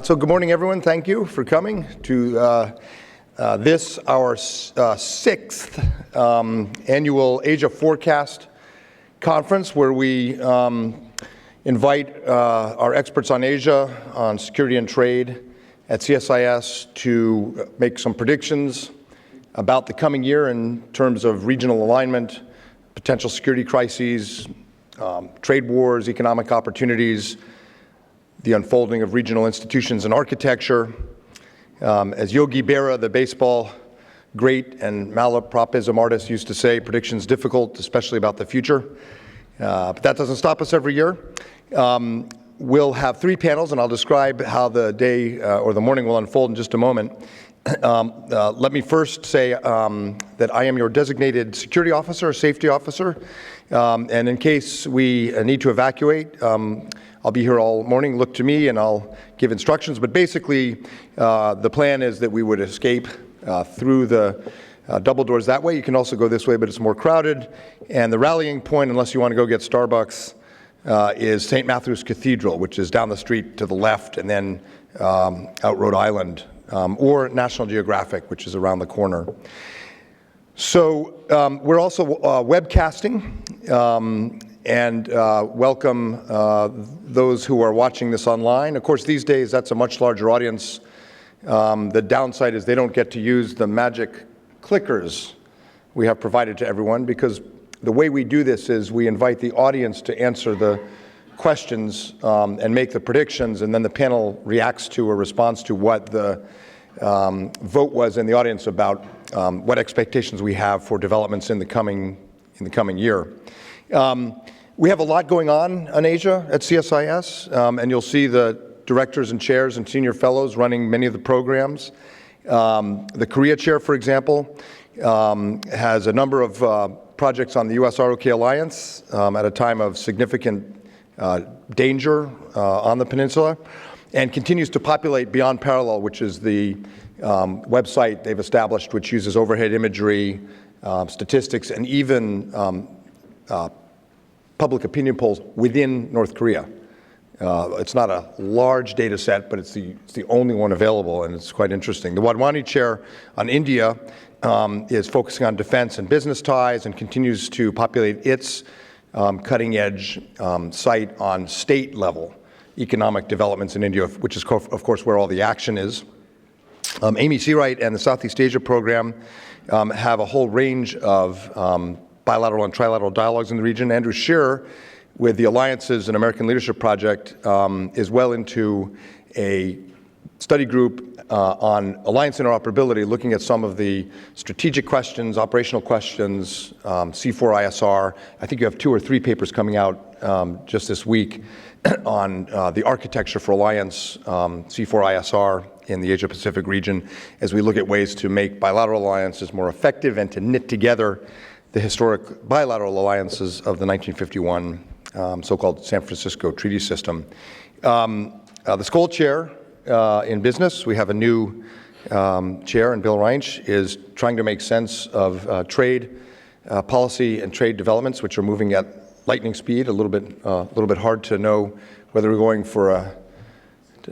So good morning, everyone. Thank you for coming to our sixth annual Asia Forecast Conference, where we invite our experts on Asia, on security and trade at CSIS to make some predictions about the coming year in terms of regional alignment, potential security crises, trade wars, economic opportunities, the unfolding of regional institutions and architecture. As Yogi Berra, the baseball great and malapropism artist, used to say, predictions difficult, especially about the future. But that doesn't stop us every year. We'll have three panels, and I'll describe how the day or the morning will unfold in just a moment. Let me first say that I am your designated security officer, safety officer, and in case we need to evacuate, I'll be here all morning. Look to me and I'll give instructions. But basically, the plan is that we would escape through the double doors that way. You can also go this way, but it's more crowded. And the rallying point, unless you want to go get Starbucks, is St. Matthew's Cathedral, which is down the street to the left, and then out Rhode Island, or National Geographic, which is around the corner. So we're also webcasting. And welcome those who are watching this online. Of course, these days, that's a much larger audience. The downside is they don't get to use the magic clickers we have provided to everyone, because the way we do this is we invite the audience to answer the questions and make the predictions, and then the panel reacts to or responds to what the vote was in the audience about what expectations we have for developments in the coming year. We have a lot going on Asia at CSIS, and you'll see the directors and chairs and senior fellows running many of the programs. The Korea chair, for example, has a number of projects on the U.S. ROK alliance at a time of significant danger on the peninsula, and continues to populate Beyond Parallel, which is the website they've established, which uses overhead imagery, statistics, and even public opinion polls within North Korea. It's not a large data set, but it's the only one available, and it's quite interesting. The Wadhwani chair on India is focusing on defense and business ties and continues to populate its cutting-edge site on state-level economic developments in India, which is, of course, where all the action is. Amy Seawright and the Southeast Asia program have a whole range of bilateral and trilateral dialogues in the region. Andrew Scheer, with the Alliances and American Leadership Project, is well into a study group on alliance interoperability, looking at some of the strategic questions, operational questions, C4ISR. I think you have 2 or 3 papers coming out just this week on the architecture for alliance, C4ISR, in the Asia-Pacific region, as we look at ways to make bilateral alliances more effective and to knit together the historic bilateral alliances of the 1951 so-called San Francisco Treaty System. The Skoll chair in business, we have a new chair, and Bill Reinsch is trying to make sense of trade policy and trade developments, which are moving at lightning speed. A little bit hard to know whether we're going for a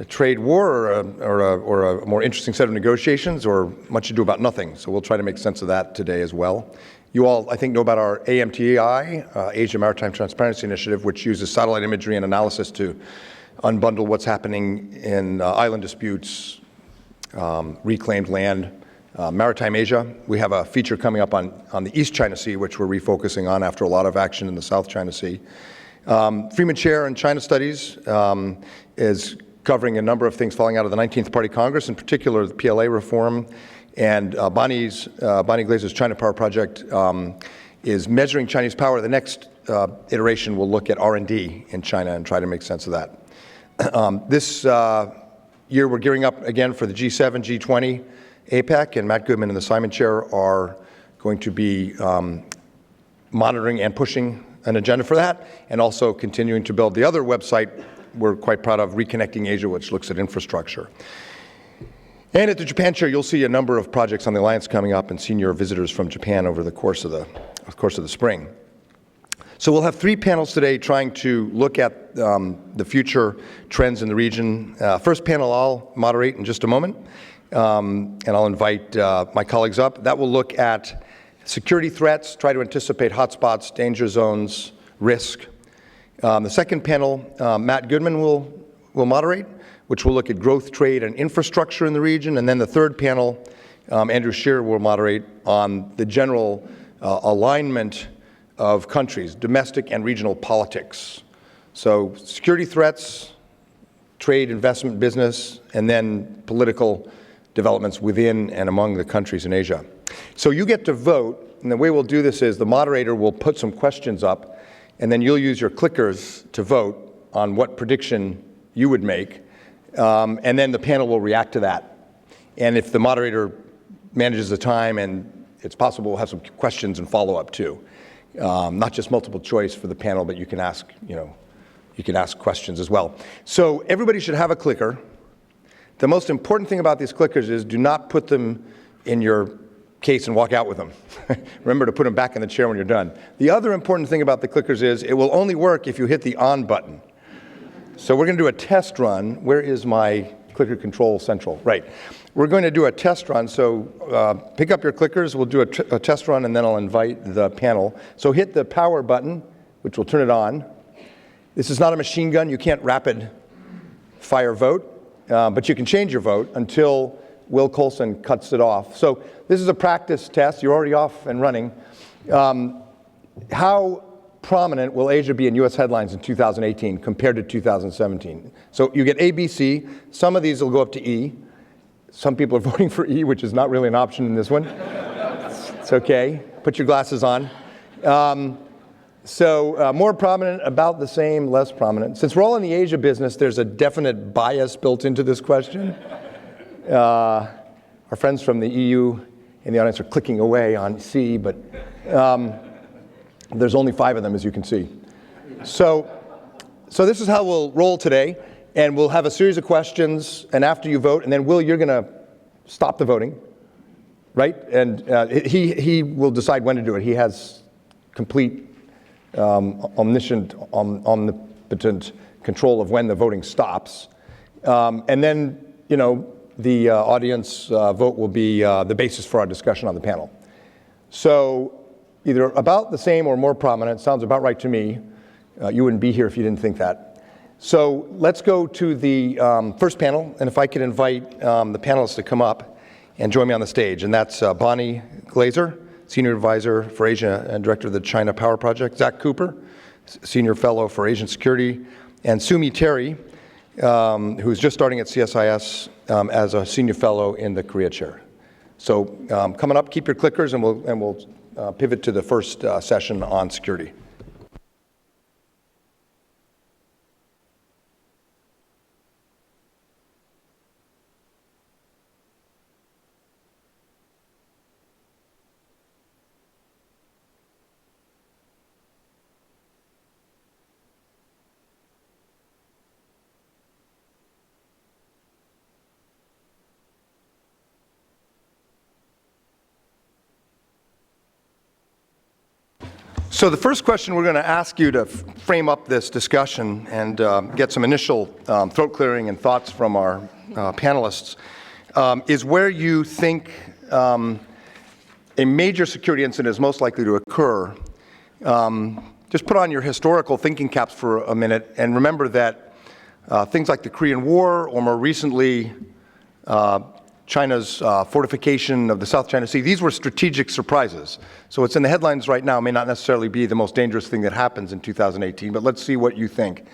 trade war or a more interesting set of negotiations, or much ado about nothing. So we'll try to make sense of that today as well. You all, I think, know about our AMTI, Asia Maritime Transparency Initiative, which uses satellite imagery and analysis to unbundle what's happening in island disputes, reclaimed land, Maritime Asia. We have a feature coming up on the East China Sea, which we're refocusing on after a lot of action in the South China Sea. Freeman Chair in China Studies is covering a number of things falling out of the 19th Party Congress, in particular the PLA reform. And Bonnie Glaser's China Power Project is measuring Chinese power. The next iteration will look at R&D in China and try to make sense of that. This year we're gearing up again for the G7, G20, APEC, and Matt Goodman and the Simon Chair are going to be monitoring and pushing an agenda for that, and also continuing to build the other website we're quite proud of, Reconnecting Asia, which looks at infrastructure. And at the Japan Chair, you'll see a number of projects on the alliance coming up and senior visitors from Japan over the course of the spring. So we'll have 3 panels today trying to look at the future trends in the region. First panel I'll moderate in just a moment, and I'll invite my colleagues up. That will look at security threats, try to anticipate hotspots, danger zones, risk. The second panel, Matt Goodman will moderate, which will look at growth, trade, and infrastructure in the region. And then the third panel, Andrew Scheer will moderate on the general alignment of countries, domestic and regional politics. So security threats, trade, investment, business, and then political developments within and among the countries in Asia. So you get to vote, and the way we'll do this is the moderator will put some questions up, and then you'll use your clickers to vote on what prediction you would make, and then the panel will react to that. And if the moderator manages the time, and it's possible we'll have some questions and follow-up too. Not just multiple choice for the panel, but you can ask, you can ask questions as well. So everybody should have a clicker. The most important thing about these clickers is do not put them in your case and walk out with them. Remember to put them back in the chair when you're done. The other important thing about the clickers is it will only work if you hit the on button. So we're going to do a test run. Where is my clicker control central? Right. We're going to do a test run, so pick up your clickers, we'll do a test run, and then I'll invite the panel. So hit the power button, which will turn it on. This is not a machine gun, you can't rapid fire vote, but you can change your vote until Will Coulson cuts it off. So this is a practice test, you're already off and running. How prominent will Asia be in US headlines in 2018 compared to 2017? So you get A, B, C, some of these will go up to E. Some people are voting for E, which is not really an option in this one. It's okay. Put your glasses on. More prominent, about the same, less prominent. Since we're all in the Asia business, there's a definite bias built into this question. Our friends from the EU in the audience are clicking away on C, but there's only 5 of them, as you can see. So this is how we'll roll today. And we'll have a series of questions, and after you vote, and then Will, you're going to stop the voting, right? And he will decide when to do it. He has complete, omniscient, omnipotent control of when the voting stops. And then, the audience vote will be the basis for our discussion on the panel. So either about the same or more prominent, sounds about right to me. You wouldn't be here if you didn't think that. So let's go to the first panel, and if I could invite the panelists to come up and join me on the stage, and that's Bonnie Glaser, Senior Advisor for Asia and Director of the China Power Project, Zach Cooper, Senior Fellow for Asian Security, and Sumi Terry, who's just starting at CSIS as a Senior Fellow in the Korea Chair. So coming up, keep your clickers, and we'll pivot to the first session on security. So the first question we're going to ask you to frame up this discussion and get some initial throat clearing and thoughts from our panelists is where you think a major security incident is most likely to occur. Just put on your historical thinking caps for a minute and remember that things like the Korean War or more recently China's fortification of the South China Sea, these were strategic surprises. So what's in the headlines right now may not necessarily be the most dangerous thing that happens in 2018, but let's see what you think.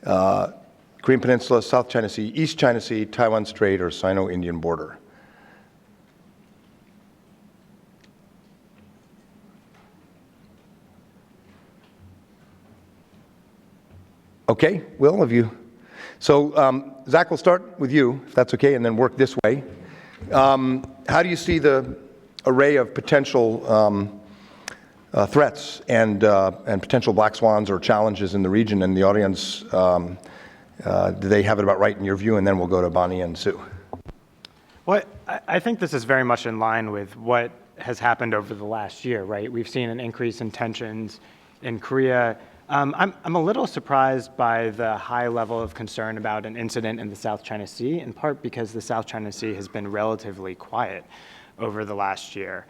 Korean Peninsula, South China Sea, East China Sea, Taiwan Strait, or Sino-Indian border. Okay, Will, have you? So Zach, we'll start with you, if that's okay, and then work this way. How do you see the array of potential threats and potential black swans or challenges in the region and the audience? Do they have it about right in your view? And then we'll go to Bonnie and Sue. Well, I think this is very much in line with what has happened over the last year, right? We've seen an increase in tensions in Korea. I'm a little surprised by the high level of concern about an incident in the South China Sea, in part because the South China Sea has been relatively quiet over the last year,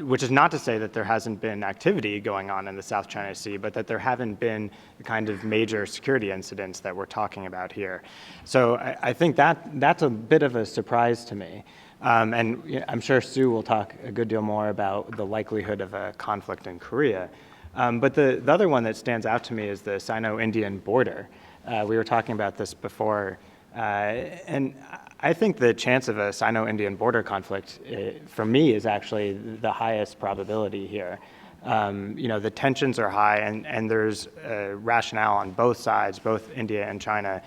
which is not to say that there hasn't been activity going on in the South China Sea, but that there haven't been the kind of major security incidents that we're talking about here. So I think that's a bit of a surprise to me. And I'm sure Sue will talk a good deal more about the likelihood of a conflict in Korea. But the other one that stands out to me is the Sino-Indian border. We were talking about this before, and I think the chance of a Sino-Indian border conflict, for me, is actually the highest probability here. The tensions are high, and there's a rationale on both sides, both India and China,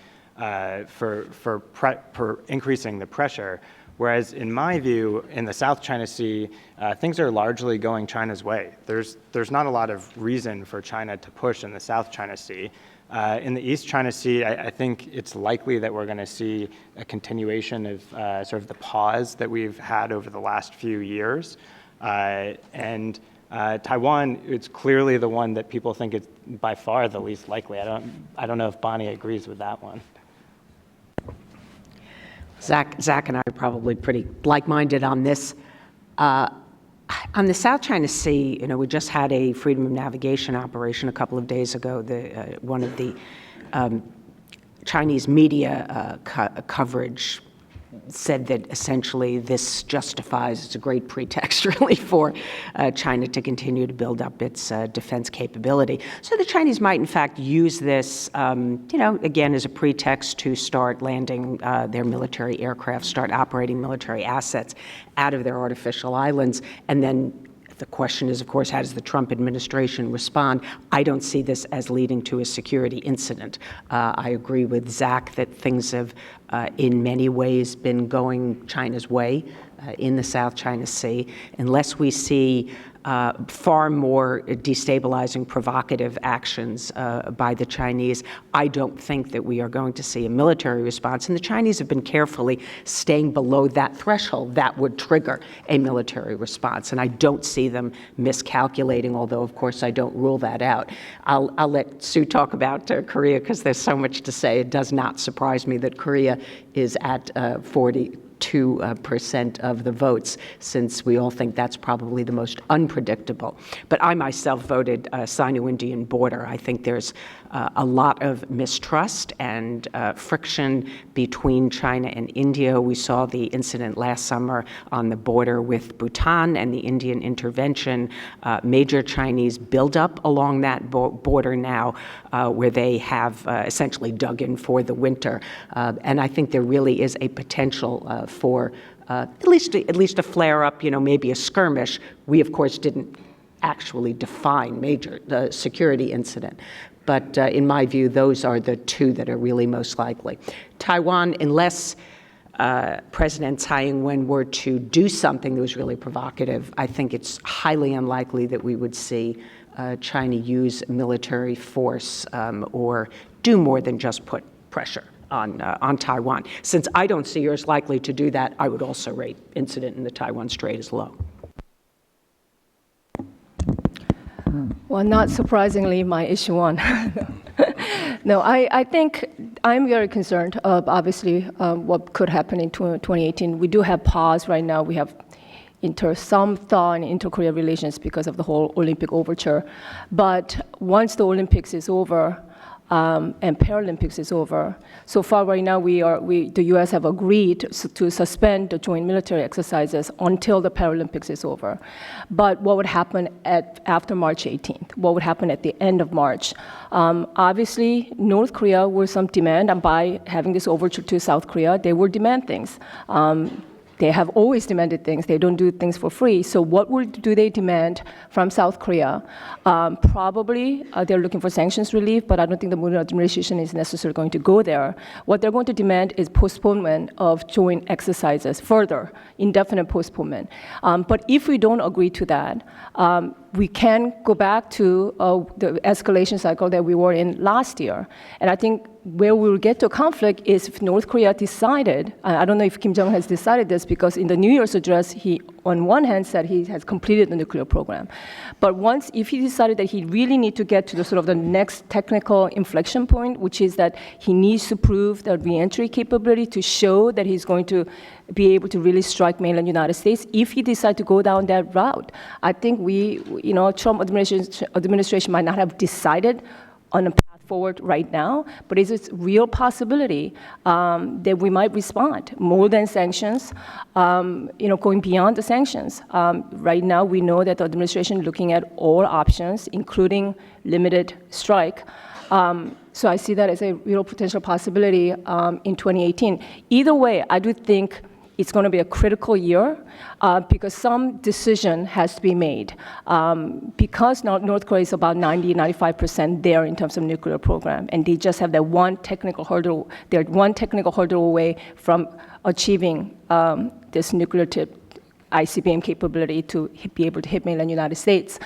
for increasing the pressure. Whereas in my view, in the South China Sea, things are largely going China's way. There's not a lot of reason for China to push in the South China Sea. In the East China Sea, I think it's likely that we're going to see a continuation of sort of the pause that we've had over the last few years. And Taiwan, it's clearly the one that people think is by far the least likely. I don't know if Bonnie agrees with that one. Zach and I are probably pretty like-minded on this. On the South China Sea, we just had a freedom of navigation operation a couple of days ago. One of the Chinese media coverage said that essentially this justifies, it's a great pretext really for China to continue to build up its defense capability. So the Chinese might in fact use this, again as a pretext to start landing their military aircraft, start operating military assets out of their artificial islands, and then the question is, of course, how does the Trump administration respond? I don't see this as leading to a security incident. I agree with Zach that things have, in many ways, been going China's way in the South China Sea. Unless we see far more destabilizing, provocative actions by the Chinese, I don't think that we are going to see a military response. And the Chinese have been carefully staying below that threshold that would trigger a military response. And I don't see them miscalculating, although, of course, I don't rule that out. I'll let Sue talk about Korea because there's so much to say. It does not surprise me that Korea is at 42% of the votes, since we all think that's probably the most unpredictable. But I myself voted Sino-Indian border. I think there's a lot of mistrust and friction between China and India. We saw the incident last summer on the border with Bhutan and the Indian intervention. Major Chinese buildup along that border now, where they have essentially dug in for the winter. And I think there really is a potential for at least a flare-up, maybe a skirmish. We, of course, didn't actually define the security incident. But in my view, those are the two that are really most likely. Taiwan, unless President Tsai Ing-wen were to do something that was really provocative, I think it's highly unlikely that we would see China use military force or do more than just put pressure on Taiwan. Since I don't see her as likely to do that, I would also rate incident in the Taiwan Strait as low. Well, not surprisingly, my issue one. No, I think I'm very concerned of, obviously, what could happen in 2018. We do have pause right now. We have some thaw in inter-Korea relations because of the whole Olympic overture. But once the Olympics is over, and Paralympics is over. So far right now, the U.S. have agreed to suspend the joint military exercises until the Paralympics is over. But what would happen after March 18th? What would happen at the end of March? Obviously, North Korea will some demand, and by having this overture to South Korea, they will demand things. They have always demanded things. They don't do things for free. So what do they demand from South Korea? Probably they're looking for sanctions relief, but I don't think the Moon administration is necessarily going to go there. What they're going to demand is postponement of joint exercises, further, indefinite postponement. But if we don't agree to that, we can go back to the escalation cycle that we were in last year. And I think where we will get to a conflict is if North Korea decided, I don't know if Kim Jong-un has decided this, because in the New Year's address, he, on one hand, said he has completed the nuclear program. But if he decided that he really need to get to the sort of the next technical inflection point, which is that he needs to prove the re-entry capability to show that he's going to be able to really strike mainland United States, if he decides to go down that route, I think Trump administration might not have decided on a path forward right now, but it's a real possibility that we might respond more than sanctions, going beyond the sanctions. Right now, we know that the administration is looking at all options, including limited strike. So I see that as a real potential possibility in 2018. Either way, I do think it's going to be a critical year because some decision has to be made. Because North Korea is about 95% there in terms of nuclear program, and they just have that one technical hurdle. They're one technical hurdle away from achieving this nuclear ICBM capability to be able to hit mainland United States.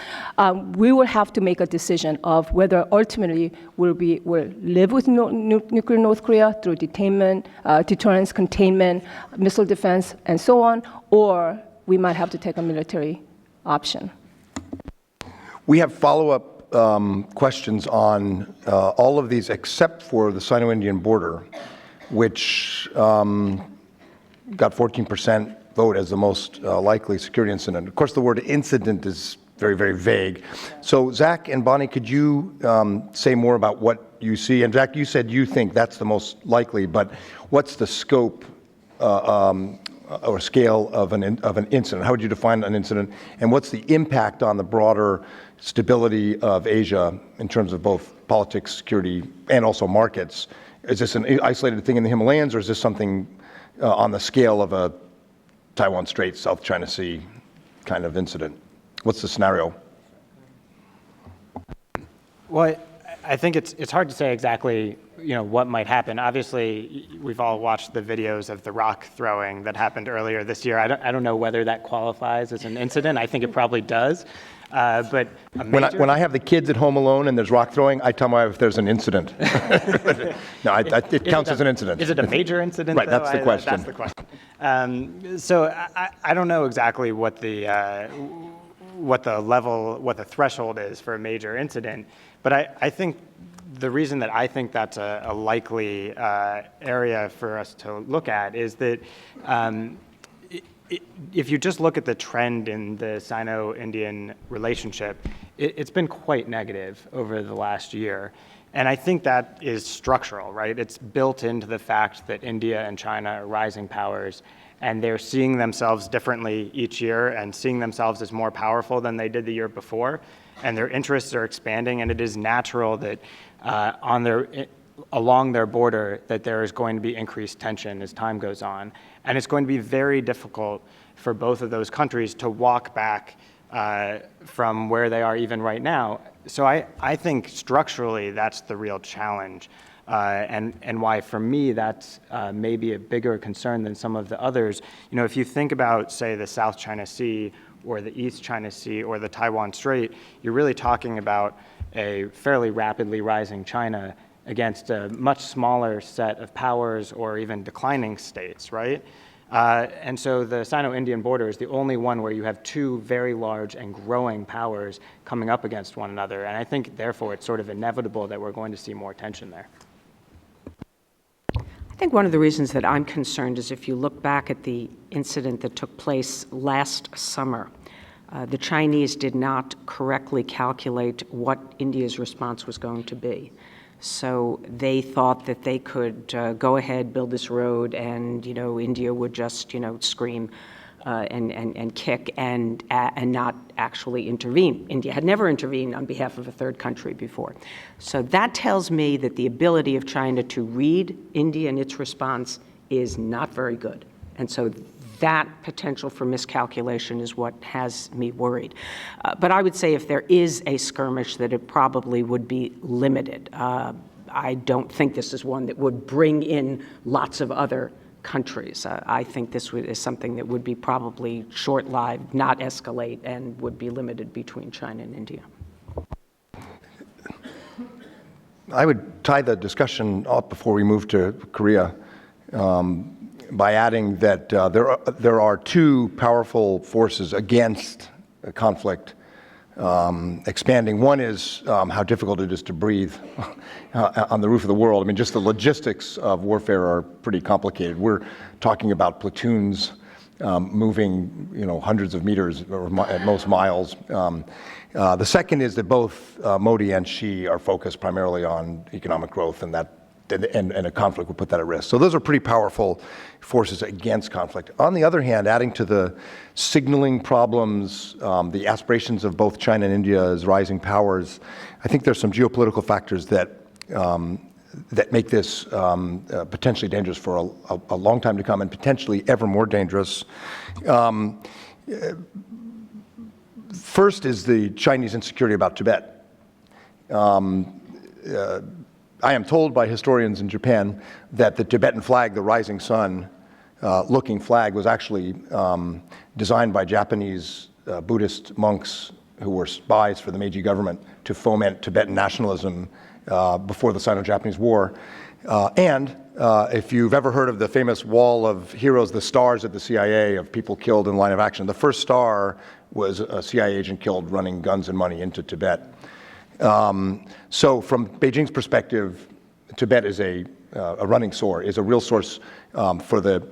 We will have to make a decision of whether ultimately we'll live with nuclear North Korea through deterrence, containment, missile defense, and so on, or we might have to take a military option. We have follow-up questions on all of these except for the Sino-Indian border, which got 14% vote as the most likely security incident. Of course, the word incident is very, very vague. So Zach and Bonnie, could you say more about what you see? And Zach, you said you think that's the most likely, but what's the scope or scale of an incident? How would you define an incident? And what's the impact on the broader stability of Asia in terms of both politics, security, and also markets? Is this an isolated thing in the Himalayas, or is this something on the scale of a Taiwan Strait, South China Sea kind of incident? What's the scenario? Well, I think it's hard to say exactly what might happen. Obviously, we've all watched the videos of the rock throwing that happened earlier this year. I don't know whether that qualifies as an incident. I think it probably does. But when I have the kids at home alone and there's rock throwing, I tell my wife if there's an incident. No, it counts as an incident. Is it a major incident? Right, that's the question. That's the question. So I don't know exactly what the threshold is for a major incident, but I think the reason that I think that's a likely area for us to look at is that if you just look at the trend in the Sino-Indian relationship, it's been quite negative over the last year. And I think that is structural, right? It's built into the fact that India and China are rising powers, and they're seeing themselves differently each year and seeing themselves as more powerful than they did the year before. And their interests are expanding, and it is natural that along their border that there is going to be increased tension as time goes on. And it's going to be very difficult for both of those countries to walk back from where they are even right now. So I think structurally that's the real challenge, and why for me that's maybe a bigger concern than some of the others. If you think about, say, the South China Sea or the East China Sea or the Taiwan Strait, you're really talking about a fairly rapidly rising China against a much smaller set of powers or even declining states, right? And so the Sino-Indian border is the only one where you have two very large and growing powers coming up against one another. And I think, therefore, it's sort of inevitable that we're going to see more tension there. I think one of the reasons that I'm concerned is if you look back at the incident that took place last summer, the Chinese did not correctly calculate what India's response was going to be. So they thought that they could go ahead, build this road, and India would just scream and kick and not actually intervene. India had never intervened on behalf of a third country before. So that tells me that the ability of China to read India and its response is not very good. And so that potential for miscalculation is what has me worried. But I would say if there is a skirmish, that it probably would be limited. I don't think this is one that would bring in lots of other countries. I think this is something that would be probably short-lived, not escalate, and would be limited between China and India. I would tie the discussion up before we move to Korea by adding that there are two powerful forces against conflict expanding. One is how difficult it is to breathe on the roof of the world. I mean, just the logistics of warfare are pretty complicated. We're talking about platoons moving, hundreds of meters or at most miles. The second is that both Modi and Xi are focused primarily on economic growth, and a conflict would put that at risk. So those are pretty powerful forces against conflict. On the other hand, adding to the signaling problems, the aspirations of both China and India as rising powers, I think there's some geopolitical factors that make this potentially dangerous for a long time to come, and potentially ever more dangerous. First is the Chinese insecurity about Tibet. I am told by historians in Japan that the Tibetan flag, the rising sun looking flag, was actually designed by Japanese Buddhist monks who were spies for the Meiji government to foment Tibetan nationalism before the Sino-Japanese War. And if you've ever heard of the famous wall of heroes, the stars at the CIA of people killed in line of action, the first star was a CIA agent killed running guns and money into Tibet. So from Beijing's perspective, Tibet is a running sore, is a real source for the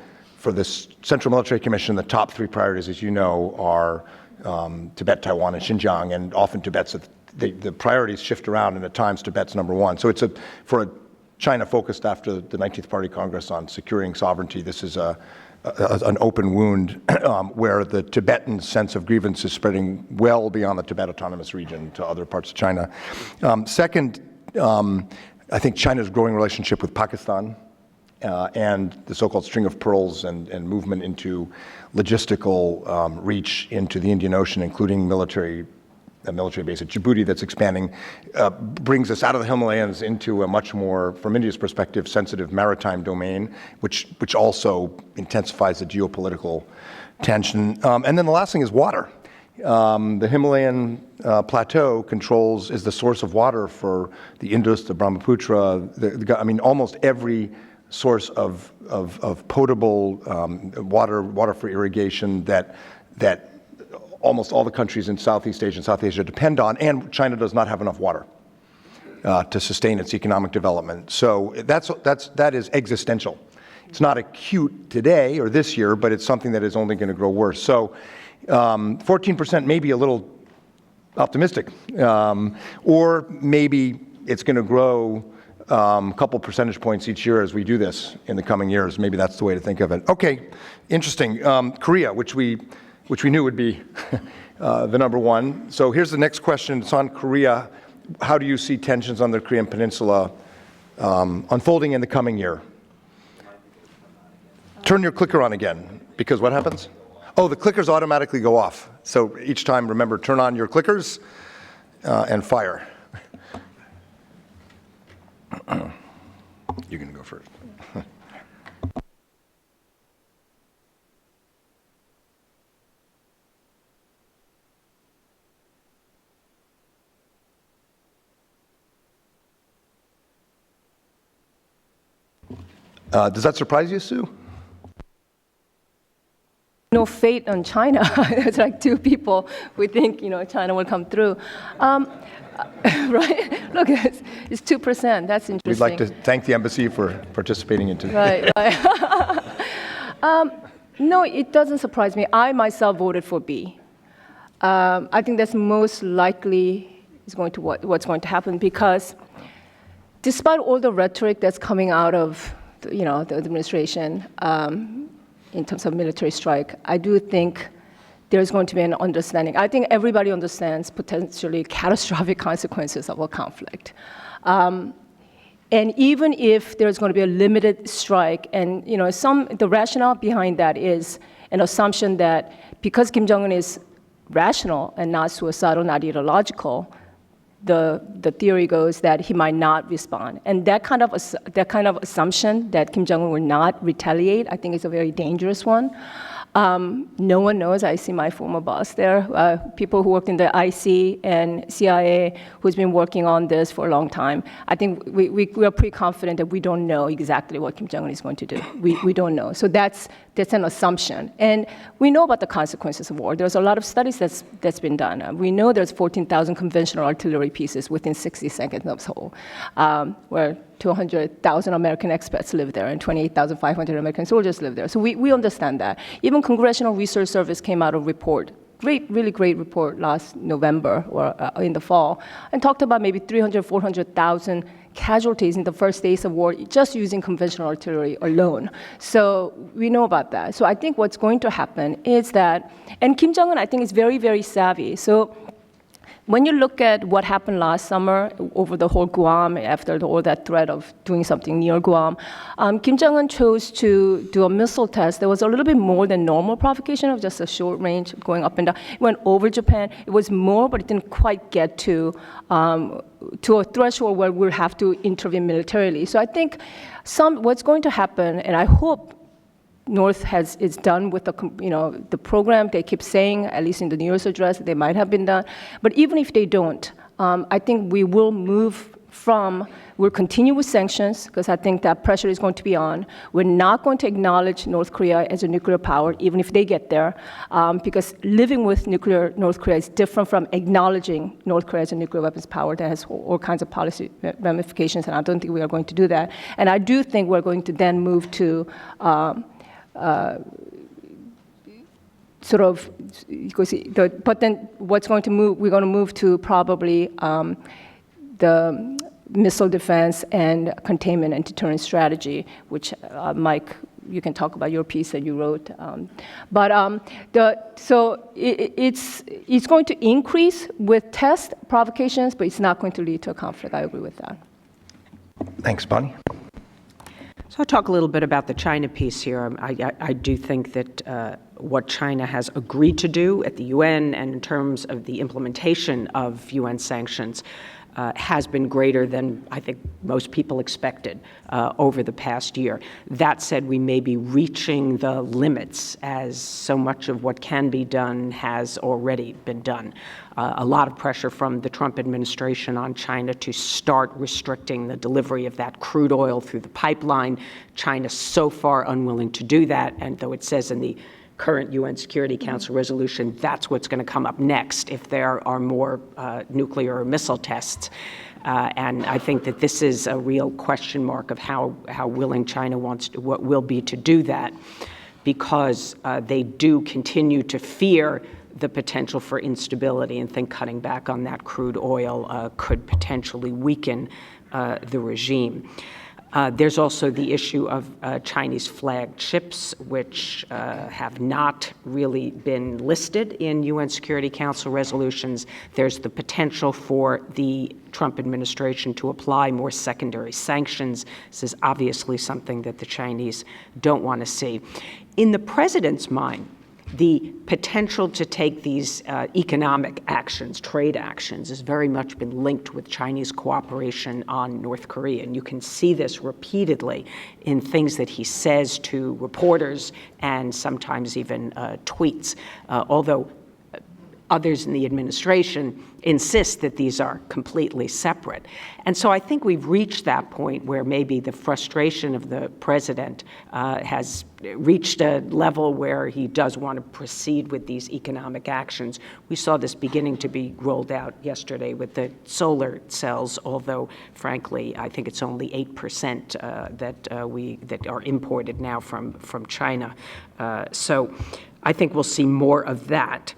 Central Military Commission. The top three priorities, as you know, are Tibet, Taiwan, and Xinjiang, and often the priorities shift around, and at times Tibet's number one. So it's for a China focused after the 19th Party Congress on securing sovereignty, this is an open wound where the Tibetan sense of grievance is spreading well beyond the Tibet Autonomous Region to other parts of China. Second, I think China's growing relationship with Pakistan and the so-called string of pearls and movement into logistical reach into the Indian Ocean, including a military base at Djibouti that's expanding, brings us out of the Himalayas into a much more, from India's perspective, sensitive maritime domain, which also intensifies the geopolitical tension. And then the last thing is water. The Himalayan plateau is the source of water for the Indus, the Brahmaputra, almost every source of potable water for irrigation that almost all the countries in Southeast Asia and South Asia depend on, and China does not have enough water to sustain its economic development. So that is existential. It's not acute today or this year, but it's something that is only going to grow worse. So 14% may be a little optimistic, or maybe it's going to grow a couple percentage points each year as we do this in the coming years. Maybe that's the way to think of it. Okay, interesting. Korea, which we knew would be the number one. So here's the next question. It's on Korea. How do you see tensions on the Korean Peninsula unfolding in the coming year? Turn your clicker on again, because what happens? Oh, the clickers automatically go off. So each time, remember, turn on your clickers and fire. You're going to go first. Does that surprise you, Sue? No fate on China. It's like two people we think China will come through, right? Look, it's 2%. That's interesting. We'd like to thank the embassy for participating in today. Right. No, it doesn't surprise me. I myself voted for B. I think that's most likely is going to what's going to happen, because despite all the rhetoric that's coming out of the administration in terms of military strike, I do think there's going to be an understanding. I think everybody understands potentially catastrophic consequences of a conflict. And even if there's going to be a limited strike, and the rationale behind that is an assumption that because Kim Jong-un is rational and not suicidal, not ideological, the theory goes that he might not respond. And that kind of assumption that Kim Jong-un will not retaliate, I think is a very dangerous one. No one knows. I see my former boss there, people who worked in the IC and CIA who's been working on this for a long time. I think we are pretty confident that we don't know exactly what Kim Jong-un is going to do. We don't know. So that's an assumption. And we know about the consequences of war. There's a lot of studies that's been done. We know there's 14,000 conventional artillery pieces within 60 seconds of Seoul, where 200,000 American expats live there and 28,500 American soldiers live there. So we understand that. Even Congressional Research Service came out a report, really great report last November or in the fall, and talked about maybe 300, 400,000 casualties in the first days of war just using conventional artillery alone. So we know about that. So I think what's going to happen is that, and Kim Jong-un I think is very, very savvy. So when you look at what happened last summer over the whole Guam, after all that threat of doing something near Guam, Kim Jong-un chose to do a missile test that was a little bit more than normal provocation of just a short range going up and down. It went over Japan. It was more, but it didn't quite get to a threshold where we'll have to intervene militarily. So I think what's going to happen, and I hope North is done with the program. They keep saying, at least in the New Year's address, they might have been done. But even if they don't, I think we will we'll continue with sanctions, because I think that pressure is going to be on. We're not going to acknowledge North Korea as a nuclear power, even if they get there, because living with North Korea is different from acknowledging North Korea as a nuclear weapons power that has all kinds of policy ramifications, and I don't think we are going to do that. And I do think we're going to then move to but then we're going to move to probably the missile defense and containment and deterrence strategy, which Mike, you can talk about your piece that you wrote. So it's going to increase with test provocations, but it's not going to lead to a conflict. I agree with that. Thanks, Bonnie. So I'll talk a little bit about the China piece here. I do think that what China has agreed to do at the UN and in terms of the implementation of UN sanctions has been greater than I think most people expected over the past year. That said, we may be reaching the limits as so much of what can be done has already been done. A lot of pressure from the Trump administration on China to start restricting the delivery of that crude oil through the pipeline. China's so far unwilling to do that, and though it says in the current UN Security Council resolution, that's what's going to come up next if there are more nuclear or missile tests. And I think that this is a real question mark of how willing China will be to do that, because they do continue to fear the potential for instability and think cutting back on that crude oil could potentially weaken the regime. There's also the issue of Chinese flagged ships, which have not really been listed in UN Security Council resolutions. There's the potential for the Trump administration to apply more secondary sanctions. This is obviously something that the Chinese don't want to see. In the president's mind, the potential to take these economic actions, trade actions, has very much been linked with Chinese cooperation on North Korea. And you can see this repeatedly in things that he says to reporters and sometimes even tweets, although others in the administration insist that these are completely separate. And so I think we've reached that point where maybe the frustration of the president has reached a level where he does want to proceed with these economic actions. We saw this beginning to be rolled out yesterday with the solar cells, although, frankly, I think it's only 8% that are imported now from China. So I think we'll see more of that.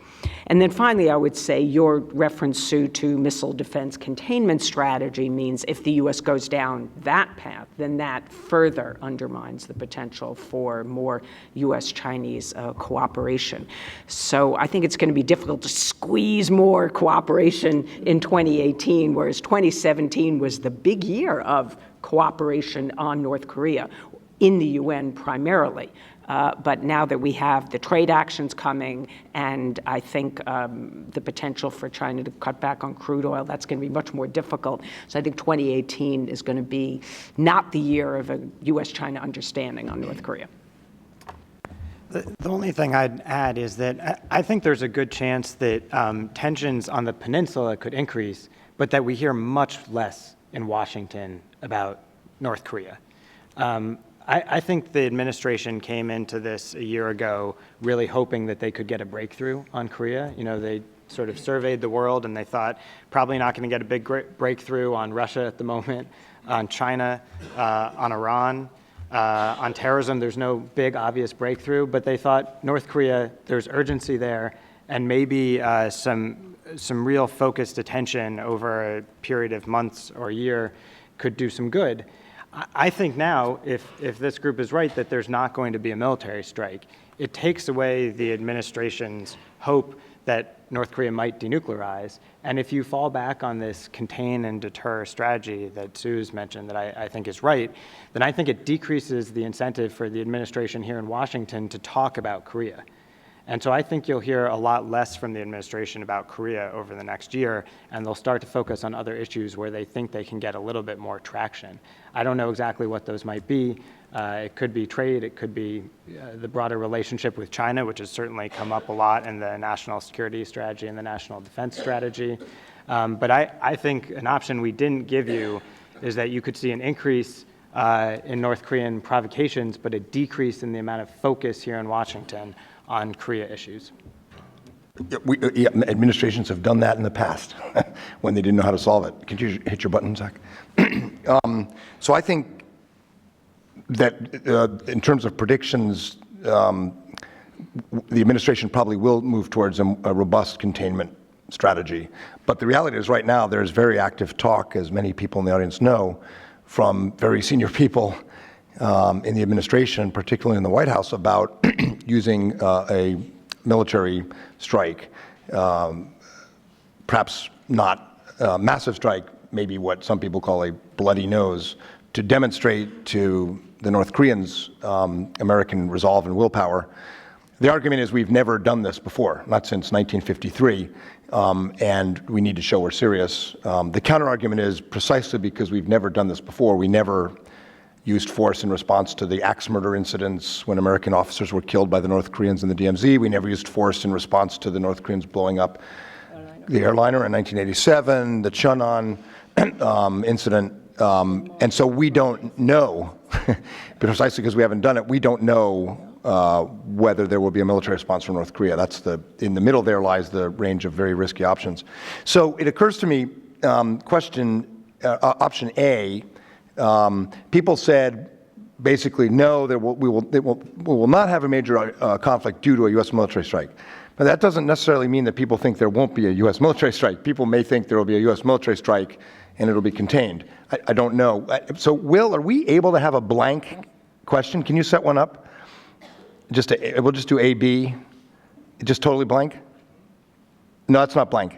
And then finally, I would say your reference, Sue, to missile defense containment strategy means if the U.S. goes down that path, then that further undermines the potential for more U.S.-Chinese cooperation. So I think it's going to be difficult to squeeze more cooperation in 2018, whereas 2017 was the big year of cooperation on North Korea in the UN primarily. But now that we have the trade actions coming and I think the potential for China to cut back on crude oil, that's going to be much more difficult. So I think 2018 is going to be not the year of a U.S.-China understanding on North Korea. The only thing I'd add is that I think there's a good chance that tensions on the peninsula could increase, but that we hear much less in Washington about North Korea. I think the administration came into this a year ago really hoping that they could get a breakthrough on Korea. You know, they sort of surveyed the world and they thought probably not going to get a big breakthrough on Russia at the moment, on China, on Iran. On terrorism, there's no big obvious breakthrough, but they thought North Korea, there's urgency there, and maybe some real focused attention over a period of months or a year could do some good. I think now, if this group is right, that there's not going to be a military strike, it takes away the administration's hope that North Korea might denuclearize. And if you fall back on this contain and deter strategy that Sue's mentioned that I think is right, then I think it decreases the incentive for the administration here in Washington to talk about Korea. And so I think you'll hear a lot less from the administration about Korea over the next year, and they'll start to focus on other issues where they think they can get a little bit more traction. I don't know exactly what those might be. It could be trade, it could be the broader relationship with China, which has certainly come up a lot in the national security strategy and the national defense strategy. But I think an option we didn't give you is that you could see an increase in North Korean provocations, but a decrease in the amount of focus here in Washington on Korea issues. Administrations have done that in the past when they didn't know how to solve it. Could you hit your button, Zach? So I think that in terms of predictions, the administration probably will move towards a robust containment strategy. But the reality is right now there's very active talk, as many people in the audience know, from very senior people in the administration, particularly in the White House, about using a military strike, perhaps not a massive strike, maybe what some people call a bloody nose, to demonstrate to the North Koreans American resolve and willpower. The argument is we've never done this before, not since 1953, and we need to show we're serious. The counter-argument is precisely because we've never done this before, we never used force in response to the axe murder incidents when American officers were killed by the North Koreans in the DMZ. We never used force in response to the North Koreans blowing up the airliner in 1987, the Cheonan incident. And so we don't know, precisely because we haven't done it, we don't know whether there will be a military response from North Korea. That's in the middle there lies the range of very risky options. So it occurs to me, option A, people said basically, no, we will not have a major conflict due to a U.S. military strike. But that doesn't necessarily mean that people think there won't be a U.S. military strike. People may think there will be a U.S. military strike and it'll be contained. I don't know. So, Will, are we able to have a blank question? Can you set one up? We'll just do A, B, just totally blank? No, it's not blank.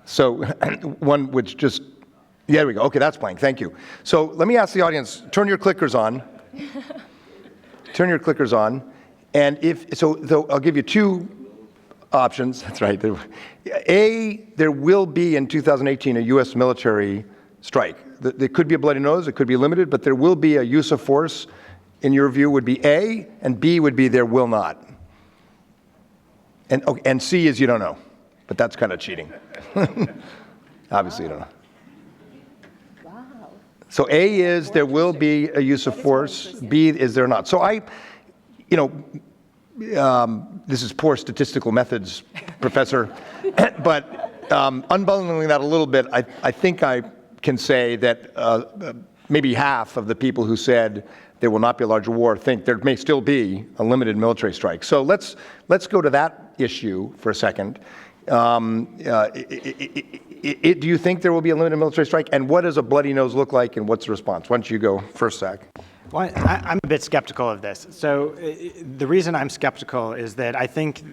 So one which just, yeah, there we go. Okay, that's blank. Thank you. So let me ask the audience, turn your clickers on. Turn your clickers on. And I'll give you two options. That's right. A, there will be in 2018 a U.S. military strike. There could be a bloody nose, it could be limited, but there will be a use of force, in your view, would be A, and B would be there will not. And C is you don't know, but that's kind of cheating. Obviously you don't know. Wow. So A is there will be a use of force, B is there not. So this is poor statistical methods, Professor, but unbundling that a little bit, I think I can say that maybe half of the people who said there will not be a larger war think there may still be a limited military strike. So let's go to that issue for a second. Do you think there will be a limited military strike? And what does a bloody nose look like, and what's the response? Why don't you go first, Zach? Well, I'm a bit skeptical of this. So the reason I'm skeptical is that I think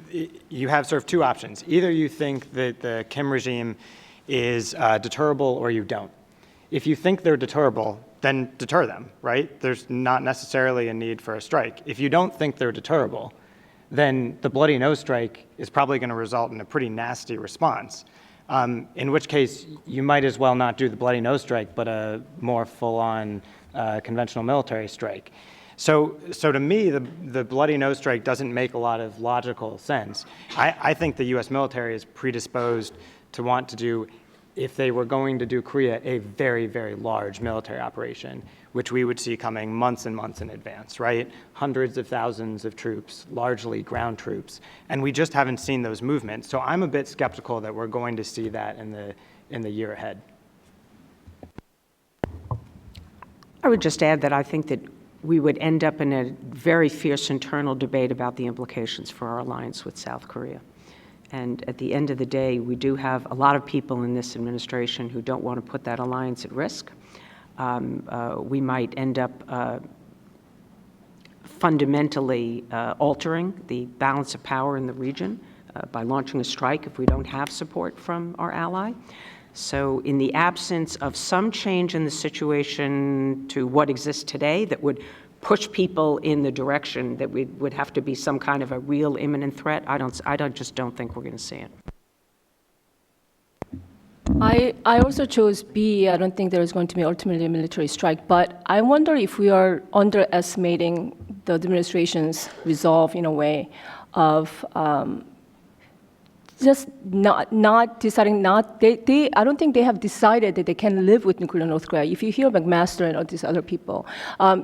you have sort of two options. Either you think that the Kim regime is deterrable or you don't. If you think they're deterrable, then deter them, right? There's not necessarily a need for a strike. If you don't think they're deterrable, then the bloody nose strike is probably going to result in a pretty nasty response. In which case, you might as well not do the bloody nose strike, but a more full-on conventional military strike. So to me, the bloody nose strike doesn't make a lot of logical sense. I think the U.S. military is predisposed to want to do, if they were going to do Korea, a very, very large military operation, which we would see coming months and months in advance, right? Hundreds of thousands of troops, largely ground troops, and we just haven't seen those movements. So I'm a bit skeptical that we're going to see that in the year ahead. I would just add that I think that we would end up in a very fierce internal debate about the implications for our alliance with South Korea. And at the end of the day, we do have a lot of people in this administration who don't want to put that alliance at risk. We might end up fundamentally altering the balance of power in the region by launching a strike if we don't have support from our ally. So in the absence of some change in the situation to what exists today that would push people in the direction that we would have to be some kind of a real imminent threat, I just don't think we're going to see it. I also chose B. I don't think there is going to be ultimately a military strike, but I wonder if we are underestimating the administration's resolve in a way of just not deciding I don't think they have decided that they can live with nuclear North Korea. If you hear McMaster and all these other people,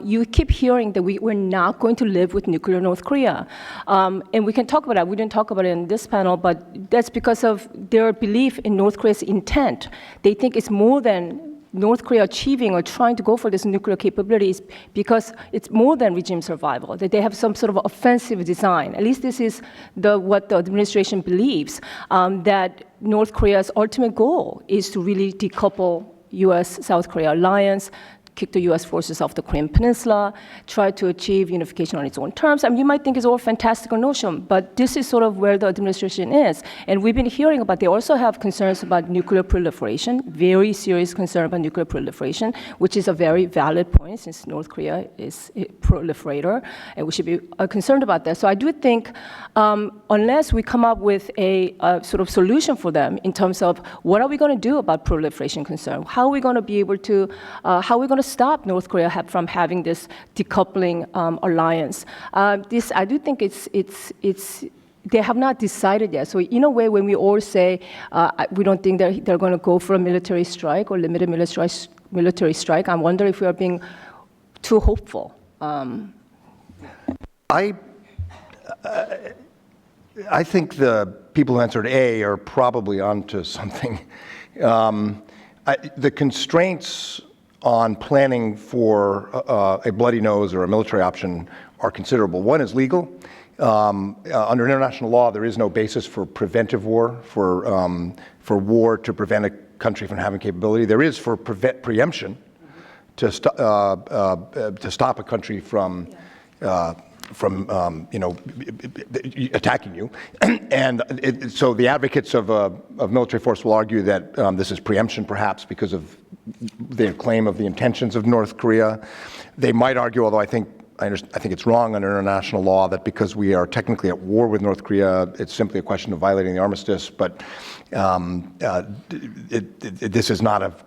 you keep hearing that we're not going to live with nuclear North Korea. And we can talk about that. We didn't talk about it in this panel, but that's because of their belief in North Korea's intent. They think it's more than North Korea achieving or trying to go for this nuclear capabilities because it's more than regime survival, that they have some sort of offensive design. At least this is what the administration believes, that North Korea's ultimate goal is to really decouple U.S.-South Korea alliance, kick the U.S. forces off the Korean Peninsula, try to achieve unification on its own terms. I mean, you might think it's all fantastical notion, but this is sort of where the administration is. And we've been hearing about, they also have concerns about nuclear proliferation, very serious concern about nuclear proliferation, which is a very valid point since North Korea is a proliferator, and we should be concerned about that. So I do think unless we come up with a sort of solution for them in terms of what are we going to do about proliferation concern, how are we going to be able to, how are we going to stop North Korea from having this decoupling alliance. I do think they have not decided yet. So in a way, when we all say we don't think they're going to go for a military strike or limited military strike, I wonder if we are being too hopeful. I think the people who answered A are probably onto something. The constraints on planning for a bloody nose or a military option are considerable. One is legal. Under international law, there is no basis for preventive war, for war to prevent a country from having capability. There is for preemption, to stop a country from attacking you. And so the advocates of military force will argue that this is preemption, perhaps because of their claim of the intentions of North Korea. They might argue, although I think it's wrong under international law, that because we are technically at war with North Korea, it's simply a question of violating the armistice. But this is not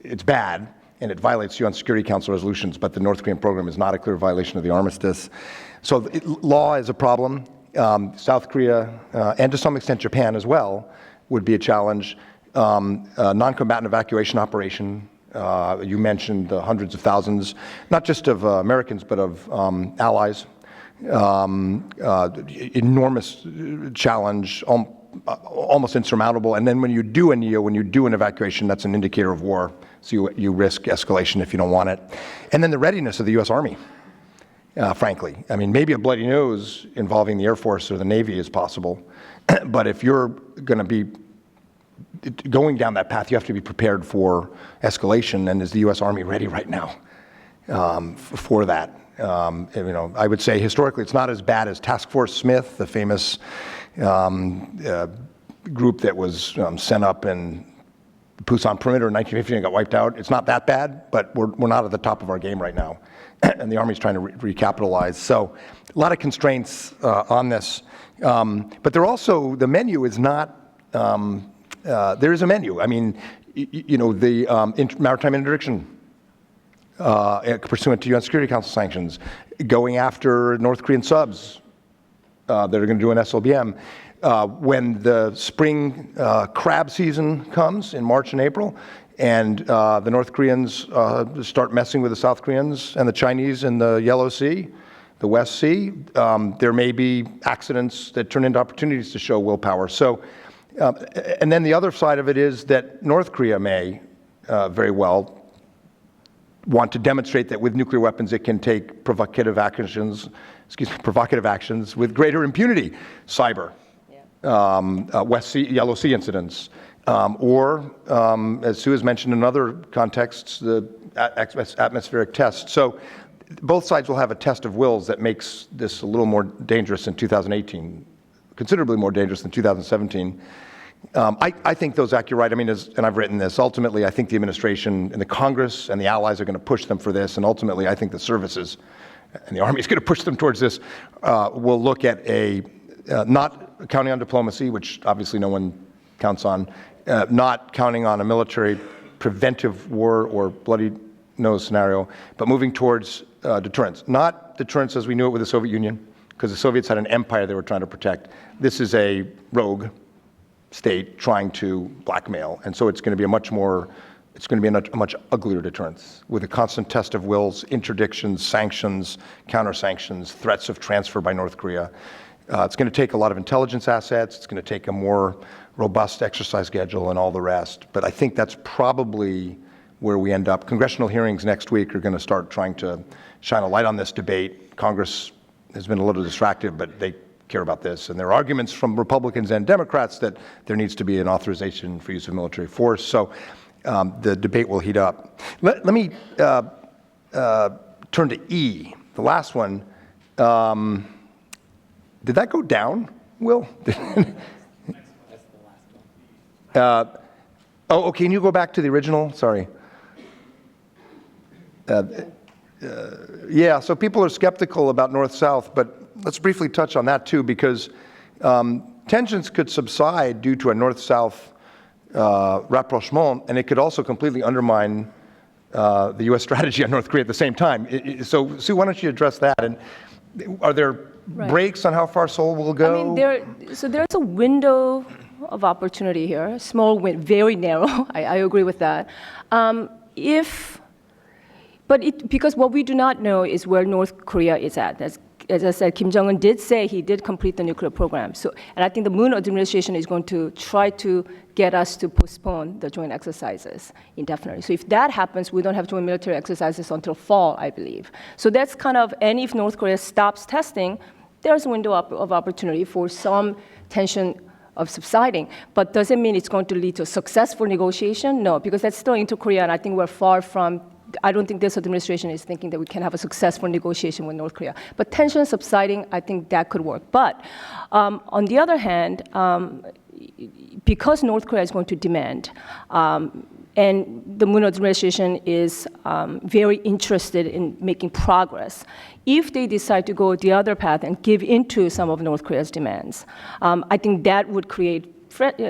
it's bad, and it violates UN Security Council resolutions, but the North Korean program is not a clear violation of the armistice. So law is a problem. South Korea, and to some extent Japan as well, would be a challenge. Non-combatant evacuation operation, you mentioned the hundreds of thousands, not just of Americans, but of allies. Enormous challenge, almost insurmountable. And then when you do an evacuation, that's an indicator of war. So you risk escalation if you don't want it. And then the readiness of the U.S. Army, frankly. I mean, maybe a bloody nose involving the Air Force or the Navy is possible. But if you're going to be going down that path, you have to be prepared for escalation. And is the U.S. Army ready right now for that? I would say historically it's not as bad as Task Force Smith, the famous group that was sent up in the Pusan perimeter in 1950 and got wiped out. It's not that bad, but we're not at the top of our game right now. And the Army's trying to recapitalize. So a lot of constraints on this. But there also, the menu is not, there is a menu. I mean, the maritime interdiction pursuant to UN Security Council sanctions, going after North Korean subs that are going to do an SLBM. When the spring crab season comes in March and April, and the North Koreans start messing with the South Koreans and the Chinese in the Yellow Sea, the West Sea, there may be accidents that turn into opportunities to show willpower. So, and then the other side of it is that North Korea may very well want to demonstrate that with nuclear weapons it can take provocative actions with greater impunity. Cyber, West Sea, Yellow Sea incidents, or as Sue has mentioned in other contexts, the atmospheric test. So both sides will have a test of wills that makes this a little more dangerous in 2018, considerably more dangerous than 2017. I think those act, you're right. I mean, and I've written this, ultimately, I think the administration and the Congress and the allies are going to push them for this. And ultimately, I think the services and the Army is going to push them towards this. We'll look at not counting on diplomacy, which obviously no one counts on, not counting on a military preventive war or bloody nose scenario, but moving towards deterrence. Not deterrence as we knew it with the Soviet Union, because the Soviets had an empire they were trying to protect. This is a rogue state trying to blackmail, and so it's going to be a much uglier deterrence with a constant test of wills, interdictions, sanctions, counter-sanctions, threats of transfer by North Korea. It's going to take a lot of intelligence assets. It's going to take a more robust exercise schedule and all the rest. But I think that's probably where we end up. Congressional hearings next week are going to start trying to shine a light on this debate. Congress has been a little distracted, but they care about this. And there are arguments from Republicans and Democrats that there needs to be an authorization for use of military force. So the debate will heat up. Let me turn to E, the last one. Did that go down, Will? Okay, can you go back to the original? Sorry. Yeah, so people are skeptical about North-South, but let's briefly touch on that too, because tensions could subside due to a North-South rapprochement, and it could also completely undermine the U.S. strategy on North Korea at the same time. So, Sue, why don't you address that? And are there breaks on how far Seoul will go? I mean, so there's a window of opportunity here, small, very narrow. I agree with that. Because what we do not know is where North Korea is at. As I said, Kim Jong-un did say he did complete the nuclear program. And I think the Moon administration is going to try to get us to postpone the joint exercises indefinitely. So if that happens, we don't have joint military exercises until fall, I believe. So that's kind of, and if North Korea stops testing, there's a window of opportunity for some tension of subsiding. But does it mean it's going to lead to a successful negotiation? No, because that's still into Korea, and I think we're far from, I don't think this administration is thinking that we can have a successful negotiation with North Korea. But tension subsiding, I think that could work. But on the other hand, because North Korea is going to demand, and the Moon administration is very interested in making progress, if they decide to go the other path and give into some of North Korea's demands, I think that would create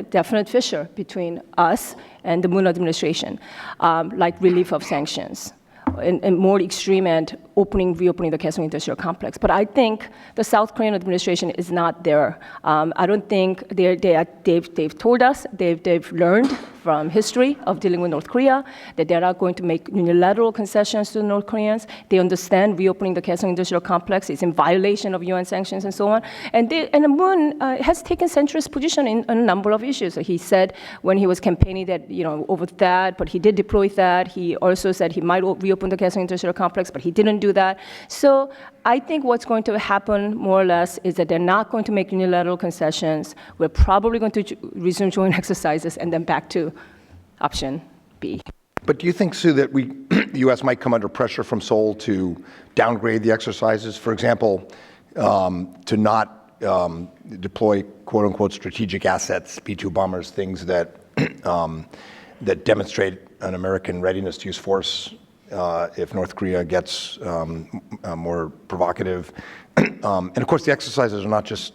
definite fissure between us and the Moon administration, like relief of sanctions, and more extreme and reopening the Kaesong Industrial Complex. But I think the South Korean administration is not there. I don't think they've told us, they've learned from history of dealing with North Korea that they're not going to make unilateral concessions to the North Koreans. They understand reopening the Kaesong Industrial Complex is in violation of UN sanctions and so on. And the Moon has taken centrist position in a number of issues. So he said when he was campaigning that, over that, but he did deploy that. He also said he might reopen the Kaesong Industrial Complex, but he didn't do that. So I think what's going to happen, more or less, is that they're not going to make unilateral concessions. We're probably going to resume joint exercises and then back to option B. But do you think, Sue, that the U.S. might come under pressure from Seoul to downgrade the exercises? For example, to not deploy quote-unquote strategic assets, B-2 bombers, things that that demonstrate an American readiness to use force if North Korea gets more provocative. And of course, the exercises are not just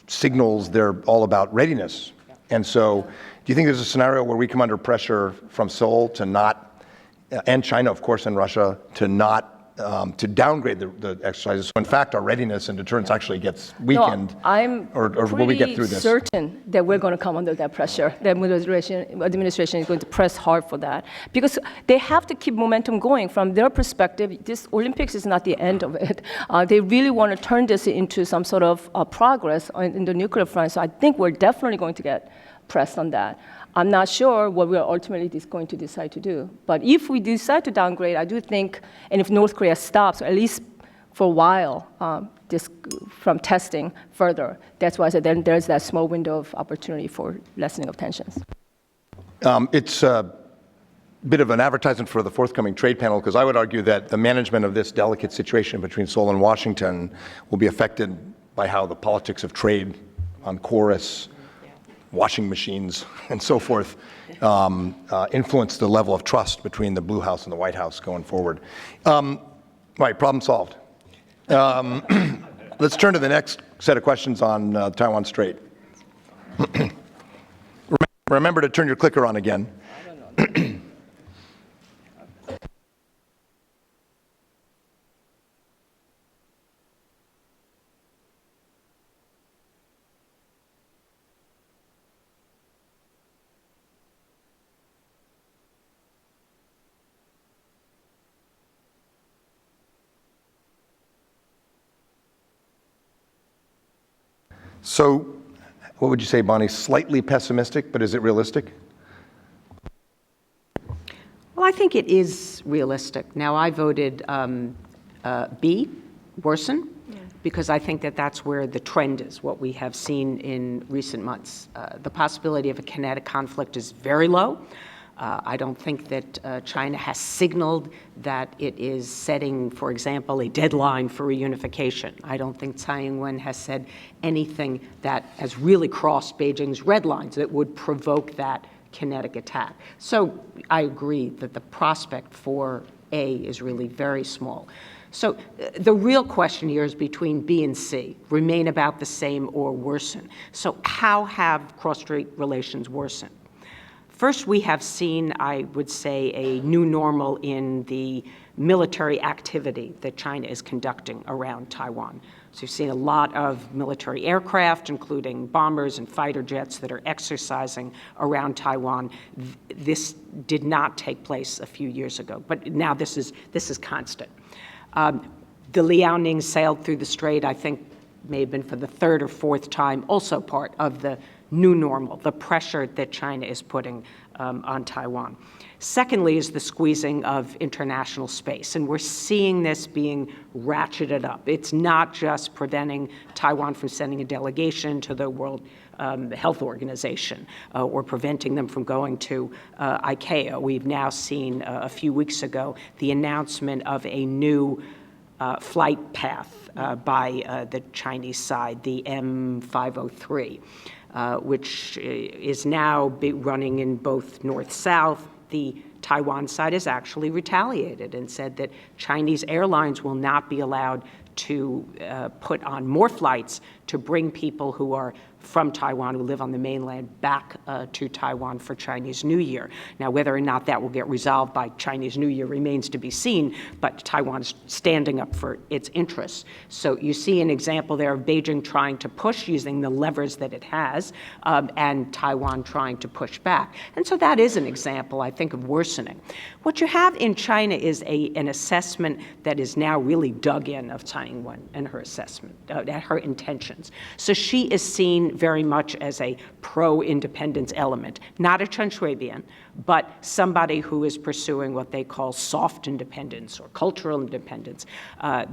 signals, they're all about readiness. And so, do you think there's a scenario where we come under pressure from Seoul to not and China, of course, and Russia, to not to downgrade the exercises. So in fact, our readiness and deterrence actually gets weakened. No, I'm or will we get through this? certain that we're going to come under that pressure. The administration is going to press hard for that because they have to keep momentum going. From their perspective, this Olympics is not the end of it. They really want to turn this into some sort of progress in the nuclear front. So I think we're definitely going to get pressed on that. I'm not sure what we are ultimately going to decide to do. But if we decide to downgrade, I do think, and if North Korea stops, or at least for a while, from testing further, that's why I said then there's that small window of opportunity for lessening of tensions. It's a bit of an advertisement for the forthcoming trade panel, because I would argue that the management of this delicate situation between Seoul and Washington will be affected by how the politics of trade on chorus, washing machines, and so forth, influence the level of trust between the Blue House and the White House going forward. Right, problem solved. Let's turn to the next set of questions on Taiwan Strait. Remember to turn your clicker on again. So, what would you say, Bonnie? Slightly pessimistic, but is it realistic? Well, I think it is realistic. Now, I voted B, worsen, because I think that that's where the trend is, what we have seen in recent months. The possibility of a kinetic conflict is very low. I don't think that China has signaled that it is setting, for example, a deadline for reunification. I don't think Tsai Ing-wen has said anything that has really crossed Beijing's red lines that would provoke that kinetic attack. So I agree that the prospect for A is really very small. So the real question here is between B and C, remain about the same or worsen. So how have cross-strait relations worsened? First, we have seen, I would say, a new normal in the military activity that China is conducting around Taiwan. So you've seen a lot of military aircraft, including bombers and fighter jets, that are exercising around Taiwan. This did not take place a few years ago, but now this is constant. The Liaoning sailed through the strait, I think, may have been for the third or fourth time, also part of the new normal, the pressure that China is putting on Taiwan. Secondly is the squeezing of international space, and we're seeing this being ratcheted up. It's not just preventing Taiwan from sending a delegation to the World Health Organization or preventing them from going to ICAO. We've now seen a few weeks ago the announcement of a new flight path by the Chinese side, the M503. Which is now running in both north-south. The Taiwan side has actually retaliated and said that Chinese airlines will not be allowed to put on more flights to bring people who are from Taiwan who live on the mainland back to Taiwan for Chinese New Year. Now, whether or not that will get resolved by Chinese New Year remains to be seen, but Taiwan's standing up for its interests. So you see an example there of Beijing trying to push using the levers that it has, and Taiwan trying to push back. And so that is an example, I think, of worsening. What you have in China is an assessment that is now really dug in of Tsai Ing-wen and her assessment, her intentions. So she is seen very much as a pro-independence element, not a Chen Shui-bian, but somebody who is pursuing what they call soft independence or cultural independence.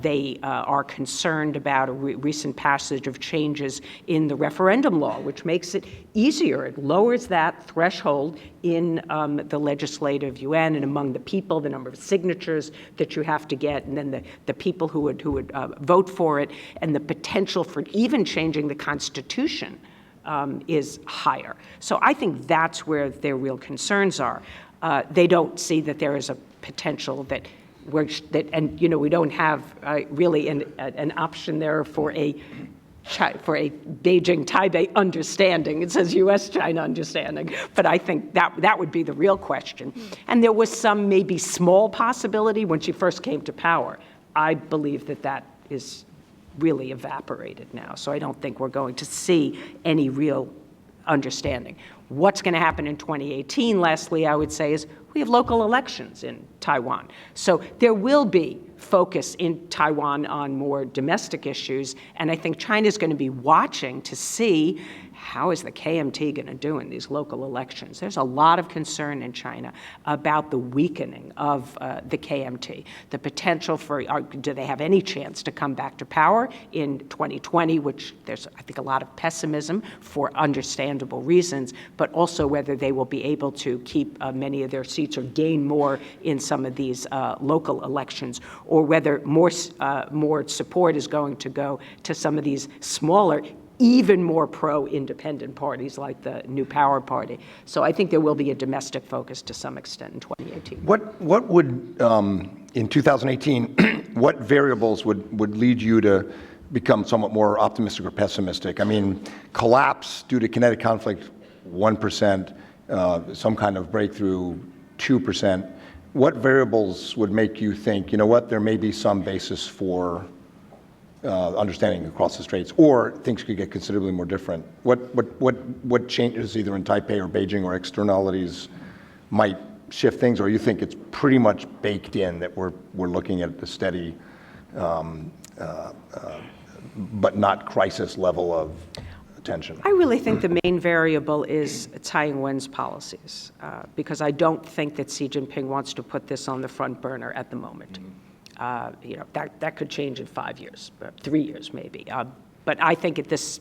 They are concerned about a recent passage of changes in the referendum law, which makes it easier. It lowers that threshold in the legislative yuan and among the people, the number of signatures that you have to get, and then the people who would vote for it, and the potential for even changing the Constitution is higher. So I think that's where their real concerns are. They don't see that there is a potential that we don't have really an option there for a Beijing-Taipei understanding. It says U.S.-China understanding, but I think that would be the real question. And there was some maybe small possibility when she first came to power. I believe that is really evaporated now, so I don't think we're going to see any real understanding. What's going to happen in 2018, lastly, I would say, is we have local elections in Taiwan. So there will be focus in Taiwan on more domestic issues, and I think China's going to be watching to see how is the KMT going to do in these local elections. There's a lot of concern in China about the weakening of the KMT, the potential for, do they have any chance to come back to power in 2020, which there's, I think, a lot of pessimism for understandable reasons, but also whether they will be able to keep many of their seats or gain more in some of these local elections, or whether more support is going to go to some of these smaller, even more pro-independent parties like the New Power Party. So I think there will be a domestic focus to some extent in 2018. What would, in 2018, what variables would lead you to become somewhat more optimistic or pessimistic? I mean, collapse due to kinetic conflict, 1%, some kind of breakthrough, 2%. What variables would make you think, you know what, there may be some basis for understanding across the straits, or things could get considerably more different? What changes either in Taipei or Beijing or externalities might shift things, or you think it's pretty much baked in that we're looking at the steady but not crisis level of tension? I really think the main variable is Tsai Ing-wen's policies, because I don't think that Xi Jinping wants to put this on the front burner at the moment. That could change in 5 years, 3 years maybe. But I think at this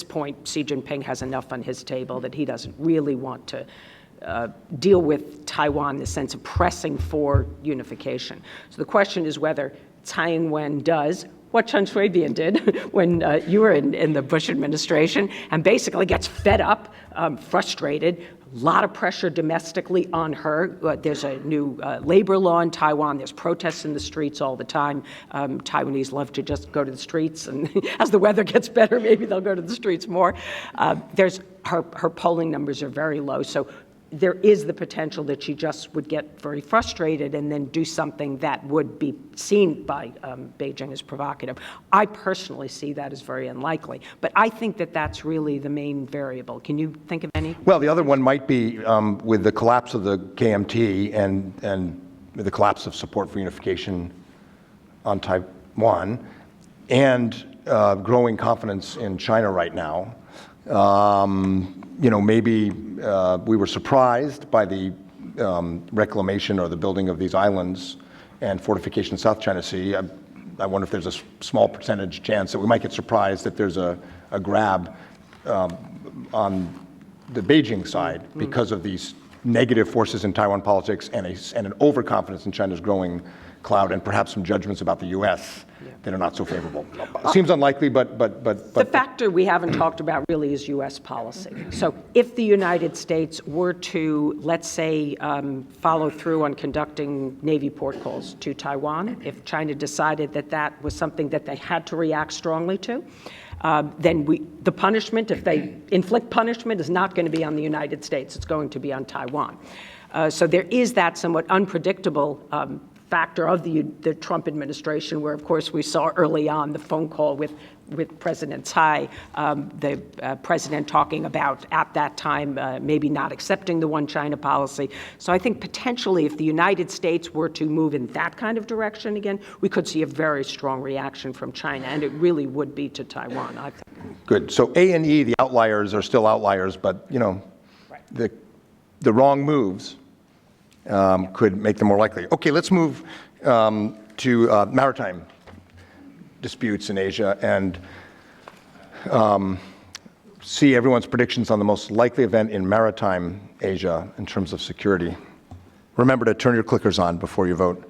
point, Xi Jinping has enough on his table that he doesn't really want to deal with Taiwan in the sense of pressing for unification. So the question is whether Tsai Ing-wen does what Chen Shui-bian did when you were in the Bush administration, and basically gets fed up, frustrated. A lot of pressure domestically on her. There's a new labor law in Taiwan. There's protests in the streets all the time. Taiwanese love to just go to the streets, and as the weather gets better, maybe they'll go to the streets more. Her polling numbers are very low, so there is the potential that she just would get very frustrated and then do something that would be seen by Beijing as provocative. I personally see that as very unlikely, but I think that that's really the main variable. Can you think of any? Well, the other one might be with the collapse of the KMT and the collapse of support for unification on Taiwan, and growing confidence in China right now. Maybe we were surprised by the reclamation or the building of these islands and fortification in South China Sea. I wonder if there's a small percentage chance that we might get surprised that there's a grab on the Beijing side because of these negative forces in Taiwan politics and an overconfidence in China's growing cloud, and perhaps some judgments about the U.S. that are not so favorable. Seems unlikely, but the factor we haven't talked about really is U.S. policy. So if the United States were to, let's say, follow through on conducting Navy port calls to Taiwan, if China decided that that was something that they had to react strongly to, then the punishment, if they inflict punishment, is not going to be on the United States. It's going to be on Taiwan. So there is that somewhat unpredictable factor of the Trump administration, where, of course, we saw early on the phone call with President Tsai, the president talking about, at that time, maybe not accepting the one China policy. So I think potentially if the United States were to move in that kind of direction again, we could see a very strong reaction from China, and it really would be to Taiwan, I think. Good. So A and E, the outliers, are still outliers, but, the wrong moves could make them more likely. Okay, let's move to maritime disputes in Asia and see everyone's predictions on the most likely event in maritime Asia in terms of security. Remember to turn your clickers on before you vote.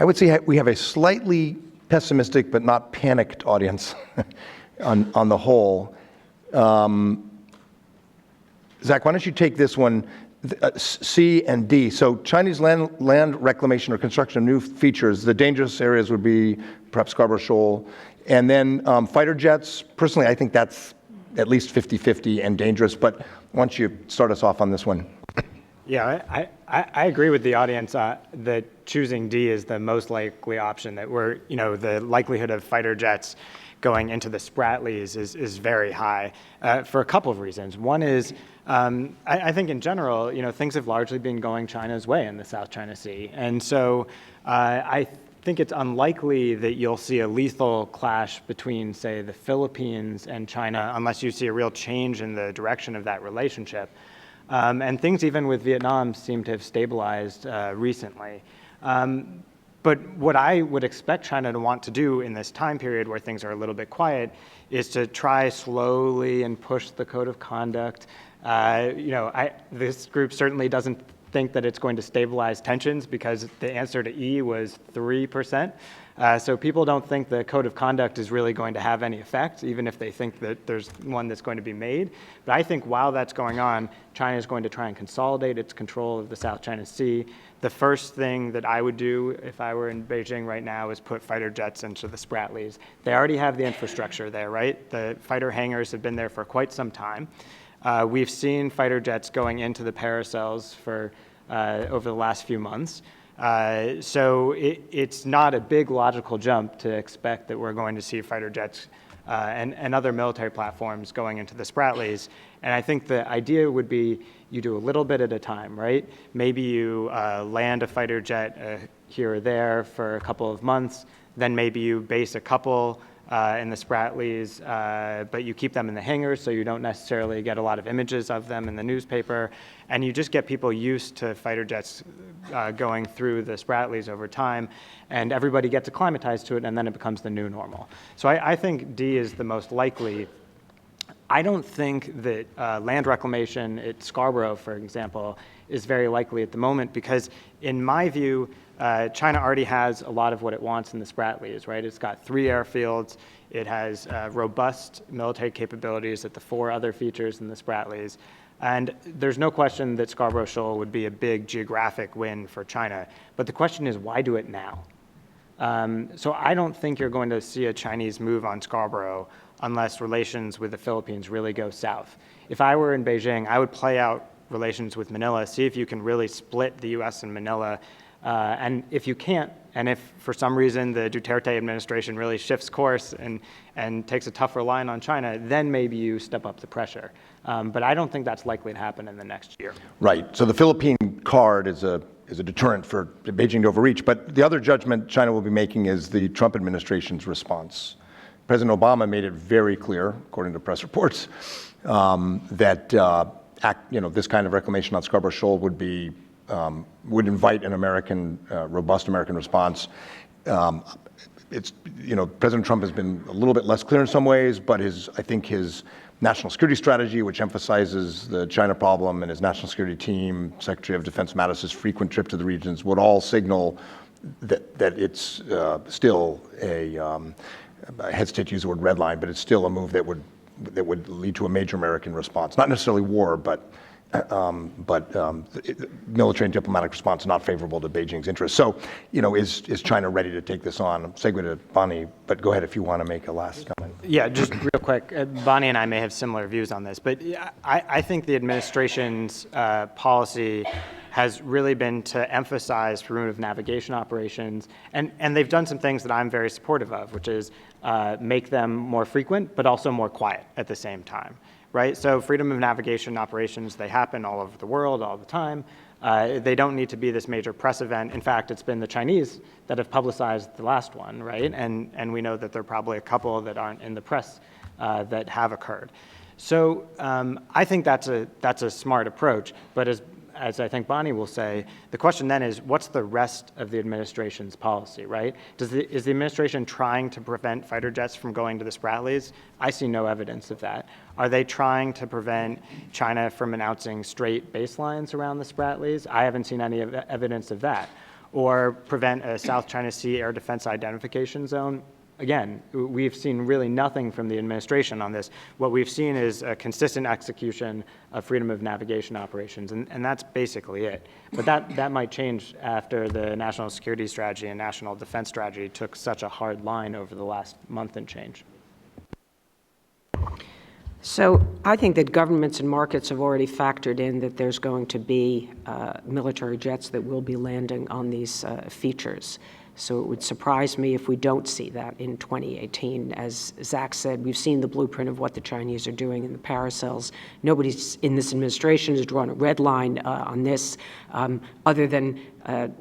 I would say we have a slightly pessimistic but not panicked audience on the whole. Zach, why don't you take this one, C and D. So Chinese land reclamation or construction of new features, the dangerous areas would be perhaps Scarborough Shoal. And then fighter jets, personally, I think that's at least 50-50 and dangerous, but why don't you start us off on this one? Yeah, I agree with the audience that choosing D is the most likely option, that the likelihood of fighter jets going into the Spratlys is very high for a couple of reasons. One is, I think in general, things have largely been going China's way in the South China Sea. And so I think it's unlikely that you'll see a lethal clash between, say, the Philippines and China, unless you see a real change in the direction of that relationship. And things even with Vietnam seem to have stabilized recently. But what I would expect China to want to do in this time period where things are a little bit quiet is to try slowly and push the code of conduct. This group certainly doesn't think that it's going to stabilize tensions because the answer to E was 3%. So people don't think the code of conduct is really going to have any effect, even if they think that there's one that's going to be made. But I think while that's going on, China is going to try and consolidate its control of the South China Sea. The first thing that I would do if I were in Beijing right now is put fighter jets into the Spratlys. They already have the infrastructure there, right? The fighter hangars have been there for quite some time. We've seen fighter jets going into the paracels for over the last few months. So it's not a big logical jump to expect that we're going to see fighter jets and other military platforms going into the Spratlys. And I think the idea would be you do a little bit at a time, right? Maybe you land a fighter jet here or there for a couple of months, then maybe you base a couple in the Spratlys, but you keep them in the hangars so you don't necessarily get a lot of images of them in the newspaper, and you just get people used to fighter jets going through the Spratlys over time, and everybody gets acclimatized to it, and then it becomes the new normal. So I think D is the most likely. I don't think that land reclamation at Scarborough, for example, is very likely at the moment because, in my view, China already has a lot of what it wants in the Spratlys, right? It's got 3 airfields. It has robust military capabilities at the 4 other features in the Spratlys. And there's no question that Scarborough Shoal would be a big geographic win for China. But the question is, why do it now? So I don't think you're going to see a Chinese move on Scarborough unless relations with the Philippines really go south. If I were in Beijing, I would play out relations with Manila, see if you can really split the US and Manila. And if you can't, and if for some reason the Duterte administration really shifts course and takes a tougher line on China, then maybe you step up the pressure. But I don't think that's likely to happen in the next year. Right. So the Philippine card is a deterrent for Beijing to overreach. But the other judgment China will be making is the Trump administration's response. President Obama made it very clear, according to press reports, that this kind of reclamation on Scarborough Shoal would invite an robust American response. President Trump has been a little bit less clear in some ways, but I think his national security strategy, which emphasizes the China problem, and his national security team, Secretary of Defense Mattis's frequent trip to the regions, would all signal that it's still I hesitate to use the word red line, but it's still a move that would lead to a major American response. Not necessarily war, but military and diplomatic response not favorable to Beijing's interests. So, is China ready to take this on? Segue to Bonnie, but go ahead if you want to make a last comment. Yeah, just real quick. Bonnie and I may have similar views on this, but I think the administration's policy has really been to emphasize perimeter navigation operations, and they've done some things that I'm very supportive of, which is make them more frequent, but also more quiet at the same time. Right? So freedom of navigation operations, they happen all over the world all the time. They don't need to be this major press event. In fact, it's been the Chinese that have publicized the last one, right? And we know that there are probably a couple that aren't in the press that have occurred. So I think that's a smart approach. But as I think Bonnie will say, the question then is, what's the rest of the administration's policy, right? Is the administration trying to prevent fighter jets from going to the Spratlys? I see no evidence of that. Are they trying to prevent China from announcing straight baselines around the Spratlys? I haven't seen any evidence of that. or prevent a South China Sea air defense identification zone. Again, we've seen really nothing from the administration on this. What we've seen is a consistent execution of freedom of navigation operations, and that's basically it. But that might change after the national security strategy and national defense strategy took such a hard line over the last month and change. So I think that governments and markets have already factored in that there's going to be military jets that will be landing on these features. So it would surprise me if we don't see that in 2018. As Zach said, we've seen the blueprint of what the Chinese are doing in the paracels. Nobody in this administration has drawn a red line on this, other than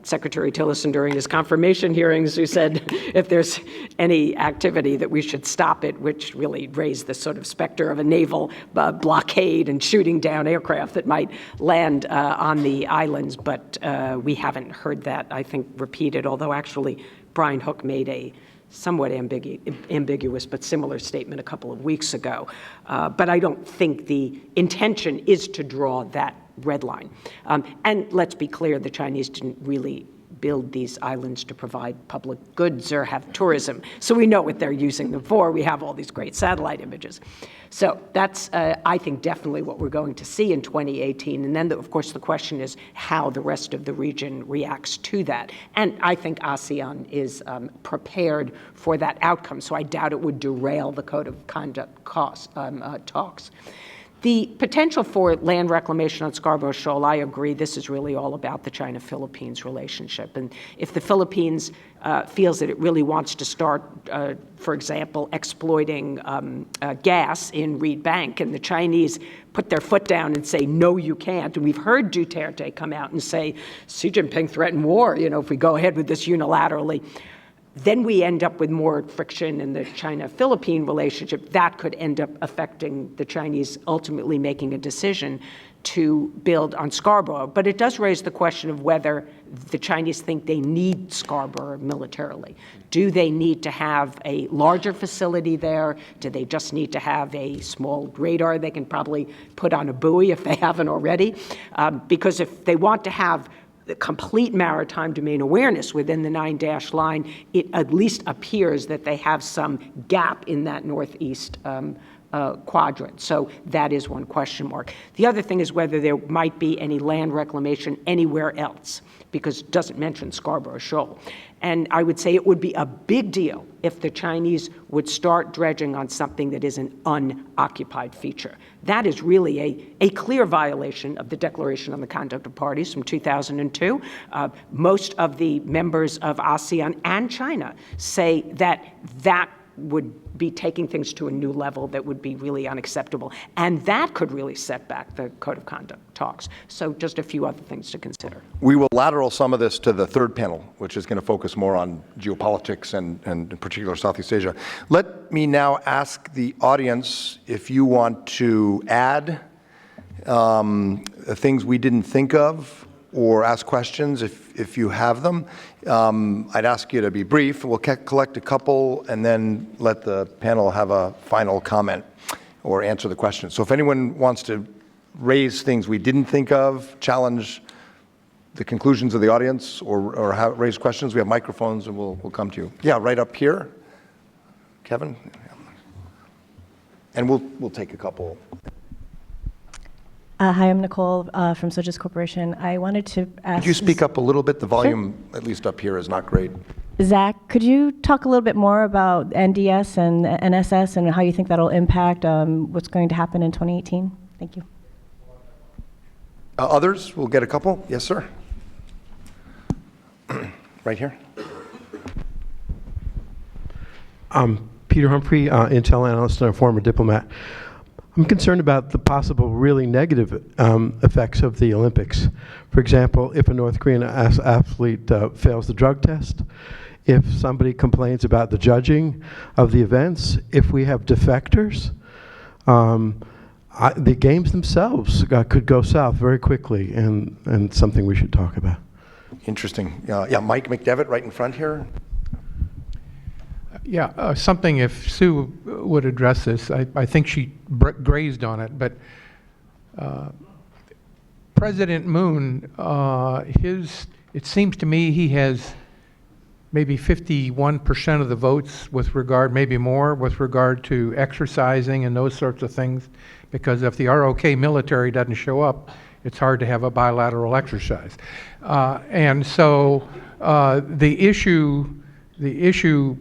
Secretary Tillerson during his confirmation hearings, who said if there's any activity that we should stop it, which really raised the sort of specter of a naval blockade and shooting down aircraft that might land on the islands. But we haven't heard that, I think, repeated, although actually Brian Hook made a somewhat ambiguous but similar statement a couple of weeks ago. But I don't think the intention is to draw that red line. And let's be clear, the Chinese didn't really build these islands to provide public goods or have tourism. So we know what they're using them for. We have all these great satellite images. So that's, I think, definitely what we're going to see in 2018. And then, of course, the question is how the rest of the region reacts to that. And I think ASEAN is prepared for that outcome. So I doubt it would derail the Code of Conduct talks. The potential for land reclamation on Scarborough Shoal, I agree, this is really all about the China-Philippines relationship. And if the Philippines feels that it really wants to start, for example, exploiting gas in Reed Bank, and the Chinese put their foot down and say, no, you can't, and we've heard Duterte come out and say, Xi Jinping threatened war, if we go ahead with this unilaterally, then we end up with more friction in the China-Philippine relationship. That could end up affecting the Chinese ultimately making a decision to build on Scarborough. But it does raise the question of whether the Chinese think they need Scarborough militarily. Do they need to have a larger facility there? Do they just need to have a small radar they can probably put on a buoy if they haven't already? Because if they want to have the complete maritime domain awareness within the 9-dash line, it at least appears that they have some gap in that northeast quadrant. So that is one question mark. The other thing is whether there might be any land reclamation anywhere else, because it doesn't mention Scarborough Shoal. And I would say it would be a big deal if the Chinese would start dredging on something that is an unoccupied feature. That is really a clear violation of the Declaration on the Conduct of Parties from 2002. Most of the members of ASEAN and China say that that would be taking things to a new level that would be really unacceptable. And that could really set back the Code of Conduct talks. So just a few other things to consider. We will lateral some of this to the third panel, which is going to focus more on geopolitics and in particular Southeast Asia. Let me now ask the audience if you want to add things we didn't think of or ask questions if you have them. I'd ask you to be brief. We'll collect a couple and then let the panel have a final comment or answer the question. So if anyone wants to raise things we didn't think of, challenge the conclusions of the audience, or raise questions, we have microphones and we'll come to you. Yeah, right up here. Kevin? And we'll take a couple. Hi, I'm Nicole from Sojus Corporation. I wanted to ask... Could you speak up a little bit? The volume, sure, at least up here, is not great. Zach, could you talk a little bit more about NDS and NSS and how you think that'll impact what's going to happen in 2018? Thank you. Others? We'll get a couple. Yes, sir. Right here. Peter Humphrey, Intel analyst and a former diplomat. I'm concerned about the possible really negative effects of the Olympics. For example, if a North Korean athlete fails the drug test, if somebody complains about the judging of the events, if we have defectors, the games themselves could go south very quickly, and something we should talk about. Interesting. Yeah, Mike McDevitt right in front here. Yeah, something if Sue would address this. I think she grazed on it, but President Moon, his it seems to me he has maybe 51% of the votes with regard, maybe more, with regard to exercising and those sorts of things. Because if the ROK military doesn't show up, it's hard to have a bilateral exercise. And so the issue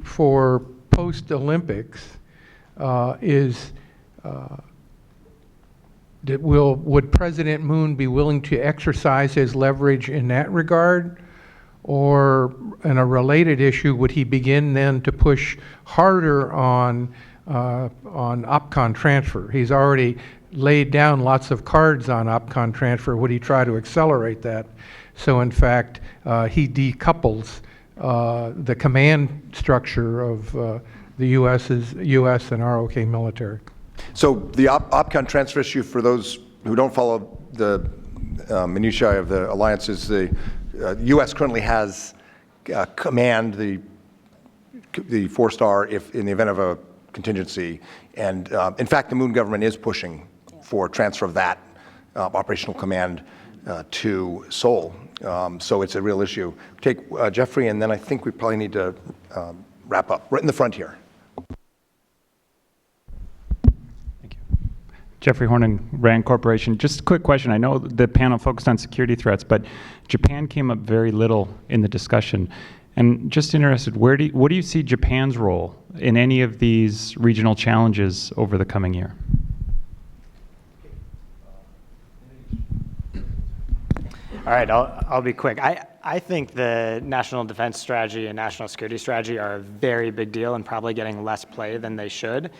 for post-Olympics is would President Moon be willing to exercise his leverage in that regard? Or in a related issue, would he begin then to push harder on OPCON transfer? He's already laid down lots of cards on OPCON transfer. Would he try to accelerate that? So in fact, he decouples the command structure of the U.S. and ROK military. So the OPCON transfer issue, for those who don't follow the minutiae of the alliances, the U.S. currently has command, the 4-star, if in the event of a contingency. And in fact, the Moon government is pushing for transfer of that operational command to Seoul. So it's a real issue. Take Jeffrey, and then I think we probably need to wrap up. Right in the front here. Jeffrey Hornan, Rand Corporation. Just a quick question. I know the panel focused on security threats, but Japan came up very little in the discussion. And just interested, what do you see Japan's role in any of these regional challenges over the coming year? All right, I'll be quick. I think the national defense strategy and national security strategy are a very big deal and probably getting less play than they should.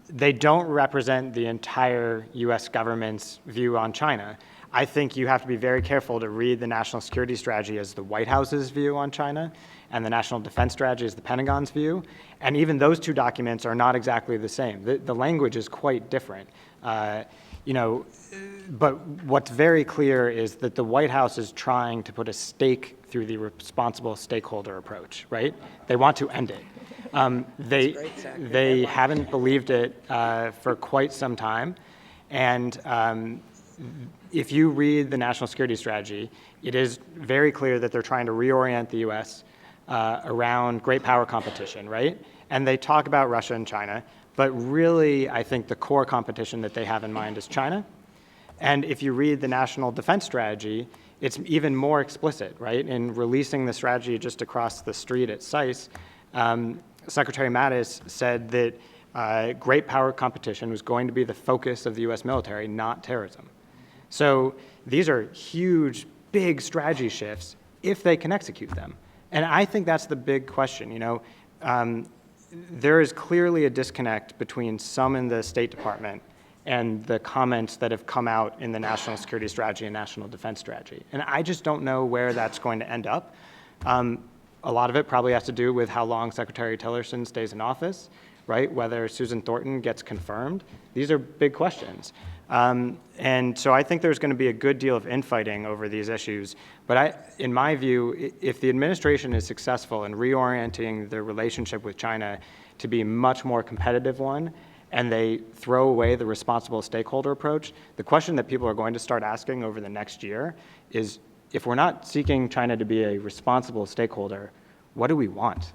They don't represent the entire U.S. government's view on China. I think you have to be very careful to read the national security strategy as the White House's view on China, and the national defense strategy as the Pentagon's view. And even those two documents are not exactly the same. The language is quite different. But what's very clear is that the White House is trying to put a stake through the responsible stakeholder approach, right? They want to end it. They haven't believed it for quite some time. And if you read the national security strategy, it is very clear that they're trying to reorient the U.S. Around great power competition, right? And they talk about Russia and China, but really, I think the core competition that they have in mind is China. And if you read the national defense strategy, it's even more explicit, right? In releasing the strategy just across the street at SAIS, Secretary Mattis said that great power competition was going to be the focus of the U.S. military, not terrorism. So these are huge, big strategy shifts if they can execute them. And I think that's the big question. There is clearly a disconnect between some in the State Department and the comments that have come out in the national security strategy and national defense strategy. And I just don't know where that's going to end up. A lot of it probably has to do with how long Secretary Tillerson stays in office, right? Whether Susan Thornton gets confirmed. These are big questions. And so I think there's going to be a good deal of infighting over these issues. But in my view, if the administration is successful in reorienting the relationship with China to be a much more competitive one, and they throw away the responsible stakeholder approach, the question that people are going to start asking over the next year is, if we're not seeking China to be a responsible stakeholder, what do we want,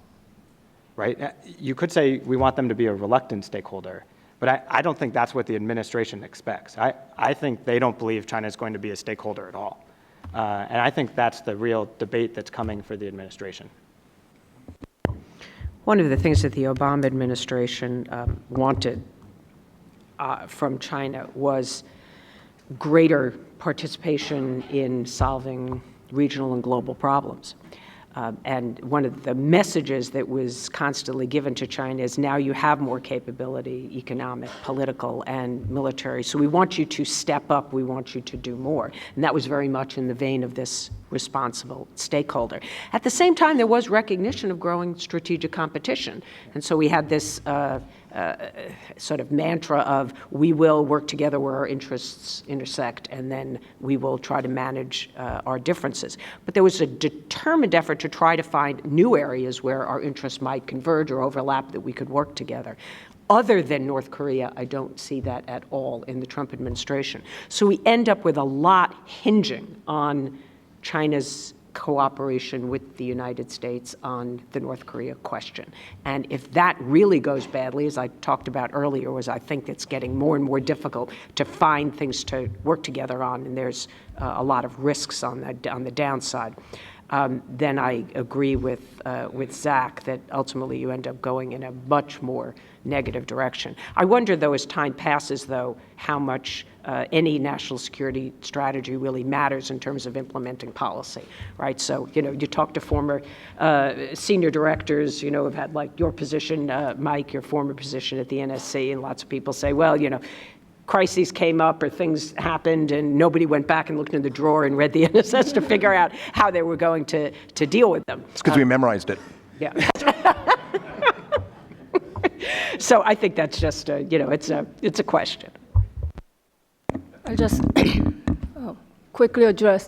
right? You could say we want them to be a reluctant stakeholder, but I don't think that's what the administration expects. I think they don't believe China is going to be a stakeholder at all. And I think that's the real debate that's coming for the administration. One of the things that the Obama administration wanted from China was greater participation in solving regional and global problems. And one of the messages that was constantly given to China is, now you have more capability, economic, political, and military. So we want you to step up. We want you to do more. And that was very much in the vein of this responsible stakeholder. At the same time, there was recognition of growing strategic competition. And so we had this sort of mantra of, we will work together where our interests intersect, and then we will try to manage our differences. But there was a determined effort to try to find new areas where our interests might converge or overlap, that we could work together. Other than North Korea, I don't see that at all in the Trump administration. So we end up with a lot hinging on China's cooperation with the United States on the North Korea question. And if that really goes badly, as I talked about earlier, was I think it's getting more and more difficult to find things to work together on, and there's a lot of risks on the downside. Then I agree with Zach that ultimately you end up going in a much more negative direction. I wonder, though, as time passes, though, how much any national security strategy really matters in terms of implementing policy, right? So, you talk to former senior directors, have had like your position, Mike, your former position at the NSC, and lots of people say, well, crises came up or things happened and nobody went back and looked in the drawer and read the NSS to figure out how they were going to deal with them. It's because we memorized it. Yeah. So I think that's just, it's a question. I'll just quickly address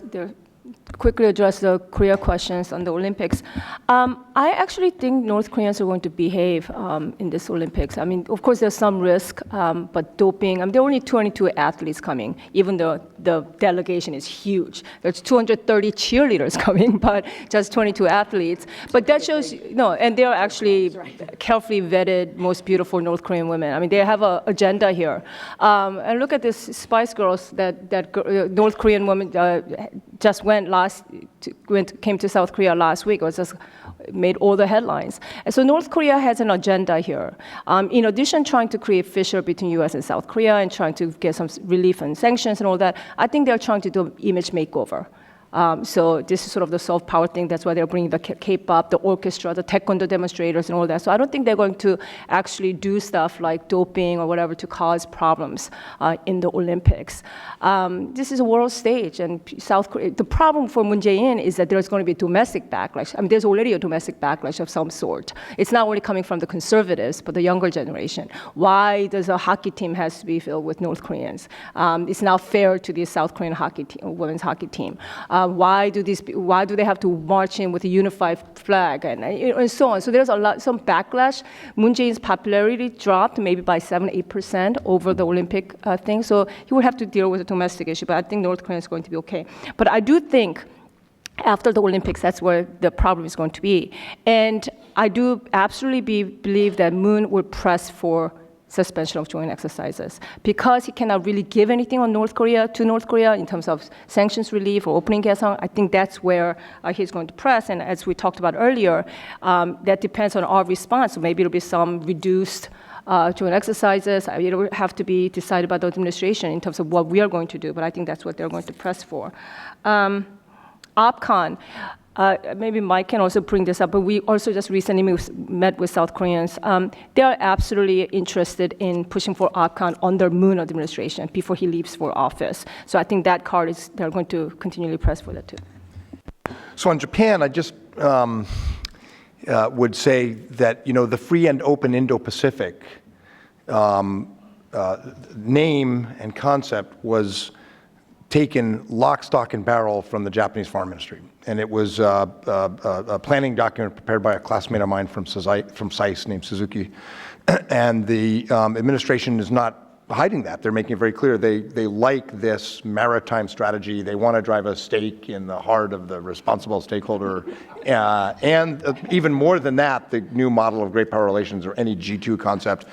the Korea questions on the Olympics. I actually think North Koreans are going to behave in this Olympics. I mean, of course, there's some risk, but doping, there are only 22 athletes coming, even though the delegation is huge. There's 230 cheerleaders coming, but just 22 athletes. But that shows, and they're actually carefully vetted, most beautiful North Korean women. They have an agenda here. And look at this Spice Girls, that North Korean woman just came to South Korea last week. It was just made all the headlines. And so North Korea has an agenda here. In addition, trying to create fissure between U.S. and South Korea and trying to get some relief and sanctions and all that, I think they're trying to do an image makeover. So this is sort of the soft power thing. That's why they're bringing the K-pop, the orchestra, the taekwondo demonstrators, and all that. So I don't think they're going to actually do stuff like doping or whatever to cause problems in the Olympics. This is a world stage, and South Korea. The problem for Moon Jae-in is that there's going to be domestic backlash. There's already a domestic backlash of some sort. It's not only coming from the conservatives, but the younger generation. Why does a hockey team has to be filled with North Koreans? It's not fair to the South Korean women's hockey team. Why do they have to march in with a unified flag and so on? So there's some backlash. Moon Jae-in's popularity dropped maybe by 7-8% over the Olympic thing. So he would have to deal with a domestic issue. But I think North Korea is going to be okay. But I do think after the Olympics, that's where the problem is going to be. And I do absolutely believe that Moon will press for suspension of joint exercises because he cannot really give anything on North Korea in terms of sanctions relief or opening Kaesong. I think that's where he's going to press. And as we talked about earlier, that depends on our response. So maybe it'll be some reduced joint exercises. It'll have to be decided by the administration in terms of what we are going to do. But I think that's what they're going to press for. OPCON. Maybe Mike can also bring this up, but we also just recently met with South Koreans. They are absolutely interested in pushing for OPCON under Moon administration before he leaves for office. So I think that card they're going to continually press for that too. So on Japan, I just would say that, the free and open Indo-Pacific name and concept was taken lock, stock, and barrel from the Japanese Foreign Ministry. And it was a planning document prepared by a classmate of mine from SAIS named Suzuki. And the administration is not hiding that. They're making it very clear. They like this maritime strategy. They want to drive a stake in the heart of the responsible stakeholder. And even more than that, the new model of great power relations, or any G2 concept.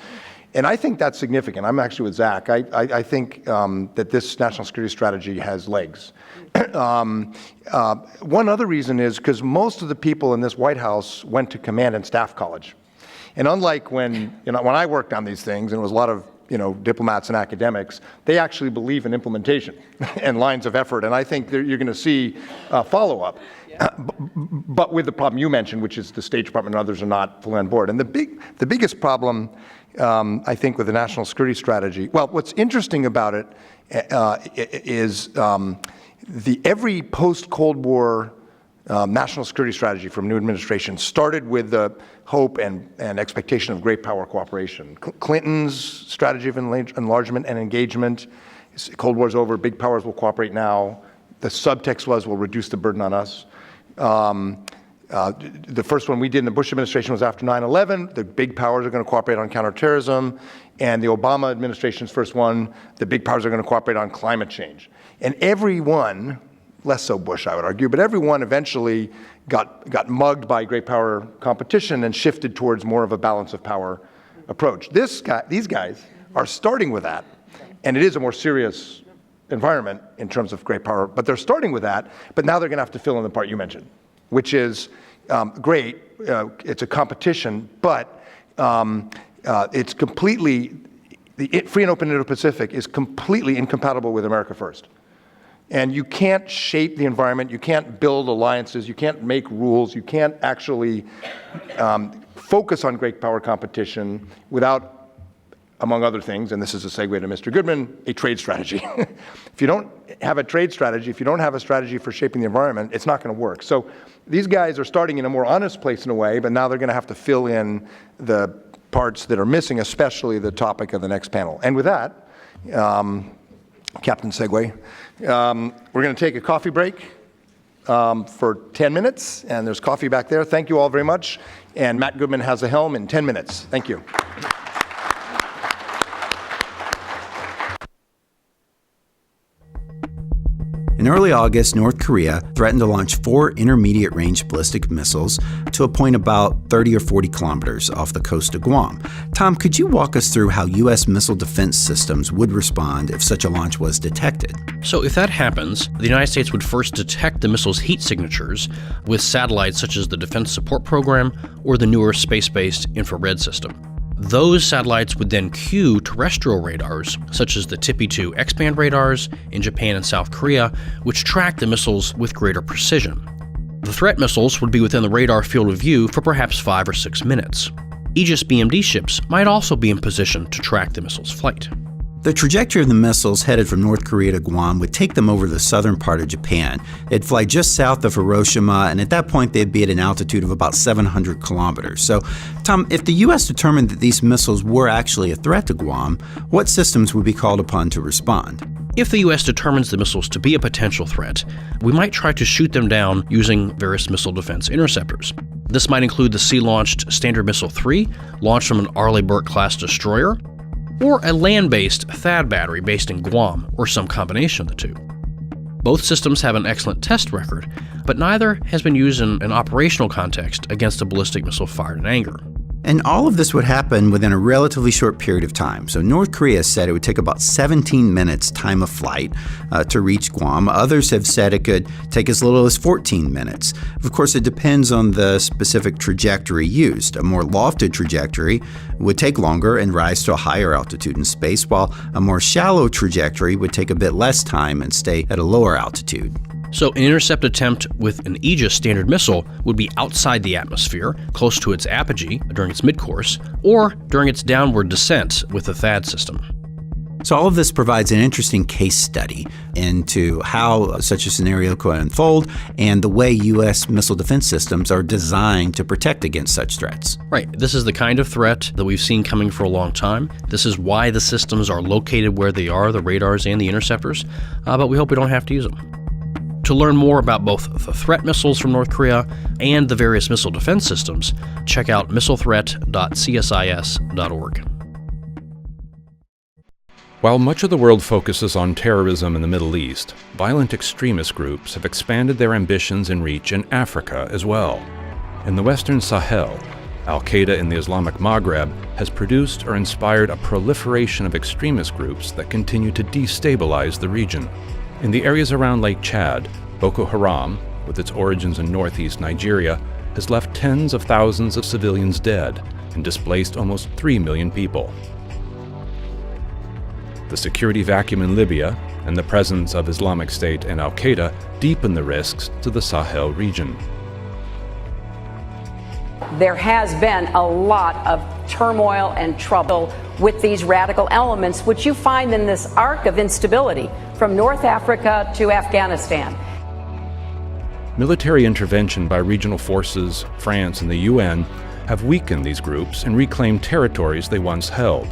And I think that's significant. I'm actually with Zach. I think that this national security strategy has legs. One other reason is because most of the people in this White House went to command and staff college. And unlike when I worked on these things, and it was a lot of diplomats and academics, they actually believe in implementation and lines of effort. And I think you're going to see follow-up. But with the problem you mentioned, which is the State Department and others are not fully on board. And the biggest problem, I think, with the national security strategy, well, what's interesting about it is every post-Cold War national security strategy from new administration started with the hope and expectation of great power cooperation. Clinton's strategy of enlargement and engagement, Cold War's over, big powers will cooperate now. The subtext was, we'll reduce the burden on us. The first one we did in the Bush administration was after 9/11. The big powers are going to cooperate on counterterrorism. And the Obama administration's first one, the big powers are going to cooperate on climate change. And every one less so Bush, I would argue, but everyone eventually got mugged by great power competition and shifted towards more of a balance of power approach. These guys are starting with that, and it is a more serious environment in terms of great power, but they're starting with that, but now they're going to have to fill in the part you mentioned, which is great, it's a competition, but it's completely, the free and open Indo-Pacific is completely incompatible with America First. And you can't shape the environment, you can't build alliances, you can't make rules, you can't actually focus on great power competition without, among other things, and this is a segue to Mr. Goodman, a trade strategy. If you don't have a trade strategy, if you don't have a strategy for shaping the environment, it's not going to work. So these guys are starting in a more honest place in a way, but now they're going to have to fill in the parts that are missing, especially the topic of the next panel. And with that, Captain Segue, we're going to take a coffee break for 10 minutes, and there's coffee back there. Thank you all very much. And Matt Goodman has the helm in 10 minutes. Thank you. In early August, North Korea threatened to launch 4 intermediate-range ballistic missiles to a point about 30 or 40 kilometers off the coast of Guam. Tom, could you walk us through how U.S. missile defense systems would respond if such a launch was detected? So if that happens, the United States would first detect the missile's heat signatures with satellites such as the Defense Support Program or the newer space-based infrared system. Those satellites would then cue terrestrial radars, such as the TPY-2 X-band radars in Japan and South Korea, which track the missiles with greater precision. The threat missiles would be within the radar field of view for perhaps 5 or 6 minutes. Aegis BMD ships might also be in position to track the missile's flight. The trajectory of the missiles headed from North Korea to Guam would take them over the southern part of Japan. They'd fly just south of Hiroshima, and at that point they'd be at an altitude of about 700 kilometers. So, Tom, if the U.S. determined that these missiles were actually a threat to Guam, what systems would be called upon to respond? If the U.S. determines the missiles to be a potential threat, we might try to shoot them down using various missile defense interceptors. This might include the sea-launched Standard Missile-3, launched from an Arleigh Burke-class destroyer, or a land-based THAAD battery based in Guam, or some combination of the two. Both systems have an excellent test record, but neither has been used in an operational context against a ballistic missile fired in anger. And all of this would happen within a relatively short period of time. So North Korea said it would take about 17 minutes time of flight to reach Guam. Others have said it could take as little as 14 minutes. Of course, it depends on the specific trajectory used. A more lofted trajectory would take longer and rise to a higher altitude in space, while a more shallow trajectory would take a bit less time and stay at a lower altitude. So an intercept attempt with an Aegis Standard missile would be outside the atmosphere, close to its apogee during its midcourse, or during its downward descent with the THAAD system. So all of this provides an interesting case study into how such a scenario could unfold and the way U.S. missile defense systems are designed to protect against such threats. Right. This is the kind of threat that we've seen coming for a long time. This is why the systems are located where they are, the radars and the interceptors, but we hope we don't have to use them. To learn more about both the threat missiles from North Korea and the various missile defense systems, check out missilethreat.csis.org. While much of the world focuses on terrorism in the Middle East, violent extremist groups have expanded their ambitions and reach in Africa as well. In the Western Sahel, Al-Qaeda in the Islamic Maghreb has produced or inspired a proliferation of extremist groups that continue to destabilize the region. In the areas around Lake Chad, Boko Haram, with its origins in northeast Nigeria, has left tens of thousands of civilians dead and displaced almost 3 million people. The security vacuum in Libya and the presence of Islamic State and Al-Qaeda deepen the risks to the Sahel region. There has been a lot of turmoil and trouble with these radical elements, which you find in this arc of instability from North Africa to Afghanistan. Military intervention by regional forces, France, and the UN have weakened these groups and reclaimed territories they once held.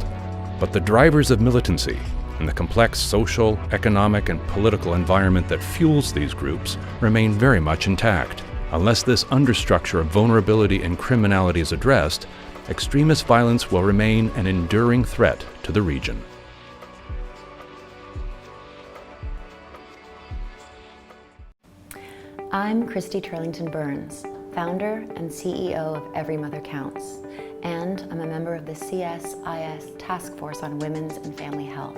But the drivers of militancy and the complex social, economic, and political environment that fuels these groups remain very much intact. Unless this understructure of vulnerability and criminality is addressed, extremist violence will remain an enduring threat to the region. I'm Christy Turlington Burns, founder and CEO of Every Mother Counts, and I'm a member of the CSIS Task Force on Women's and Family Health.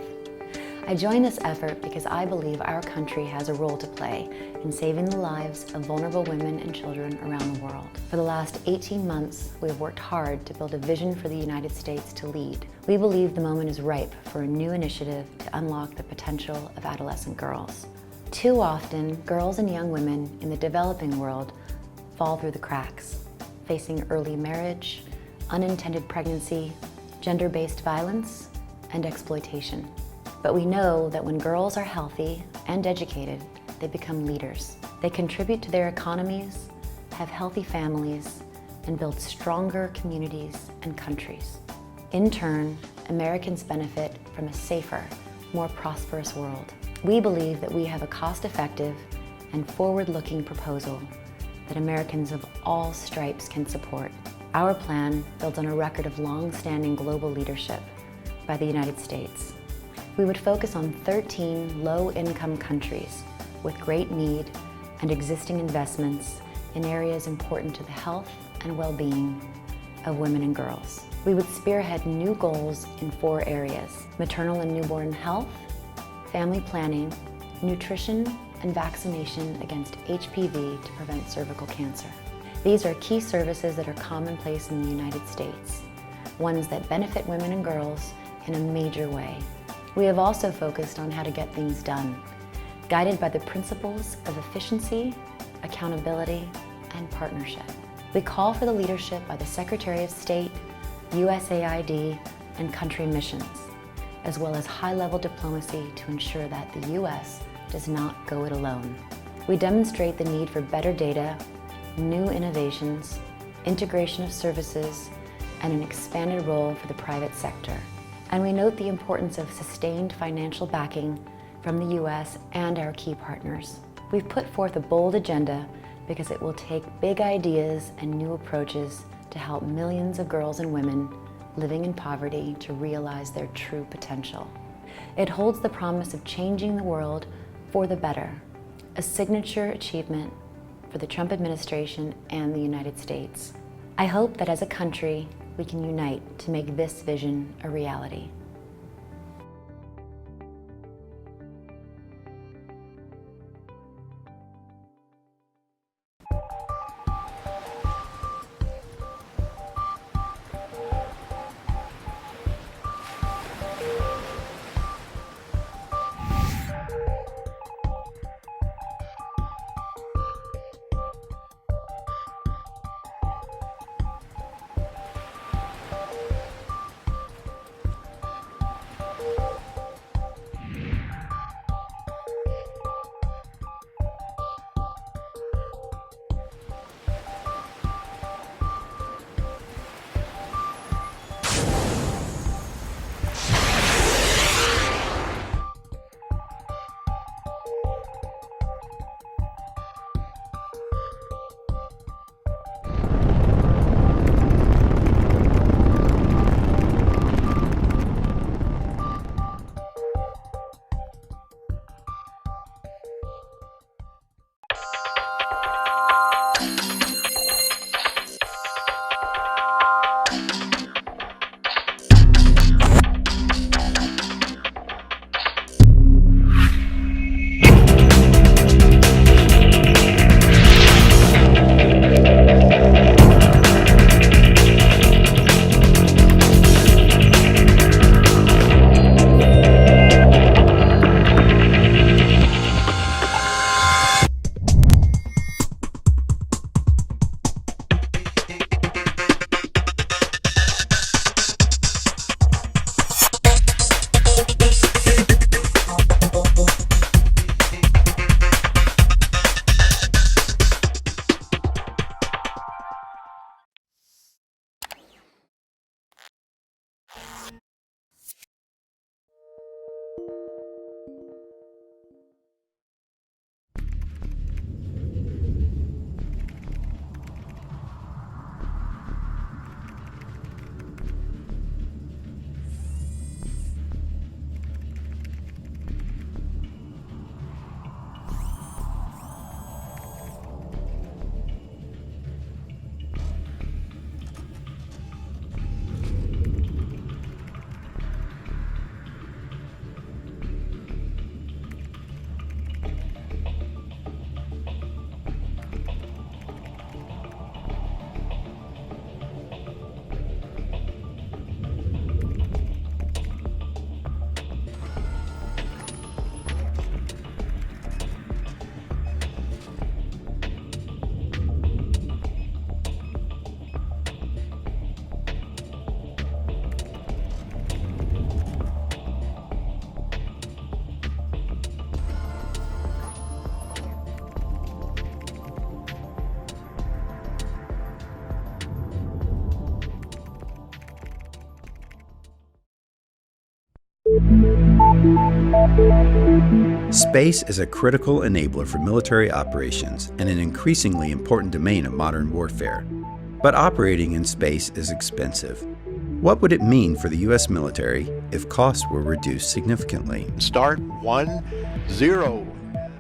I joined this effort because I believe our country has a role to play in saving the lives of vulnerable women and children around the world. For the last 18 months, we have worked hard to build a vision for the United States to lead. We believe the moment is ripe for a new initiative to unlock the potential of adolescent girls. Too often, girls and young women in the developing world fall through the cracks, facing early marriage, unintended pregnancy, gender-based violence, and exploitation. But we know that when girls are healthy and educated, they become leaders. They contribute to their economies, have healthy families, and build stronger communities and countries. In turn, Americans benefit from a safer, more prosperous world. We believe that we have a cost-effective and forward-looking proposal that Americans of all stripes can support. Our plan builds on a record of long-standing global leadership by the United States. We would focus on 13 low-income countries with great need and existing investments in areas important to the health and well-being of women and girls. We would spearhead new goals in 4 areas: maternal and newborn health, family planning, nutrition, and vaccination against HPV to prevent cervical cancer. These are key services that are commonplace in the United States, ones that benefit women and girls in a major way. We have also focused on how to get things done, guided by the principles of efficiency, accountability, and partnership. We call for the leadership by the Secretary of State, USAID, and country missions, as well as high-level diplomacy to ensure that the U.S. does not go it alone. We demonstrate the need for better data, new innovations, integration of services, and an expanded role for the private sector. And we note the importance of sustained financial backing from the U.S. and our key partners. We've put forth a bold agenda because it will take big ideas and new approaches to help millions of girls and women living in poverty to realize their true potential. It holds the promise of changing the world for the better, a signature achievement for the Trump administration and the United States. I hope that as a country, we can unite to make this vision a reality. Space is a critical enabler for military operations and an increasingly important domain of modern warfare. But operating in space is expensive. What would it mean for the U.S. military if costs were reduced significantly? Start 1, 0.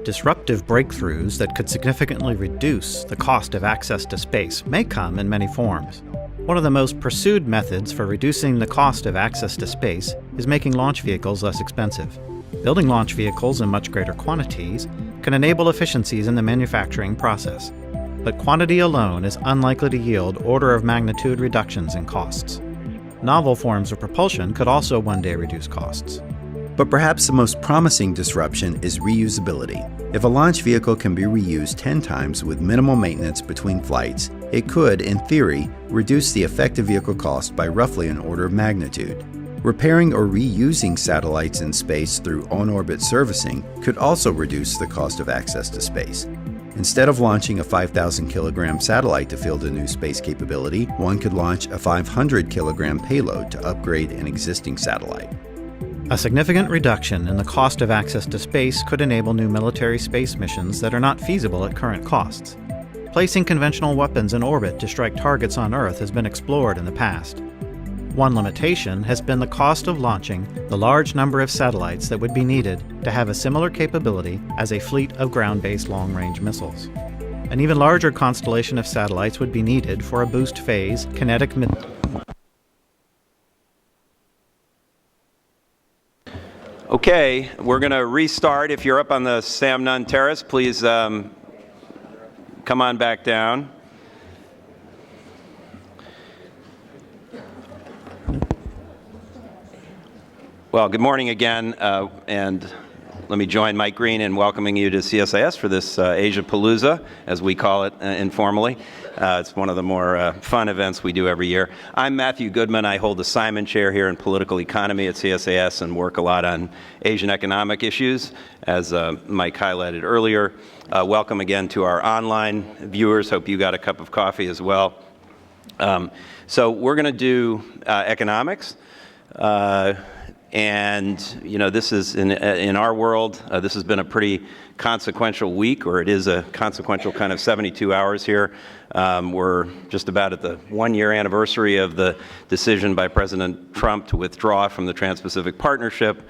Disruptive breakthroughs that could significantly reduce the cost of access to space may come in many forms. One of the most pursued methods for reducing the cost of access to space is making launch vehicles less expensive. Building launch vehicles in much greater quantities can enable efficiencies in the manufacturing process. But quantity alone is unlikely to yield order of magnitude reductions in costs. Novel forms of propulsion could also one day reduce costs. But perhaps the most promising disruption is reusability. If a launch vehicle can be reused 10 times with minimal maintenance between flights, it could, in theory, reduce the effective vehicle cost by roughly an order of magnitude. Repairing or reusing satellites in space through on-orbit servicing could also reduce the cost of access to space. Instead of launching a 5,000-kilogram satellite to field a new space capability, one could launch a 500-kilogram payload to upgrade an existing satellite. A significant reduction in the cost of access to space could enable new military space missions that are not feasible at current costs. Placing conventional weapons in orbit to strike targets on Earth has been explored in the past. One limitation has been the cost of launching the large number of satellites that would be needed to have a similar capability as a fleet of ground-based long-range missiles. An even larger constellation of satellites would be needed for a boost phase kinetic missile. Okay, we're going to restart. If you're up on the Sam Nunn Terrace, please come on back down. Well, good morning again, and let me join Mike Green in welcoming you to CSIS for this Asia Palooza, as we call it informally. It's one of the more fun events we do every year. I'm Matthew Goodman. I hold the Simon Chair here in Political Economy at CSIS and work a lot on Asian economic issues, as Mike highlighted earlier. Welcome again to our online viewers. Hope you got a cup of coffee as well. So we're going to do economics. And, you know, this is, in our world, this has been a pretty consequential week, or it is a consequential kind of 72 hours here. We're just about at the one-year anniversary of the decision by President Trump to withdraw from the Trans-Pacific Partnership.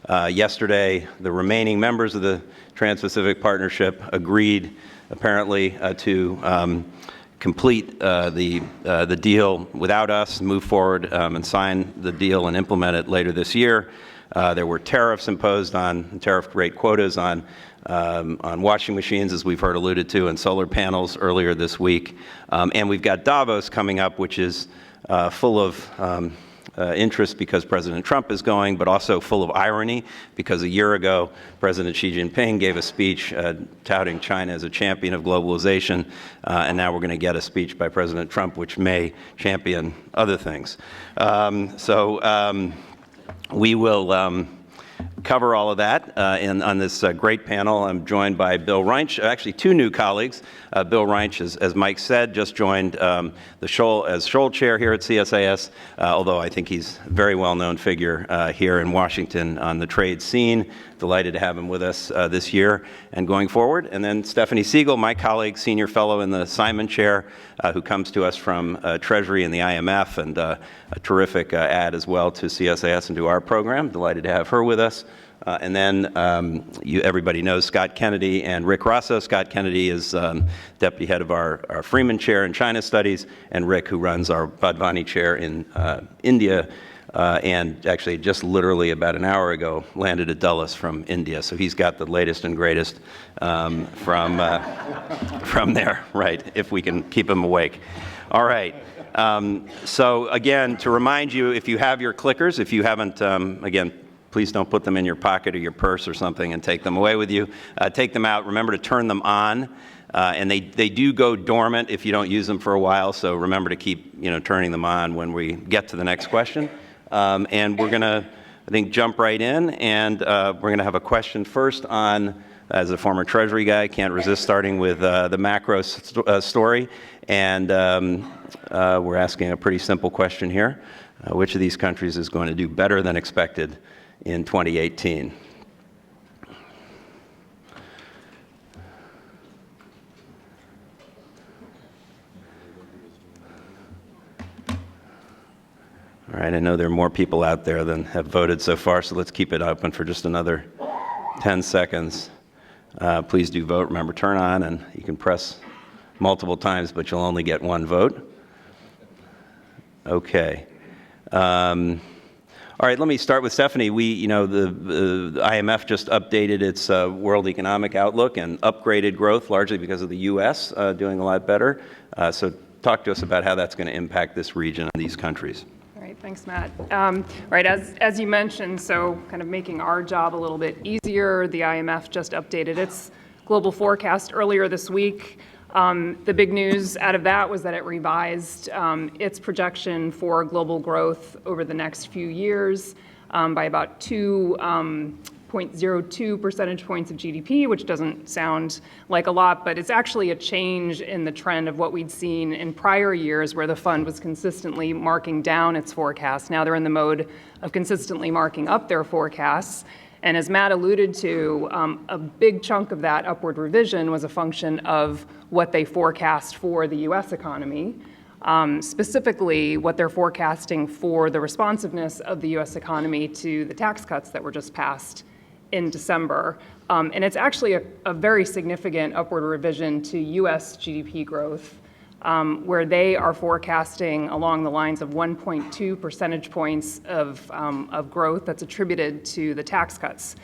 Yesterday, the remaining members of the Trans-Pacific Partnership agreed, apparently, to complete the deal without us, move forward and sign the deal and implement it later this year. There were tariffs imposed on, tariff rate quotas on washing machines, as we've heard alluded to, and solar panels earlier this week. And we've got Davos coming up, which is full of interest because President Trump is going, but also full of irony because a year ago, President Xi Jinping gave a speech touting China as a champion of globalization, and now we're going to get a speech by President Trump which may champion other things. We will cover all of that on this great panel. I'm joined by Bill Reinsch, actually two new colleagues. Bill Reinsch, as Mike said, just joined the Scholl Chair here at CSIS, although I think he's a very well-known figure here in Washington on the trade scene. Delighted to have him with us this year and going forward. And then Stephanie Siegel, my colleague, senior fellow in the Simon Chair, who comes to us from Treasury and the IMF, and a terrific add as well to CSIS and to our program. Delighted to have her with us. And then everybody knows Scott Kennedy and Rick Rosso. Scott Kennedy is deputy head of our Freeman Chair in China Studies, and Rick, who runs our Badvani Chair in India, and actually just literally about an hour ago landed at Dulles from India. So he's got the latest and greatest from there, right, if we can keep him awake. All right. So again, to remind you, if you have your clickers, if you haven't, again, please don't put them in your pocket or your purse or something and take them away with you. Take them out. Remember to turn them on. And they do go dormant if you don't use them for a while. So remember to keep turning them on when we get to the next question. And we're going to, I think, jump right in. And we're going to have a question first on, as a former Treasury guy, can't resist starting with the macro story. And we're asking a pretty simple question here. Which of these countries is going to do better than expected in 2018? All right, I know there are more people out there than have voted so far, so let's keep it open for just another 10 seconds. Please do vote. Remember, turn on, and you can press multiple times, but you'll only get one vote. Okay. All right, let me start with Stephanie. The IMF just updated its World Economic Outlook and upgraded growth, largely because of the U.S. Doing a lot better. So talk to us about how that's going to impact this region and these countries. All right, thanks, Matt. Right, as you mentioned, so kind of making our job a little bit easier, the IMF just updated its global forecast earlier this week. The big news out of that was that it revised its projection for global growth over the next few years by about 2.02 percentage points of GDP, which doesn't sound like a lot, but it's actually a change in the trend of what we'd seen in prior years where the fund was consistently marking down its forecast. Now they're in the mode of consistently marking up their forecasts. And as Matt alluded to, a big chunk of that upward revision was a function of what they forecast for the U.S. economy, specifically what they're forecasting for the responsiveness of the U.S. economy to the tax cuts that were just passed in December. And it's actually a very significant upward revision to U.S. GDP growth, where they are forecasting along the lines of 1.2 percentage points of growth that's attributed to the tax cuts,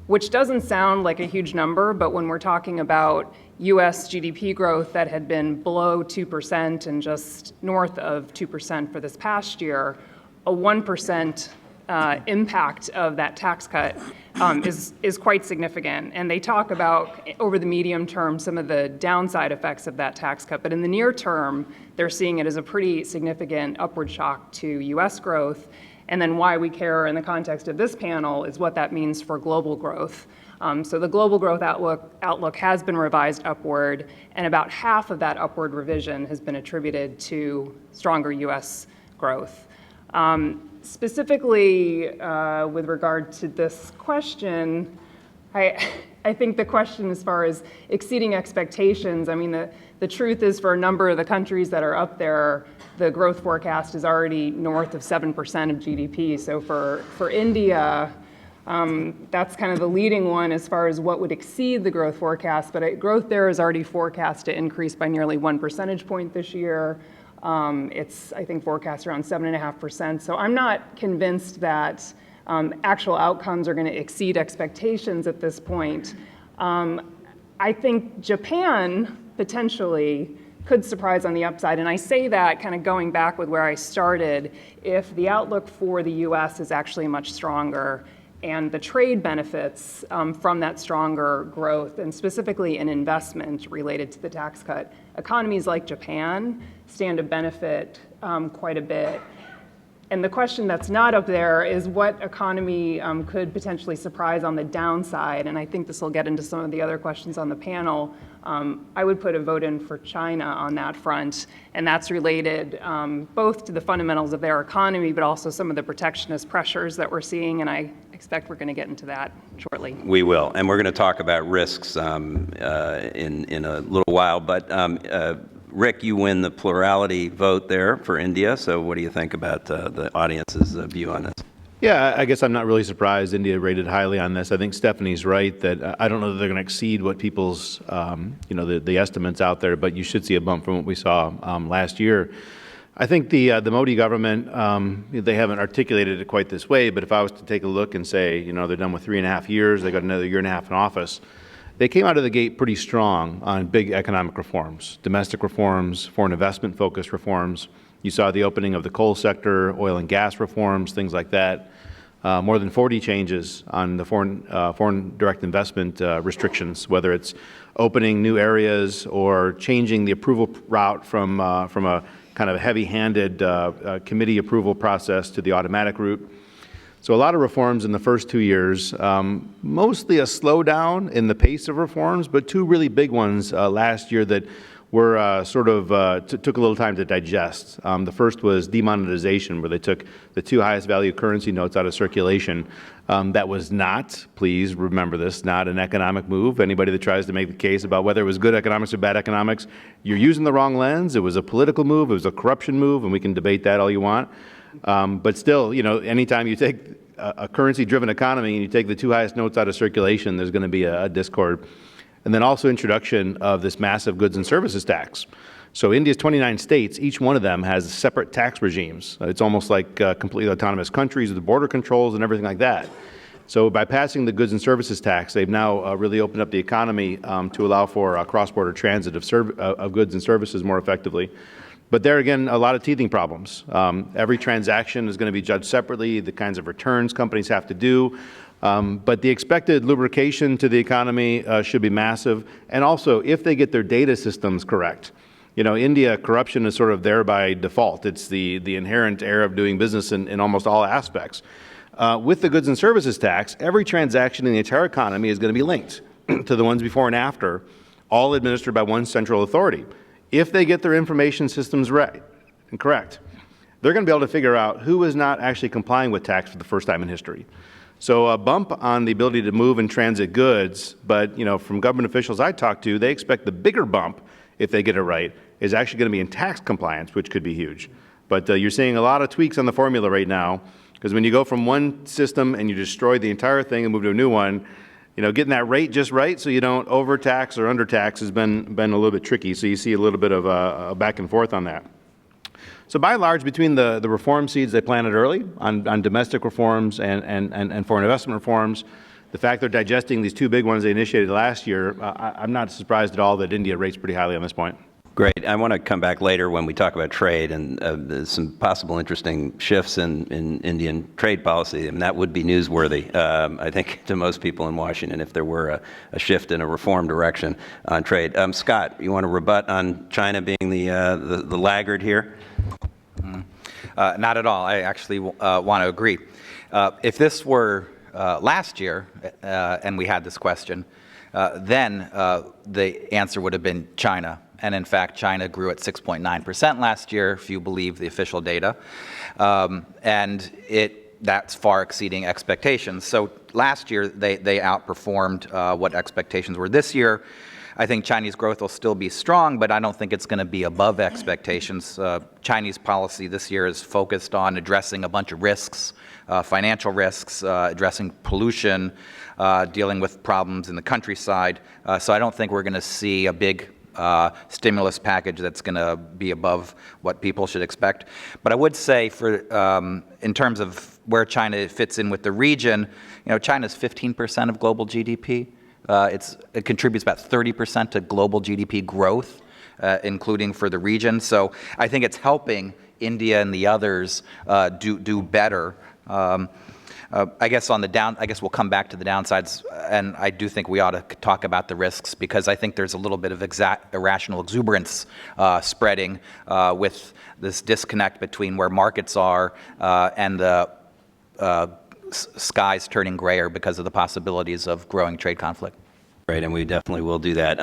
which doesn't sound like a huge number, but when we're talking about U.S. GDP growth that had been below 2% and just north of 2% for this past year, a 1% impact of that tax cut is quite significant. And they talk about, over the medium term, some of the downside effects of that tax cut. But in the near term, they're seeing it as a pretty significant upward shock to U.S. growth. And then why we care in the context of this panel is what that means for global growth. So the global growth outlook has been revised upward, and about half of that upward revision has been attributed to stronger U.S. growth. Specifically, with regard to this question, I think the question as far as exceeding expectations, I mean, the truth is for a number of the countries that are up there, the growth forecast is already north of 7% of GDP. So for India, that's kind of the leading one as far as what would exceed the growth forecast, but growth there is already forecast to increase by nearly 1 percentage point this year. It's, I think, forecast around 7.5%. So I'm not convinced that actual outcomes are going to exceed expectations at this point. I think Japan potentially could surprise on the upside. And I say that kind of going back with where I started. If the outlook for the U.S. is actually much stronger and the trade benefits from that stronger growth, and specifically in investment related to the tax cut, economies like Japan stand to benefit quite a bit. And the question that's not up there is what economy could potentially surprise on the downside, and I think this will get into some of the other questions on the panel. I would put a vote in for China on that front, and that's related both to the fundamentals of their economy, but also some of the protectionist pressures that we're seeing, and I expect we're going to get into that shortly. We will, and we're going to talk about risks in a little while, but Rick, you win the plurality vote there for India, so what do you think about the audience's view on this? Yeah, I guess I'm not really surprised India rated highly on this. I think Stephanie's right that I don't know that they're going to exceed what people's, the estimates out there, but you should see a bump from what we saw last year. I think the Modi government, they haven't articulated it quite this way, but if I was to take a look and say, they're done with 3.5 years, they got another 1.5 years in office, they came out of the gate pretty strong on big economic reforms, domestic reforms, foreign investment-focused reforms. You saw the opening of the coal sector, oil and gas reforms, things like that. More than 40 changes on the foreign direct investment restrictions, whether it's opening new areas or changing the approval route from a kind of heavy-handed committee approval process to the automatic route. So a lot of reforms in the first 2 years, mostly a slowdown in the pace of reforms, but two really big ones last year that were took a little time to digest. The first was demonetization, where they took the two highest value currency notes out of circulation. That was not, please remember this, not an economic move. Anybody that tries to make the case about whether it was good economics or bad economics, you're using the wrong lens. It was a political move. It was a corruption move, and we can debate that all you want. But still, anytime you take a currency-driven economy and you take the two highest notes out of circulation, there's going to be a discord. And then also introduction of this massive goods and services tax. So India's 29 states, each one of them has separate tax regimes. It's almost like completely autonomous countries with the border controls and everything like that. So by passing the goods and services tax, they've now really opened up the economy to allow for cross-border transit of goods and services more effectively. But there again, a lot of teething problems. Every transaction is going to be judged separately, the kinds of returns companies have to do. But the expected lubrication to the economy should be massive. And also, if they get their data systems correct, India, corruption is sort of there by default. It's the inherent air of doing business in almost all aspects. With the goods and services tax, every transaction in the entire economy is going to be linked to the ones before and after, all administered by one central authority. If they get their information systems right and correct, they're going to be able to figure out who is not actually complying with tax for the first time in history. So a bump on the ability to move and transit goods, but from government officials I talked to, they expect the bigger bump, if they get it right, is actually going to be in tax compliance, which could be huge. But you're seeing a lot of tweaks on the formula right now, because when you go from one system and you destroy the entire thing and move to a new one, getting that rate just right so you don't overtax or undertax has been a little bit tricky. So you see a little bit of a back and forth on that. So by and large, between the reform seeds they planted early on domestic reforms and foreign investment reforms, the fact they're digesting these two big ones they initiated last year, I'm not surprised at all that India rates pretty highly on this point. Great. I want to come back later when we talk about trade and there's some possible interesting shifts in Indian trade policy, and that would be newsworthy, I think, to most people in Washington if there were a shift in a reform direction on trade. Scott, you want to rebut on China being the laggard here? Not at all. I actually want to agree. If this were last year and we had this question, then the answer would have been China. And in fact, China grew at 6.9% last year, if you believe the official data. And that's far exceeding expectations. So last year, they outperformed what expectations were. This year, I think Chinese growth will still be strong, but I don't think it's going to be above expectations. Chinese policy this year is focused on addressing a bunch of risks, financial risks, addressing pollution, dealing with problems in the countryside. So I don't think we're going to see a big stimulus package that's going to be above what people should expect. But I would say in terms of where China fits in with the region, China's 15% of global GDP. It contributes about 30% to global GDP growth, including for the region. So I think it's helping India and the others do better. I guess we'll come back to the downsides, and I do think we ought to talk about the risks because I think there's a little bit of irrational exuberance spreading with this disconnect between where markets are and the skies turning grayer because of the possibilities of growing trade conflict. Right, and we definitely will do that.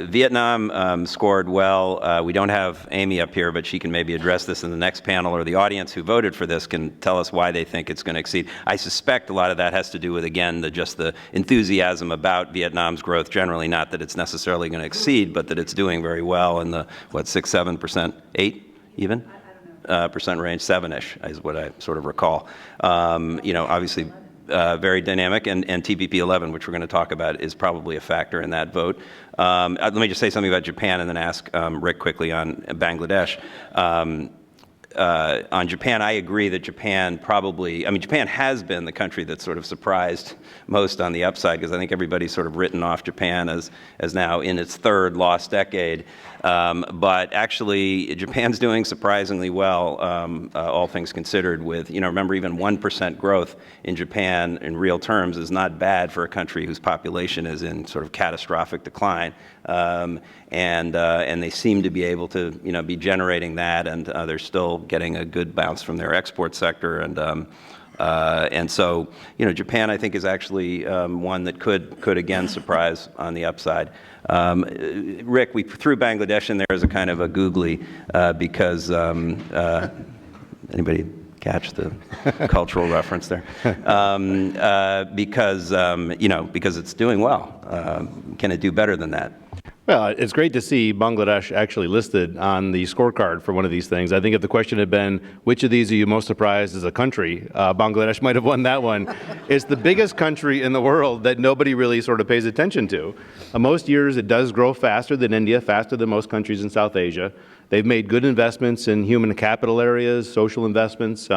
Vietnam scored well. We don't have Amy up here, but she can maybe address this in the next panel, or the audience who voted for this can tell us why they think it's going to exceed. I suspect a lot of that has to do with, again, just the enthusiasm about Vietnam's growth generally, not that it's necessarily going to exceed, but that it's doing very well in the, 6, 7%, 8 even? Percent range, 7-ish is what I sort of recall. Obviously very dynamic, and TPP 11, which we're going to talk about, is probably a factor in that vote. Let me just say something about Japan and then ask Rick quickly on Bangladesh. On Japan, I agree that Japan Japan has been the country that's sort of surprised most on the upside, because I think everybody's sort of written off Japan as now in its third lost decade. But actually, Japan's doing surprisingly well, all things considered, with, remember, even 1% growth in Japan in real terms is not bad for a country whose population is in sort of catastrophic decline. And they seem to be able to, be generating that, and they're still getting a good bounce from their export sector. And so, Japan, I think, is actually one that could again surprise on the upside. Rick, we threw Bangladesh in there as a kind of a googly because anybody catch the cultural reference there? Because it's doing well. Can it do better than that? Well, it's great to see Bangladesh actually listed on the scorecard for one of these things. I think if the question had been, which of these are you most surprised as a country, Bangladesh might have won that one. It's the biggest country in the world that nobody really sort of pays attention to. Most years it does grow faster than India, faster than most countries in South Asia. They've made good investments in human capital areas, social investments.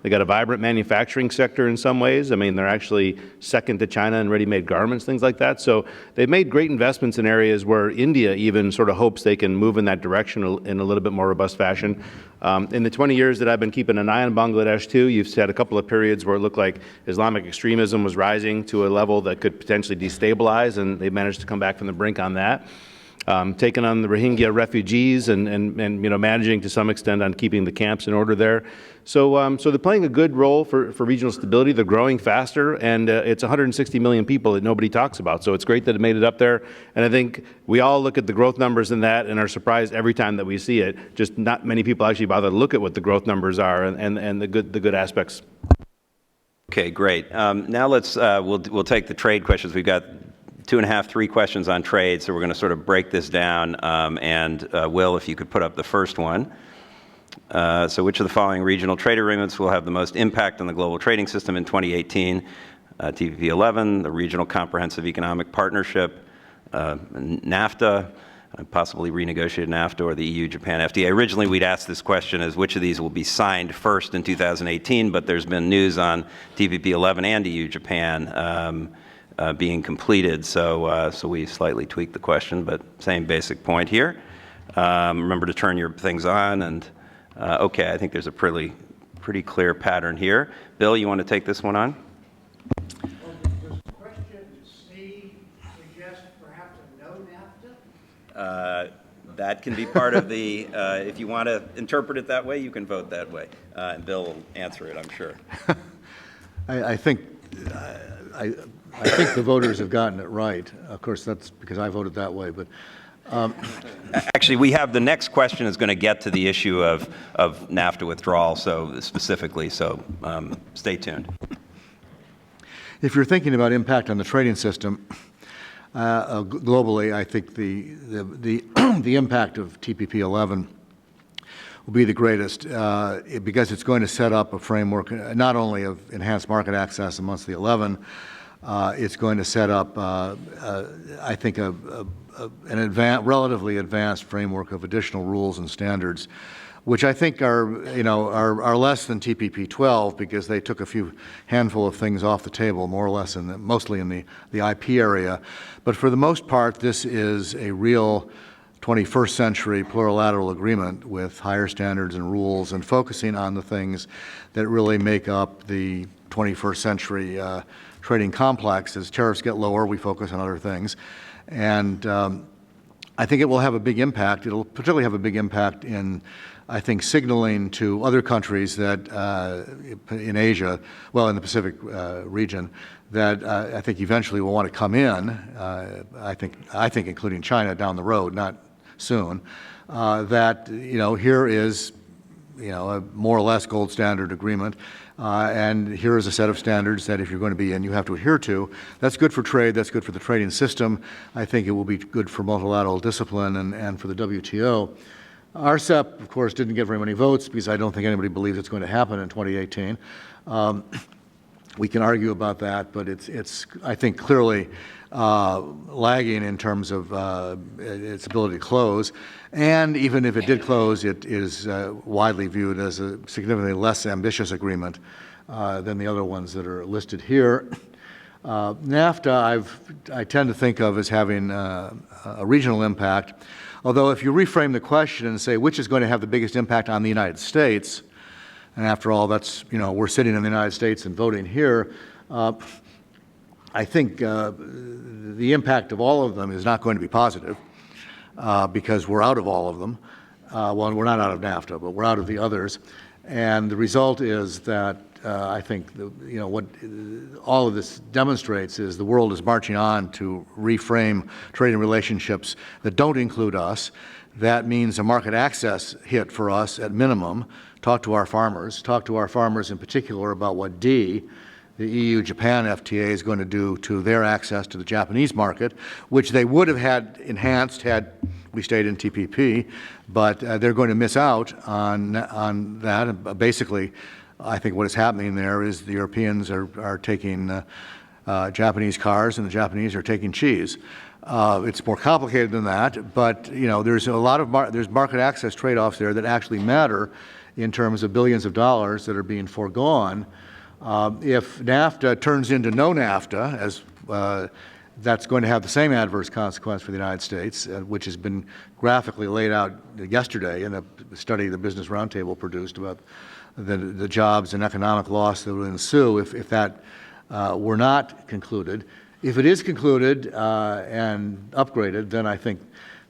They got a vibrant manufacturing sector in some ways. I mean, they're actually second to China in ready-made garments, things like that. So they've made great investments in areas where India even sort of hopes they can move in that direction in a little bit more robust fashion. In the 20 years that I've been keeping an eye on Bangladesh too, you've had a couple of periods where it looked like Islamic extremism was rising to a level that could potentially destabilize, and they managed to come back from the brink on that. Taking on the Rohingya refugees and managing to some extent on keeping the camps in order there. So they're playing a good role for regional stability. They're growing faster, and it's 160 million people that nobody talks about. So it's great that it made it up there. And I think we all look at the growth numbers in that and are surprised every time that we see it. Just not many people actually bother to look at what the growth numbers are and the good aspects. Okay, great. Now we'll take the trade questions. We've got 2.5, 3 questions on trade, so we're going to sort of break this down. Will, if you could put up the first one. So which of the following regional trade agreements will have the most impact on the global trading system in 2018? TPP 11, the Regional Comprehensive Economic Partnership, NAFTA, possibly renegotiated NAFTA, or the EU-Japan FTA. Originally, we'd asked this question as which of these will be signed first in 2018, but there's been news on TPP 11 and EU-Japan being completed, so we slightly tweaked the question, but same basic point here. Remember to turn your things on, and okay, I think there's a pretty clear pattern here. Bill, you want to take this one on? Does question C suggest perhaps a no NAFTA? That can be part of the, if you want to interpret it that way, you can vote that way. And Bill will answer it, I'm sure. I think the voters have gotten it right. Of course, that's because I voted that way. But actually, we have the next question is going to get to the issue of NAFTA withdrawal, so specifically. So stay tuned. If you're thinking about impact on the trading system globally, I think the impact of TPP 11 will be the greatest because it's going to set up a framework not only of enhanced market access amongst the 11. It's going to set up, I think, an relatively advanced framework of additional rules and standards, which I think are less than TPP 12 because they took a handful of things off the table, more or less, mostly in the IP area. But for the most part, this is a real 21st century plurilateral agreement with higher standards and rules and focusing on the things that really make up the 21st century trading complex. As tariffs get lower, we focus on other things. And I think it will have a big impact. It'll particularly have a big impact in, I think, signaling to other countries that in Asia, well, in the Pacific region, that I think eventually will want to come in, I think including China down the road, not soon, that, here is, a more or less gold standard agreement. And here is a set of standards that if you're going to be in, you have to adhere to. That's good for trade. That's good for the trading system. I think it will be good for multilateral discipline and for the WTO. RCEP, of course, didn't get very many votes because I don't think anybody believes it's going to happen in 2018. We can argue about that, but it's I think, clearly lagging in terms of its ability to close. And even if it did close, it is widely viewed as a significantly less ambitious agreement than the other ones that are listed here. NAFTA, I tend to think of as having a regional impact, although if you reframe the question and say which is going to have the biggest impact on the United States, and after all, that's, we're sitting in the United States and voting here, I think the impact of all of them is not going to be positive because we're out of all of them. Well, we're not out of NAFTA, but we're out of the others. And the result is that I think what all of this demonstrates is the world is marching on to reframe trading relationships that don't include us. That means a market access hit for us at minimum. Talk to our farmers in particular about what D, the EU-Japan FTA is going to do to their access to the Japanese market, which they would have had enhanced had we stayed in TPP, but they're going to miss out on that. Basically, I think what is happening there is the Europeans are taking Japanese cars and the Japanese are taking cheese. It's more complicated than that, but there's a lot of there's market access trade-offs there that actually matter in terms of billions of dollars that are being foregone. If NAFTA turns into no NAFTA, as that's going to have the same adverse consequence for the United States, which has been graphically laid out yesterday in a study the Business Roundtable produced about the jobs and economic loss that will ensue if that were not concluded. If it is concluded and upgraded, then I think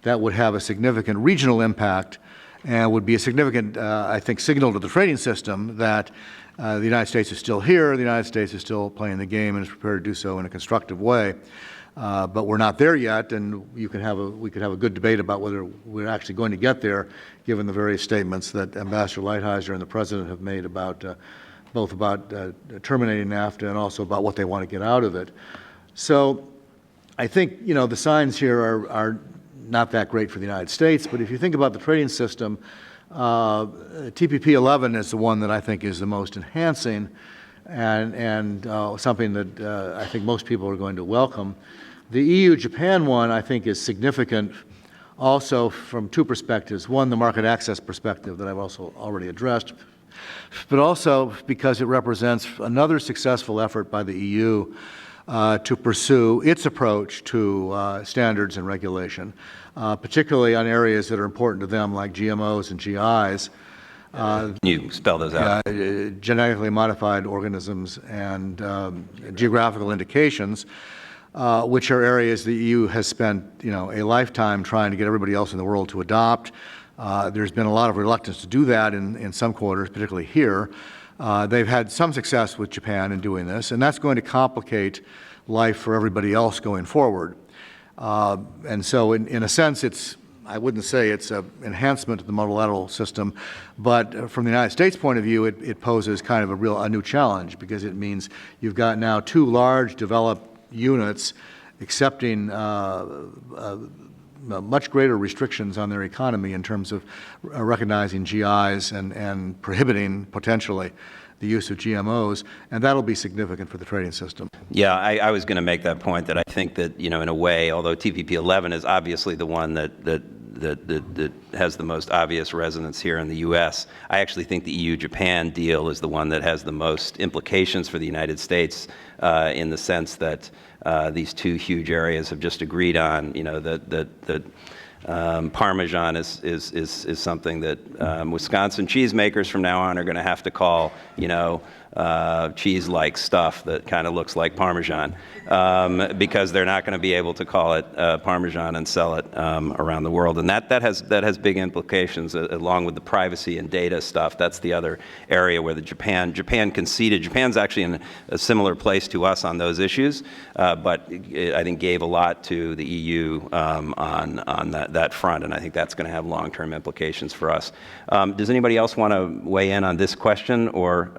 that would have a significant regional impact and would be a significant, I think, signal to the trading system that the United States is still here, the United States is still playing the game and is prepared to do so in a constructive way. But we're not there yet, and we could have a good debate about whether we're actually going to get there, given the various statements that Ambassador Lighthizer and the President have made about both about terminating NAFTA and also about what they want to get out of it. So I think the signs here are not that great for the United States, but if you think about the trading system, TPP 11 is the one that I think is the most enhancing and something that I think most people are going to welcome. The EU-Japan one I think is significant also from two perspectives. One, the market access perspective that I've also already addressed, but also because it represents another successful effort by the EU to pursue its approach to standards and regulation, particularly on areas that are important to them like GMOs and GIs. Can you spell those out? Genetically modified organisms and geographical indications, which are areas the EU has spent a lifetime trying to get everybody else in the world to adopt. There's been a lot of reluctance to do that in some quarters, particularly here. They've had some success with Japan in doing this, and that's going to complicate life for everybody else going forward. And so in a sense, I wouldn't say it's an enhancement of the multilateral system, but from the United States point of view, it poses kind of a new challenge, because it means you've got now two large developed units accepting much greater restrictions on their economy in terms of recognizing GIs and prohibiting potentially the use of GMOs, and that'll be significant for the trading system. Yeah, I was going to make that point, that I think that, in a way, although TPP 11 is obviously the one that has the most obvious resonance here in the U.S., I actually think the EU-Japan deal is the one that has the most implications for the United States in the sense that these two huge areas have just agreed on, that Parmesan is something that Wisconsin cheesemakers from now on are going to have to call, cheese-like stuff that kind of looks like Parmesan, because they're not going to be able to call it Parmesan and sell it around the world. And that has big implications, along with the privacy and data stuff. That's the other area where Japan conceded. Japan's actually in a similar place to us on those issues, but I think gave a lot to the EU on that front, and I think that's going to have long-term implications for us. Does anybody else want to weigh in on this question, or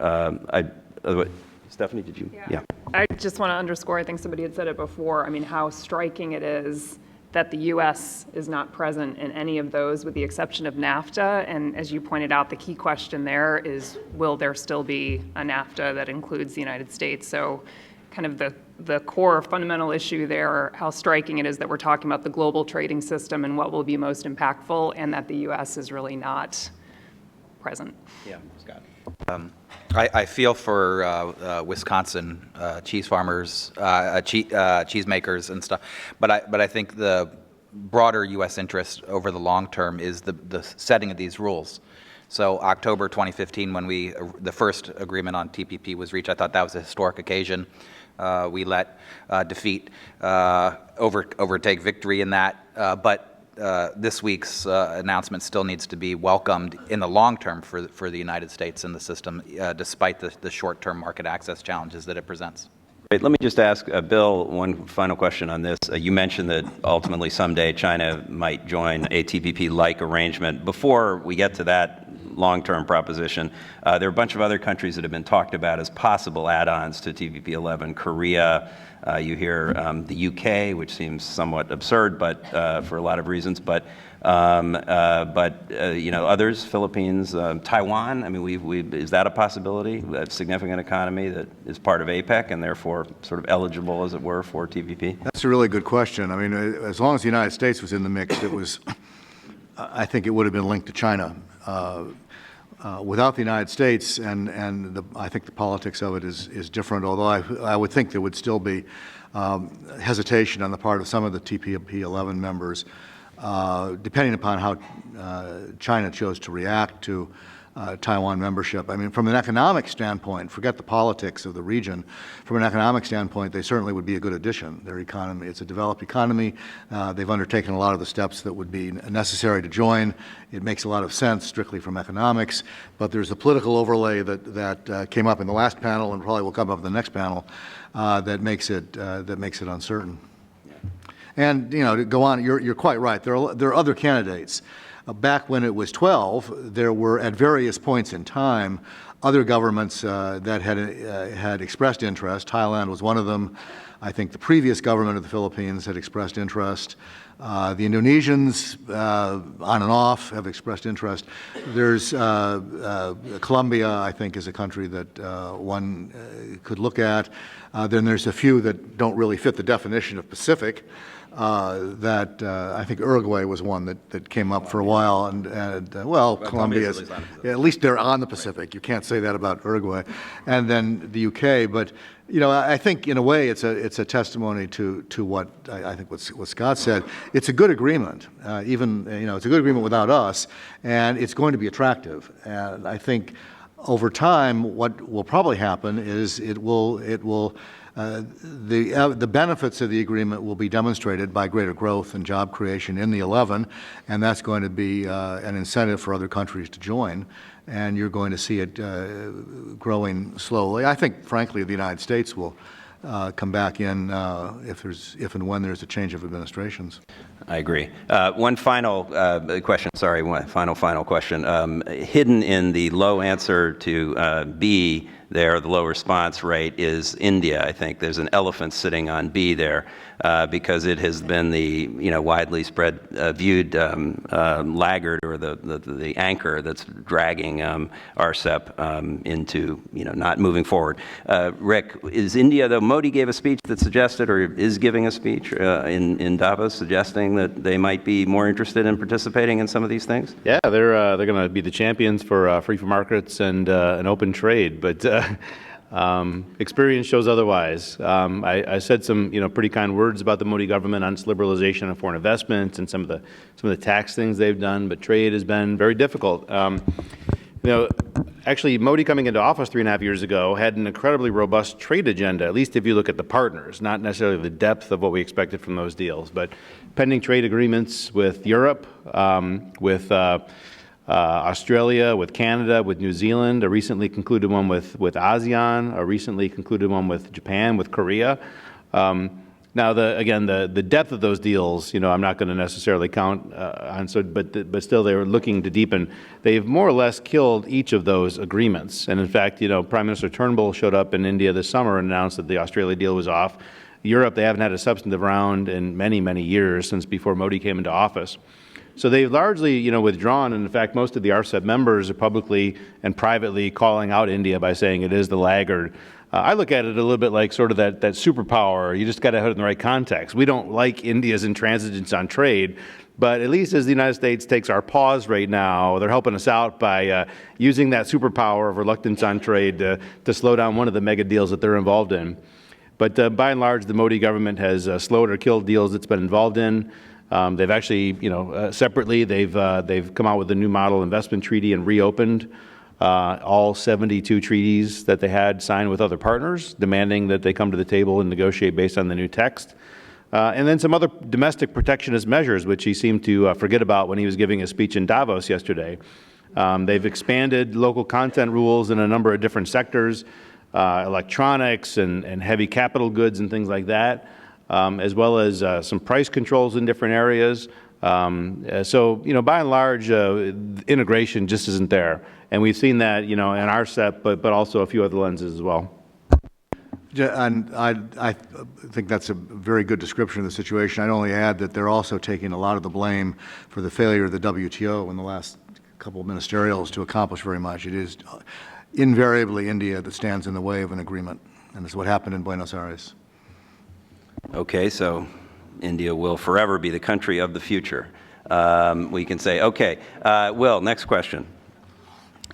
Stephanie, did you? Yeah. I just want to underscore, I think somebody had said it before, how striking it is that the U.S. is not present in any of those with the exception of NAFTA. And as you pointed out, the key question there is, will there still be a NAFTA that includes the United States? So kind of the core fundamental issue there, how striking it is that we're talking about the global trading system and what will be most impactful, and that the U.S. is really not present. Yeah, Scott. I feel for Wisconsin cheese farmers, cheesemakers and stuff, but I think the broader U.S. interest over the long term is the setting of these rules. So October 2015, when the first agreement on TPP was reached, I thought that was a historic occasion. We let defeat overtake victory in that, but this week's announcement still needs to be welcomed in the long term for the United States and the system, despite the short-term market access challenges that it presents. Great. Let me just ask Bill one final question on this. You mentioned that ultimately someday China might join a TPP-like arrangement. Before we get to that long-term proposition. There are a bunch of other countries that have been talked about as possible add-ons to TPP-11. Korea, you hear the UK, which seems somewhat absurd, but for a lot of reasons. But others, Philippines, Taiwan. I mean, is that a possibility? A significant economy that is part of APEC and therefore sort of eligible, as it were, for TPP? That's a really good question. I mean, as long as the United States was in the mix, I think it would have been linked to China. Without the United States, I think the politics of it is different, although I would think there would still be hesitation on the part of some of the TPP-11 members, depending upon how China chose to react to Taiwan membership. I mean, from an economic standpoint, forget the politics of the region, from an economic standpoint, they certainly would be a good addition. Their economy, it's a developed economy. They've undertaken a lot of the steps that would be necessary to join. It makes a lot of sense strictly from economics, but there's a political overlay that came up in the last panel and probably will come up in the next panel that makes it uncertain. And, to go on, you're quite right. There are other candidates. Back when it was 12, there were, at various points in time, other governments that had expressed interest. Thailand was one of them. I think the previous government of the Philippines had expressed interest. The Indonesians, on and off, have expressed interest. There's Colombia, I think, is a country that one could look at. Then there's a few that don't really fit the definition of Pacific. I think Uruguay was one that came up for a while, and Colombia is, at least they're on the Pacific. You can't say that about Uruguay, and then the UK. But I think in a way it's a testimony to what I think what Scott said. It's a good agreement, even it's a good agreement without us, and it's going to be attractive. And I think over time, what will probably happen is the benefits of the agreement will be demonstrated by greater growth and job creation in the 11, and that's going to be an incentive for other countries to join, and you're going to see it growing slowly. I think, frankly, the United States will come back in if and when there's a change of administrations. I agree. One final question. Sorry, one final question. Hidden in the low answer to B there, the low response rate, is India. I think there's an elephant sitting on B there because it has been the widely spread viewed laggard, or the anchor that's dragging RCEP into not moving forward. Rick, is India, though Modi gave a speech that suggested, or is giving a speech in Davos suggesting that they might be more interested in participating in some of these things? Yeah, they're going to be the champions for free markets and an open trade, but experience shows otherwise. I said some pretty kind words about the Modi government on its liberalization of foreign investments and some of the tax things they've done, but trade has been very difficult. Actually, Modi coming into office 3.5 years ago had an incredibly robust trade agenda, at least if you look at the partners, not necessarily the depth of what we expected from those deals, but pending trade agreements with Europe, with Australia, with Canada, with New Zealand, a recently concluded one with ASEAN, a recently concluded one with Japan, with Korea. Now, the depth of those deals, I'm not going to necessarily count on, but still they were looking to deepen. They've more or less killed each of those agreements. And in fact, Prime Minister Turnbull showed up in India this summer and announced that the Australia deal was off. Europe, they haven't had a substantive round in many, many years since before Modi came into office. So they've largely, withdrawn, and in fact, most of the RCEP members are publicly and privately calling out India by saying it is the laggard. I look at it a little bit like sort of that superpower. You just got to have it in the right context. We don't like India's intransigence on trade, but at least as the United States takes our pause right now, they're helping us out by using that superpower of reluctance on trade to slow down one of the mega deals that they're involved in. But by and large, the Modi government has slowed or killed deals it's been involved in. They've actually, separately, they've come out with a new model investment treaty and reopened all 72 treaties that they had signed with other partners, demanding that they come to the table and negotiate based on the new text. And then some other domestic protectionist measures, which he seemed to forget about when he was giving a speech in Davos yesterday. They've expanded local content rules in a number of different sectors, electronics and heavy capital goods and things like that, as well as some price controls in different areas. So, by and large, integration just isn't there. And we've seen that, in our set, but also a few other lenses as well. Yeah, and I think that's a very good description of the situation. I'd only add that they're also taking a lot of the blame for the failure of the WTO in the last couple of ministerials to accomplish very much. It is invariably India that stands in the way of an agreement, and that's what happened in Buenos Aires. Okay, so India will forever be the country of the future. We can say, okay. Will, next question.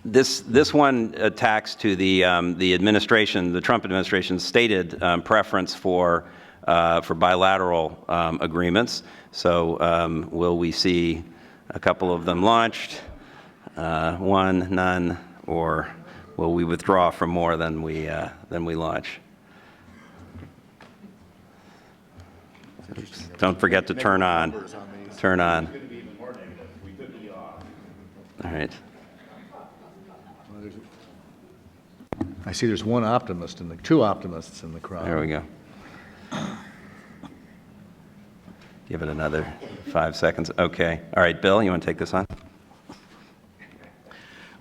This one attacks to the administration, the Trump administration's stated preference for bilateral agreements. So will we see a couple of them launched, one, none, or will we withdraw from more than we launch? Don't forget to turn on. Turn on. All right. I see there's one optimist and two optimists in the crowd. There we go. Give it another 5 seconds. Okay. All right, Bill, you want to take this on?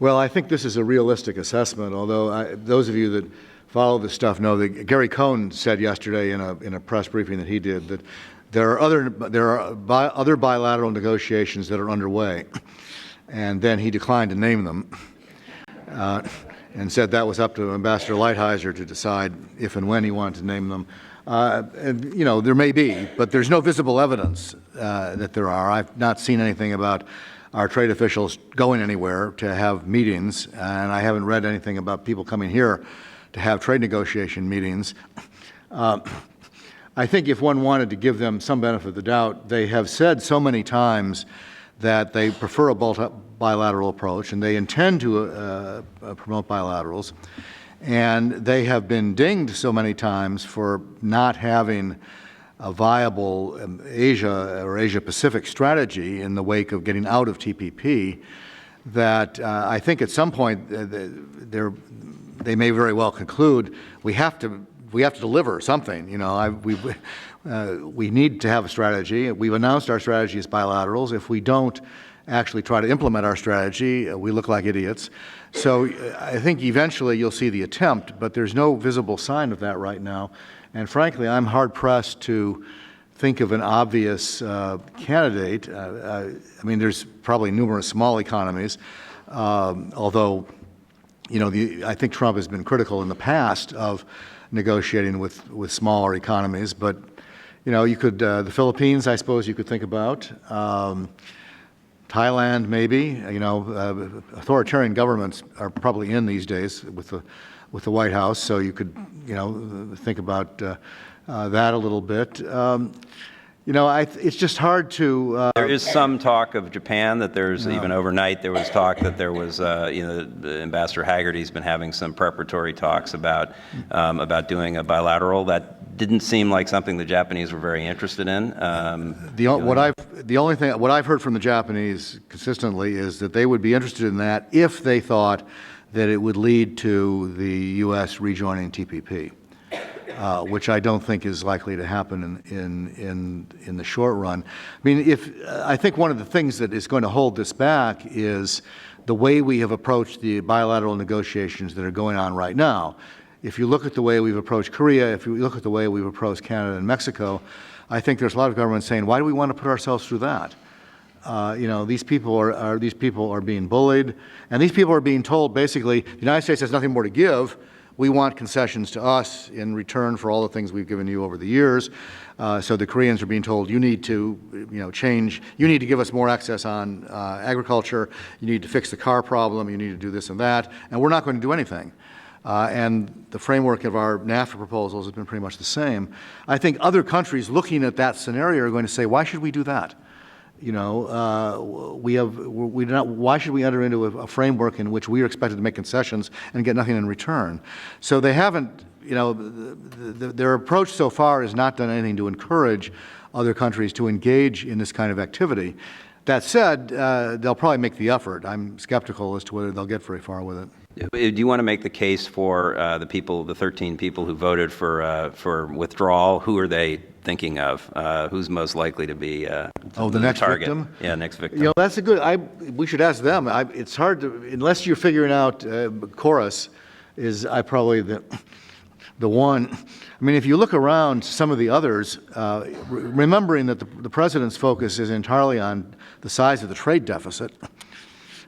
Well, I think this is a realistic assessment, although those of you that follow this stuff know that Gary Cohn said yesterday in a press briefing that he did that there are other bilateral negotiations that are underway, and then he declined to name them. And said that was up to Ambassador Lighthizer to decide if and when he wanted to name them. And, there may be, but there's no visible evidence that there are. I've not seen anything about our trade officials going anywhere to have meetings, and I haven't read anything about people coming here to have trade negotiation meetings. I think if one wanted to give them some benefit of the doubt, they have said so many times that they prefer a bilateral approach, and they intend to promote bilaterals. And they have been dinged so many times for not having a viable Asia or Asia-Pacific strategy in the wake of getting out of TPP that I think at some point they may very well conclude we have to deliver something. We need to have a strategy. We've announced our strategy as bilaterals. If we don't actually try to implement our strategy, we look like idiots. So I think eventually you'll see the attempt, but there's no visible sign of that right now. And frankly, I'm hard-pressed to think of an obvious candidate. I mean, there's probably numerous small economies, although, I think Trump has been critical in the past of negotiating with smaller economies. But, you could, the Philippines, I suppose you could think about. Thailand, maybe. Authoritarian governments are probably in these days with the White House, so you could, think about that a little bit. It's just hard to. There is some talk of Japan that there's even overnight there was talk that there was, Ambassador Haggerty's been having some preparatory talks about doing a bilateral. That didn't seem like something the Japanese were very interested in. What I've heard from the Japanese consistently is that they would be interested in that if they thought that it would lead to the U.S. rejoining TPP, which I don't think is likely to happen in the short run. I mean, I think one of the things that is going to hold this back is the way we have approached the bilateral negotiations that are going on right now. If you look at the way we've approached Korea, if you look at the way we've approached Canada and Mexico, I think there's a lot of governments saying, why do we want to put ourselves through that? These people are being bullied, and these people are being told basically the United States has nothing more to give. We want concessions to us in return for all the things we've given you over the years. So the Koreans are being told, you need to, change. You need to give us more access on agriculture. You need to fix the car problem. You need to do this and that, and we're not going to do anything. And the framework of our NAFTA proposals has been pretty much the same. I think other countries looking at that scenario are going to say, why should we do that? Why should we enter into a framework in which we are expected to make concessions and get nothing in return? So they haven't, their approach so far has not done anything to encourage other countries to engage in this kind of activity. That said, they'll probably make the effort. I'm skeptical as to whether they'll get very far with it. Do you want to make the case for the 13 people who voted for withdrawal? Who are they thinking of? Who's most likely to be the next target? victim? Yeah, next victim. You know, that's a good. We should ask them. It's hard to, unless you're figuring out. Chorus is probably the one. I mean, if you look around some of the others, remembering that the president's focus is entirely on the size of the trade deficit.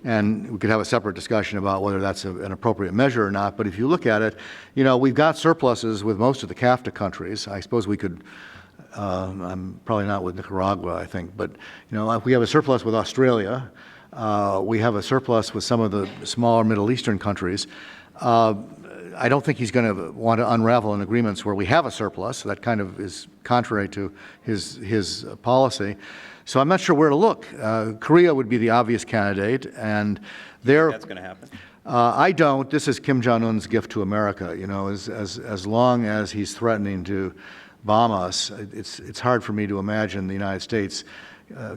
And we could have a separate discussion about whether that's an appropriate measure or not. But if you look at it, you know, we've got surpluses with most of the CAFTA countries. I suppose we could, I'm probably not with Nicaragua, I think. But, you know, we have a surplus with Australia. We have a surplus with some of the smaller Middle Eastern countries. I don't think he's going to want to unravel in agreements where we have a surplus. That kind of is contrary to his policy. So I'm not sure where to look. Korea would be the obvious candidate, and that's going to happen. I don't. This is Kim Jong-un's gift to America. You know, as long as he's threatening to bomb us, it's hard for me to imagine the United States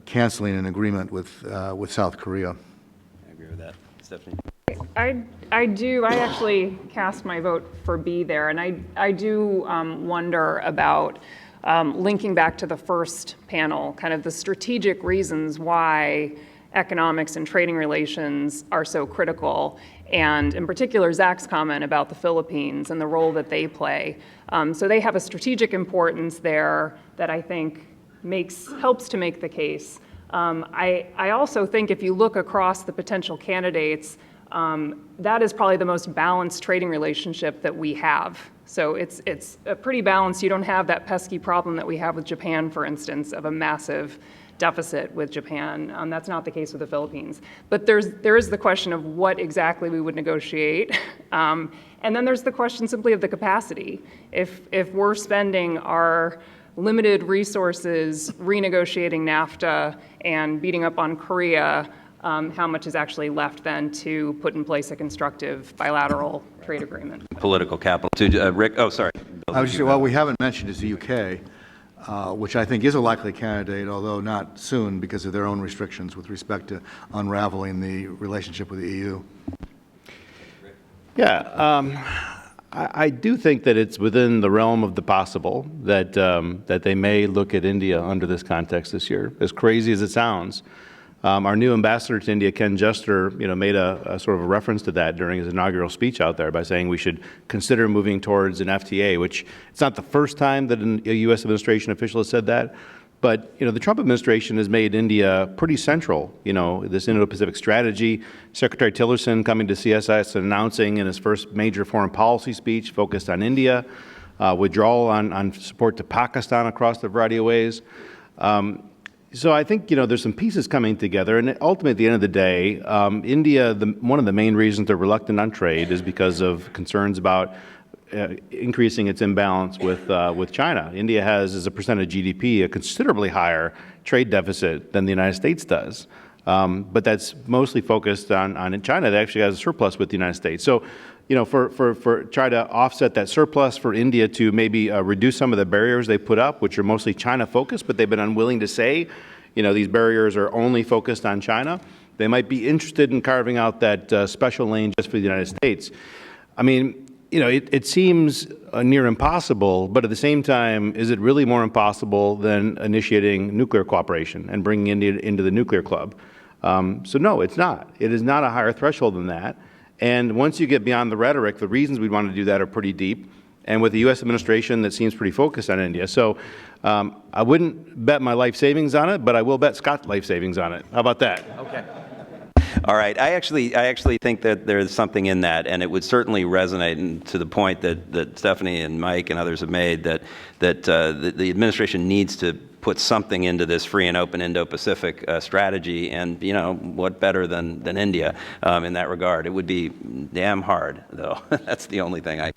canceling an agreement with South Korea. I agree with that, Stephanie. I do. I actually cast my vote for B there, and I do wonder about linking back to the first panel, kind of the strategic reasons why economics and trading relations are so critical, and in particular Zach's comment about the Philippines and the role that they play. So they have a strategic importance there that I think helps to make the case. I also think if you look across the potential candidates, that is probably the most balanced trading relationship that we have. So it's a pretty balanced. You don't have that pesky problem that we have with Japan, for instance, of a massive deficit with Japan. That's not the case with the Philippines. But there is the question of what exactly we would negotiate. And then there's the question simply of the capacity. If we're spending our limited resources renegotiating NAFTA and beating up on Korea, how much is actually left then to put in place a constructive bilateral trade agreement? Political capital. To Rick, oh, sorry. I was just, well, we haven't mentioned is the UK, which I think is a likely candidate, although not soon because of their own restrictions with respect to unraveling the relationship with the EU. Yeah, I do think that it's within the realm of the possible that that they may look at India under this context this year. As crazy as it sounds, our new ambassador to India, Ken Jester, made a sort of a reference to that during his inaugural speech out there by saying we should consider moving towards an FTA, which it's not the first time that a U.S. administration official has said that. But, the Trump administration has made India pretty central, this Indo-Pacific strategy. Secretary Tillerson coming to CSIS and announcing in his first major foreign policy speech focused on India, withdrawal on support to Pakistan across a variety of ways. So I think, there's some pieces coming together, and ultimately, at the end of the day, India, one of the main reasons they're reluctant on trade is because of concerns about increasing its imbalance with China. India has, as a percent of GDP, a considerably higher trade deficit than the United States does. But that's mostly focused on China that actually has a surplus with the United States. So, for try to offset that surplus for India to maybe reduce some of the barriers they put up, which are mostly China focused, but they've been unwilling to say, these barriers are only focused on China. They might be interested in carving out that special lane just for the United States. I mean, it seems near impossible, but at the same time, is it really more impossible than initiating nuclear cooperation and bringing India into the nuclear club? So no, it's not. It is not a higher threshold than that. And once you get beyond the rhetoric, the reasons we'd want to do that are pretty deep. And with the U.S. administration that seems pretty focused on India. So I wouldn't bet my life savings on it, but I will bet Scott's life savings on it. How about that? Okay. All right. I actually think that there's something in that, and it would certainly resonate, and to the point that Stephanie and Mike and others have made, that the administration needs to put something into this free and open Indo-Pacific strategy, and what better than India in that regard? It would be damn hard, though. That's the only thing I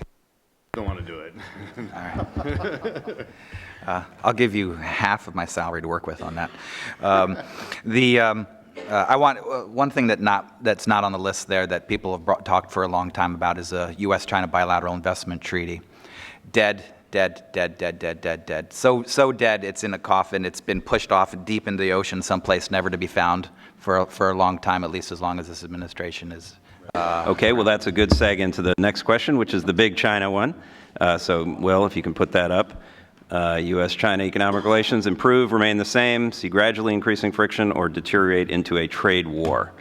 don't want to do it. All right. I'll give you half of my salary to work with on that. I want one thing that's not on the list there that people have talked for a long time about is a U.S.-China bilateral investment treaty. Dead dead, dead, dead, dead, dead, dead. So dead, it's in a coffin. It's been pushed off deep into the ocean, someplace never to be found for a long time, at least as long as this administration is. Okay, well, that's a good seg into the next question, which is the big China one. So, Will, if you can put that up. U.S.-China economic relations improve, remain the same, see gradually increasing friction, or deteriorate into a trade war?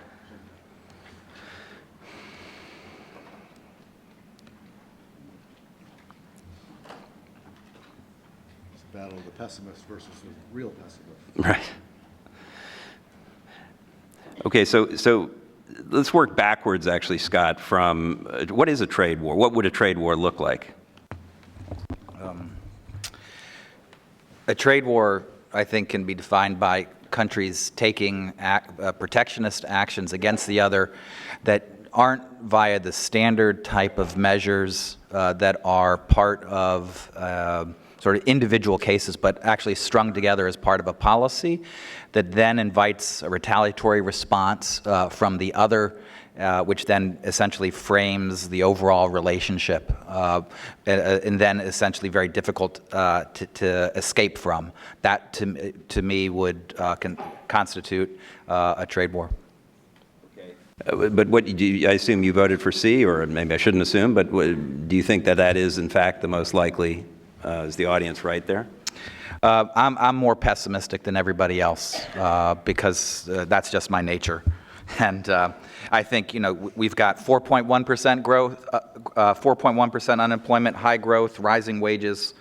It's a battle of the pessimists versus the real pessimists. Right. Okay, so let's work backwards, actually, Scott, from what is a trade war? What would a trade war look like? A trade war, I think, can be defined by countries taking protectionist actions against the other that aren't via the standard type of measures that are part of sort of individual cases, but actually strung together as part of a policy that then invites a retaliatory response from the other, which then essentially frames the overall relationship, and then essentially very difficult to escape from. That, to me, would constitute a trade war. But what I assume you voted for C, or maybe I shouldn't assume, but do you think that that is, in fact, the most likely? Is the audience right there? I'm more pessimistic than everybody else because that's just my nature. And I think, we've got 4.1% growth, 4.1% unemployment, high growth, rising wages,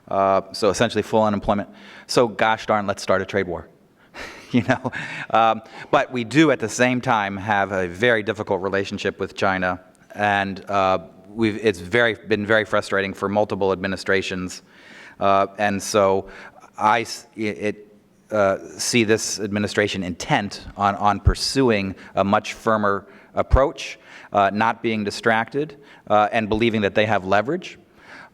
so essentially full unemployment. So gosh darn, let's start a trade war. But we do at the same time have a very difficult relationship with China, and it's been very frustrating for multiple administrations, and so I see this administration intent on pursuing a much firmer approach, not being distracted, and believing that they have leverage,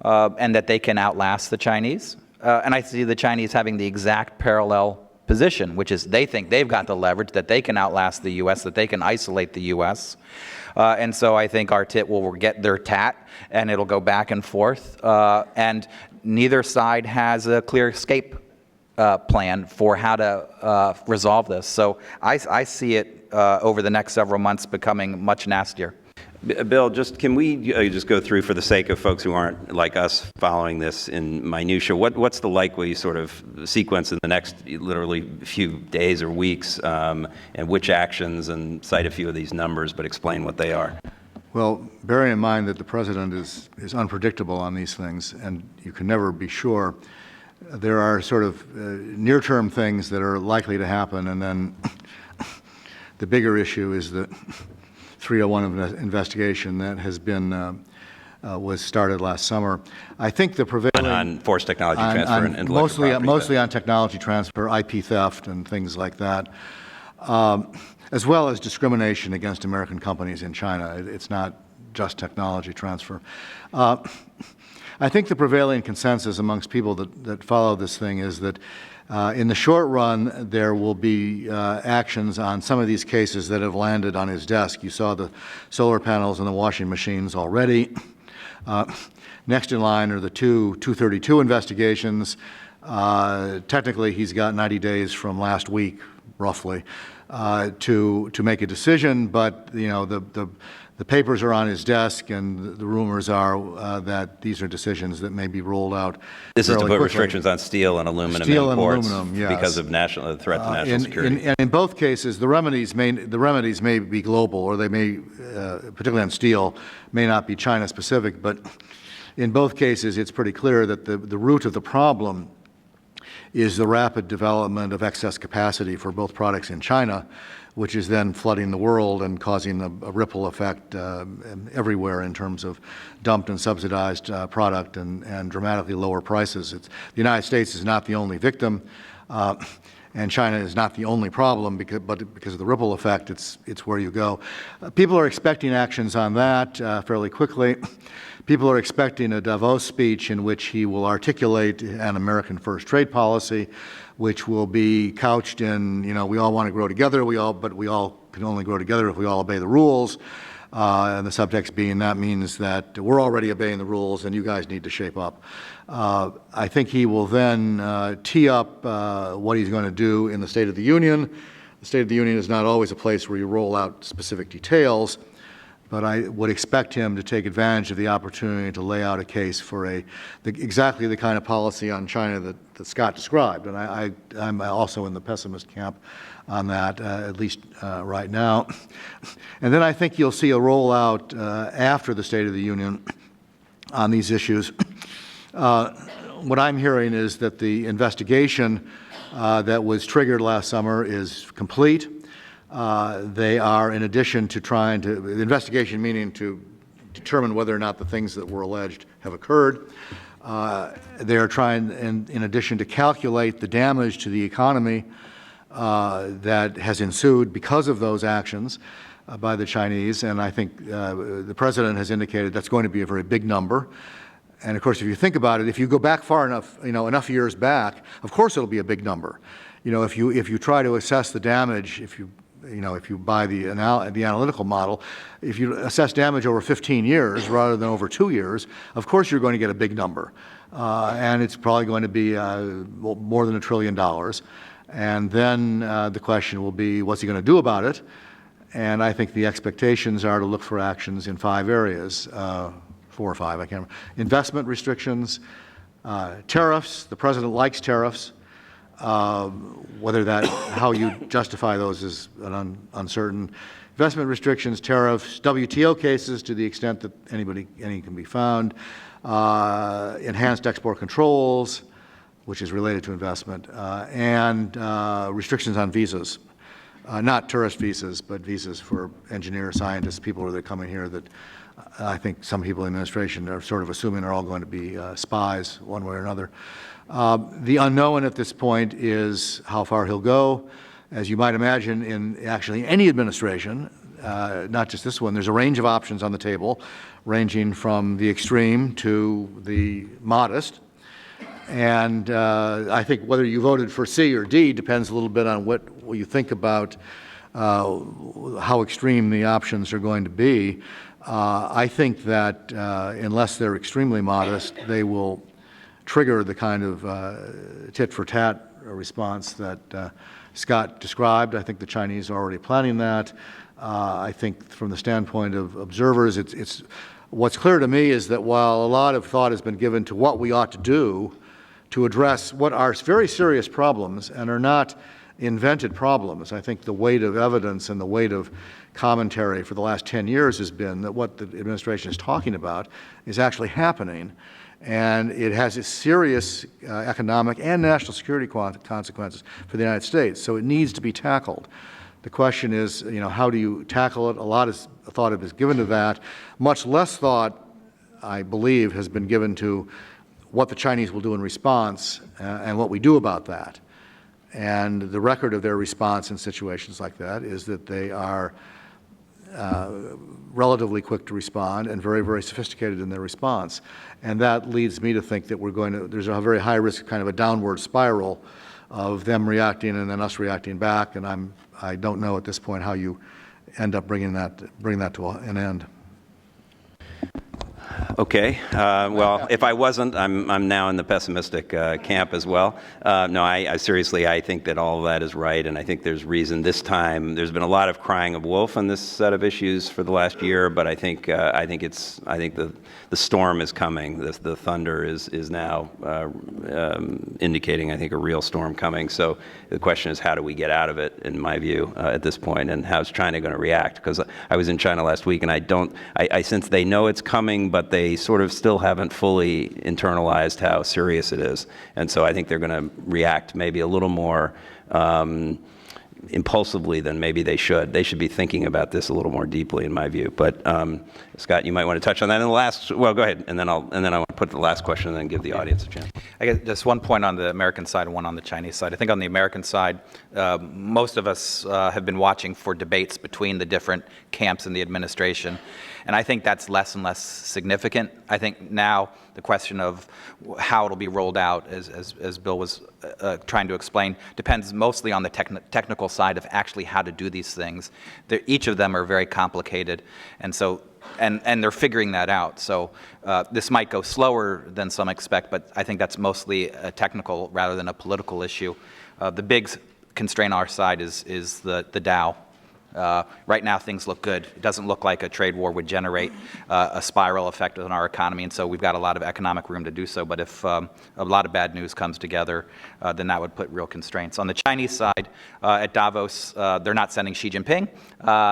and that they can outlast the Chinese. And I see the Chinese having the exact parallel position, which is they think they've got the leverage, that they can outlast the U.S., that they can isolate the U.S., and so I think our tit will get their tat, and it'll go back and forth, and neither side has a clear escape plan for how to resolve this. So I see it over the next several months becoming much nastier. Bill, can we just go through, for the sake of folks who aren't like us following this in minutia, what's the likely sort of sequence in the next literally few days or weeks, and which actions, and cite a few of these numbers, but explain what they are? Well, bearing in mind that the president is unpredictable on these things, and you can never be sure, there are sort of near-term things that are likely to happen, and then the bigger issue is the 301 investigation that has been was started last summer. I think the prevailing on forced technology transfer and intellectual property mostly on technology transfer, IP theft, and things like that, as well as discrimination against American companies in China. It's not just technology transfer. I think the prevailing consensus amongst people that follow this thing is that in the short run, there will be actions on some of these cases that have landed on his desk. You saw the solar panels and the washing machines already. Next in line are the 232 investigations. Technically, he's got 90 days from last week, roughly, to make a decision, but the papers are on his desk, and the rumors are that these are decisions that may be rolled out. This is to put quickly. Restrictions on steel and aluminum imports because of the threat to national security. And in both cases, the remedies may be global, or they may, particularly on steel, may not be China specific. But in both cases, it's pretty clear that the root of the problem is the rapid development of excess capacity for both products in China, which is then flooding the world and causing a ripple effect everywhere in terms of dumped and subsidized product and dramatically lower prices. The United States is not the only victim, and China is not the only problem, but because of the ripple effect, it's where you go. People are expecting actions on that fairly quickly. People are expecting a Davos speech in which he will articulate an American first trade policy, which will be couched in, we all want to grow together, but we all can only grow together if we all obey the rules. And the subtext being that means that we're already obeying the rules and you guys need to shape up. I think he will then tee up what he's going to do in the State of the Union. The State of the Union is not always a place where you roll out specific details, but I would expect him to take advantage of the opportunity to lay out a case for exactly the kind of policy on China that Scott described. And I'm also in the pessimist camp on that, at least right now. And then I think you'll see a rollout after the State of the Union on these issues. What I'm hearing is that the investigation that was triggered last summer is complete. They are, in addition to trying to, the investigation meaning to determine whether or not the things that were alleged have occurred. They are trying, in addition, to calculate the damage to the economy that has ensued because of those actions by the Chinese. And I think the President has indicated that's going to be a very big number. And of course, if you think about it, if you go back far enough, enough years back, of course it'll be a big number. If you try to assess the damage, if you buy the analytical model, if you assess damage over 15 years rather than over 2 years, of course you're going to get a big number. And it's probably going to be more than $1 trillion. And then the question will be, what's he going to do about it? And I think the expectations are to look for actions in 5 areas, 4 or 5, I can't remember. Investment restrictions, tariffs. The President likes tariffs. How you justify those is uncertain. Investment restrictions, tariffs, WTO cases to the extent that any can be found, enhanced export controls, which is related to investment, and restrictions on visas. Not tourist visas, but visas for engineers, scientists, people that are coming here that I think some people in the administration are sort of assuming are all going to be spies one way or another. The unknown at this point is how far he'll go. As you might imagine, in actually any administration, not just this one, there's a range of options on the table, ranging from the extreme to the modest. And I think whether you voted for C or D depends a little bit on what you think about how extreme the options are going to be. I think that unless they're extremely modest, they will trigger the kind of tit-for-tat response that Scott described. I think the Chinese are already planning that. I think from the standpoint of observers, what's clear to me is that while a lot of thought has been given to what we ought to do to address what are very serious problems and are not invented problems, I think the weight of evidence and the weight of commentary for the last 10 years has been that what the administration is talking about is actually happening. And it has serious economic and national security consequences for the United States. So it needs to be tackled. The question is, how do you tackle it? A lot of thought is given to that. Much less thought, I believe, has been given to what the Chinese will do in response and what we do about that. And the record of their response in situations like that is that they are relatively quick to respond and very, very sophisticated in their response. And that leads me to think that there's a very high risk, kind of a downward spiral of them reacting and then us reacting back. And I don't know at this point how you end up bringing that to an end. Okay. Well, if I wasn't, I'm now in the pessimistic camp as well. No, I seriously, I think that all of that is right, and I think there's reason this time. There's been a lot of crying of wolf on this set of issues for the last year, but I think the storm is coming. The thunder is now indicating, I think, a real storm coming. So the question is, how do we get out of it? In my view, at this point, and how's China going to react? Because I was in China last week, and I sense they know it's coming, but they sort of still haven't fully internalized how serious it is. And so I think they're going to react maybe a little more impulsively than maybe they should. They should be thinking about this a little more deeply, in my view. But Scott, you might want to touch on that. And well, go ahead, and then I want to put the last question and then give the audience a chance. I guess just one point on the American side and one on the Chinese side. I think on the American side, most of us have been watching for debates between the different camps in the administration. And I think that's less and less significant. I think now the question of how it'll be rolled out, as Bill was trying to explain, depends mostly on the technical side of actually how to do these things. Each of them are very complicated, and so and they're figuring that out. So this might go slower than some expect, but I think that's mostly a technical rather than a political issue. The big constraint on our side is the Dow. Right now, things look good. It doesn't look like a trade war would generate a spiral effect on our economy, and so we've got a lot of economic room to do so. But if a lot of bad news comes together, then that would put real constraints. On the Chinese side, at Davos, they're not sending Xi Jinping.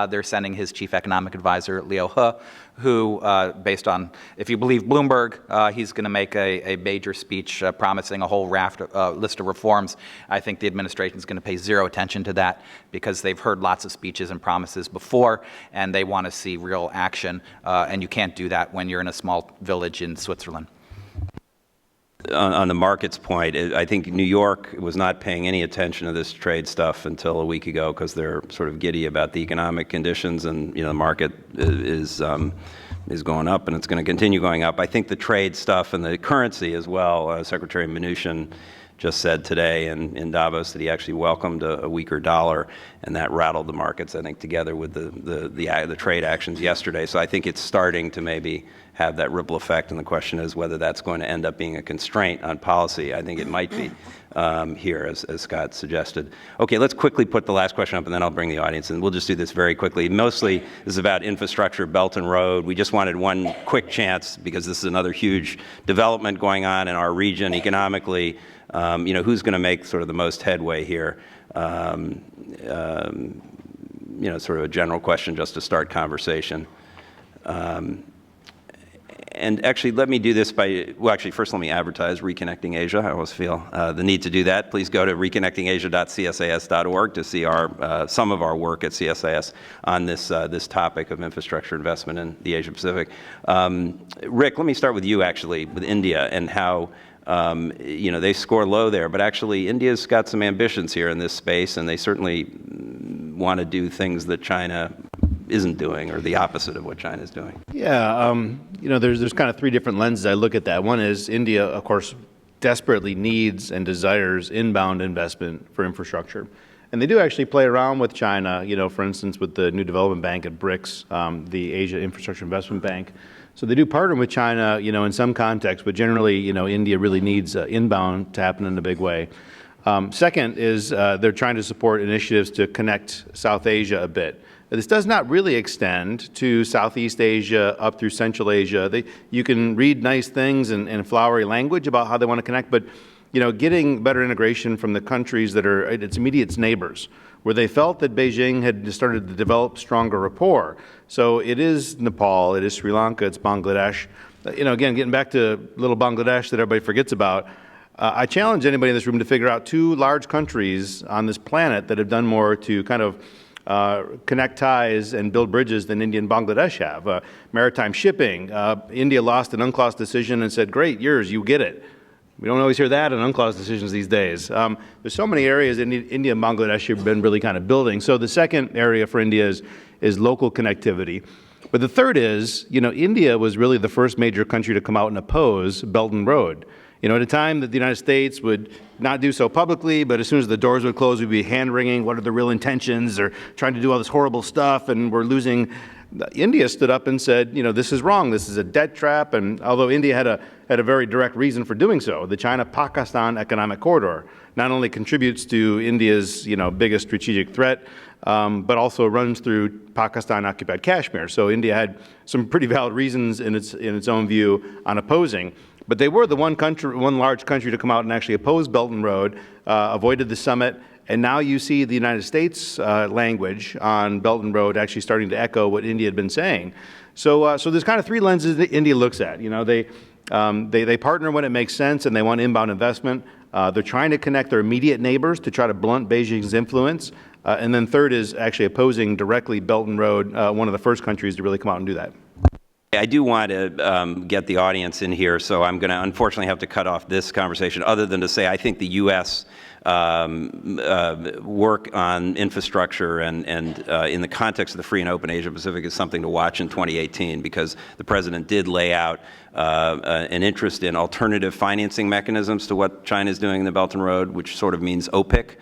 They're sending his chief economic advisor, Liu He, who, based on, if you believe Bloomberg, he's going to make a major speech promising a whole list of reforms. I think the administration is going to pay zero attention to that because they've heard lots of speeches and promises before, and they want to see real action, and you can't do that when you're in a small village in Switzerland. On the markets point, I think New York was not paying any attention to this trade stuff until a week ago because they're sort of giddy about the economic conditions, and the market is going up, and it's going to continue going up. I think the trade stuff and the currency as well. Secretary Mnuchin just said today in Davos that he actually welcomed a weaker dollar, and that rattled the markets, I think, together with the trade actions yesterday. So I think it's starting to maybe have that ripple effect, and the question is whether that's going to end up being a constraint on policy. I think it might be here, as Scott suggested. Okay, let's quickly put the last question up, and then I'll bring the audience, and we'll just do this very quickly. Mostly this is about infrastructure, Belt and Road. We just wanted one quick chance, because this is another huge development going on in our region economically. Who's going to make sort of the most headway here? Sort of a general question just to start conversation. And actually, let me do this first let me advertise Reconnecting Asia. I always feel the need to do that. Please go to reconnectingasia.csas.org to see some of our work at CSIS on this topic of infrastructure investment in the Asia Pacific. Rick, let me start with you, actually, with India and how they score low there, but actually India's got some ambitions here in this space, and they certainly want to do things that China isn't doing, or the opposite of what China is doing. Yeah, there's kind of three different lenses I look at that. One is India, of course, desperately needs and desires inbound investment for infrastructure. And they do actually play around with China, for instance, with the new development bank at BRICS, the Asia Infrastructure Investment Bank. So they do partner with China, in some context, but generally, India really needs inbound to happen in a big way. Second is they're trying to support initiatives to connect South Asia a bit. This does not really extend to Southeast Asia up through Central Asia. You can read nice things in flowery language about how they want to connect, but getting better integration from the countries that are its immediate neighbors, where they felt that Beijing had started to develop stronger rapport. So it is Nepal, it is Sri Lanka, it's Bangladesh. Again, getting back to little Bangladesh that everybody forgets about, I challenge anybody in this room to figure out two large countries on this planet that have done more to kind of connect ties and build bridges than India and Bangladesh have. Maritime shipping, India lost an UNCLOS decision and said, great, yours, you get it. We don't always hear that in UNCLOS decisions these days. There's so many areas in India and Bangladesh have been really kind of building. So the second area for India is local connectivity. But the third is, India was really the first major country to come out and oppose Belt and Road. At a time that the United States would not do so publicly, but as soon as the doors would close, we'd be hand-wringing, what are the real intentions? They're trying to do all this horrible stuff, and we're losing. India stood up and said, this is wrong, this is a debt trap, and although India had a very direct reason for doing so, the China-Pakistan economic corridor not only contributes to India's, biggest strategic threat, but also runs through Pakistan-occupied Kashmir. So India had some pretty valid reasons in its own view on opposing. But they were the one large country to come out and actually oppose Belt and Road, avoided the summit, and now you see the United States language on Belt and Road actually starting to echo what India had been saying. So there's kind of three lenses that India looks at. They partner when it makes sense, and they want inbound investment. They're trying to connect their immediate neighbors to try to blunt Beijing's influence. And then third is actually opposing directly Belt and Road, one of the first countries to really come out and do that. I do want to get the audience in here, so I'm going to unfortunately have to cut off this conversation, other than to say I think the U.S. Work on infrastructure and in the context of the free and open Asia Pacific is something to watch in 2018, because the President did lay out an interest in alternative financing mechanisms to what China is doing in the Belt and Road, which sort of means OPIC,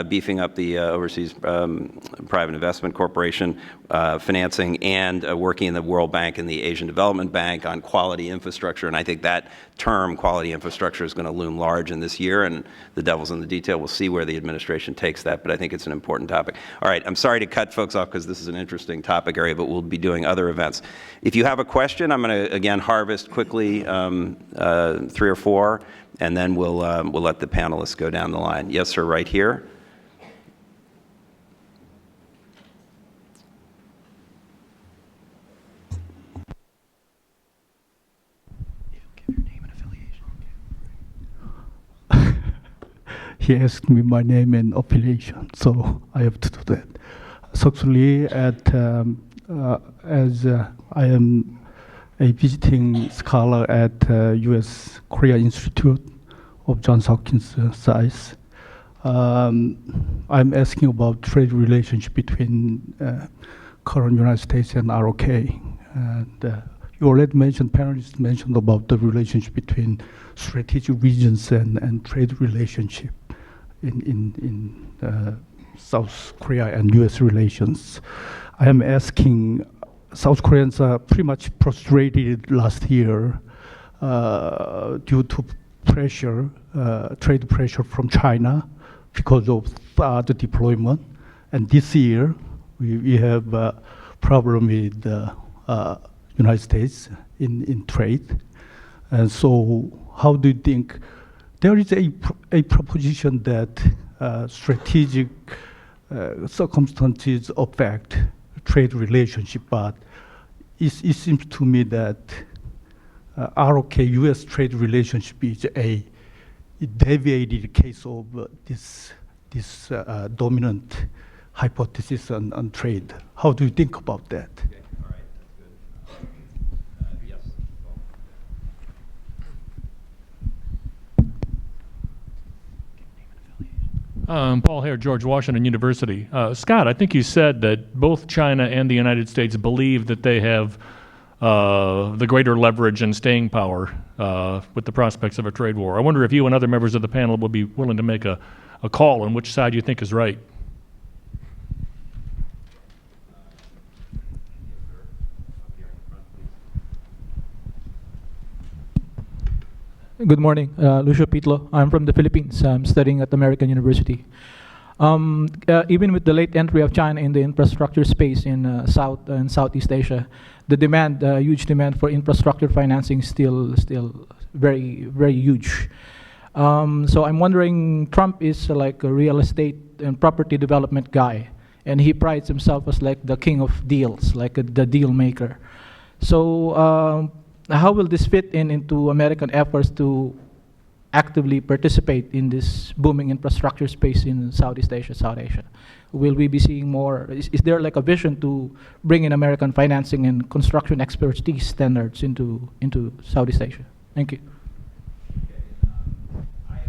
beefing up the Overseas Private Investment Corporation financing, and working in the World Bank and the Asian Development Bank on quality infrastructure. And I think that term, quality infrastructure, is going to loom large in this year, and the devil's in the detail. We'll see where the administration takes that, but I think it's an important topic. All right, I'm sorry to cut folks off because this is an interesting topic area, but we'll be doing other events. If you have a question, I'm going to, again, harvest quickly 3 or 4, and then we'll let the panelists go down the line. Yes, sir, right here. He asked me my name and affiliation, so I have to do that. Actually, as I am a visiting scholar at U.S. Korea Institute of Johns Hopkins SAIS, I'm asking about trade relationship between current United States and ROK. And you already mentioned, panelists mentioned about the relationship between strategic regions and trade relationship in South Korea and U.S. relations. I am asking, South Koreans are pretty much frustrated last year due to pressure, trade pressure from China because of the deployment. And this year, we have a problem with the United States in trade. And so how do you think, there is a proposition that strategic circumstances affect trade relationship, but it seems to me that ROK-US trade relationship is a deviated case of this dominant hypothesis on trade. How do you think about that? Okay. All right. That's good. Yes. Paul Hare, George Washington University. Scott, I think you said that both China and the United States believe that they have the greater leverage and staying power with the prospects of a trade war. I wonder if you and other members of the panel would be willing to make a call on which side you think is right. Good morning, Lucio Pitlo. I'm from the Philippines. I'm studying at American University. Even with the late entry of China in the infrastructure space in South and Southeast Asia, the demand, huge demand for infrastructure financing is still very, very huge. So I'm wondering, Trump is like a real estate and property development guy, and he prides himself as like the king of deals, like the deal maker. So how will this fit into American efforts to actively participate in this booming infrastructure space in Southeast Asia, South Asia? Will we be seeing more? Is there like a vision to bring in American financing and construction expertise standards into Southeast Asia? Thank you.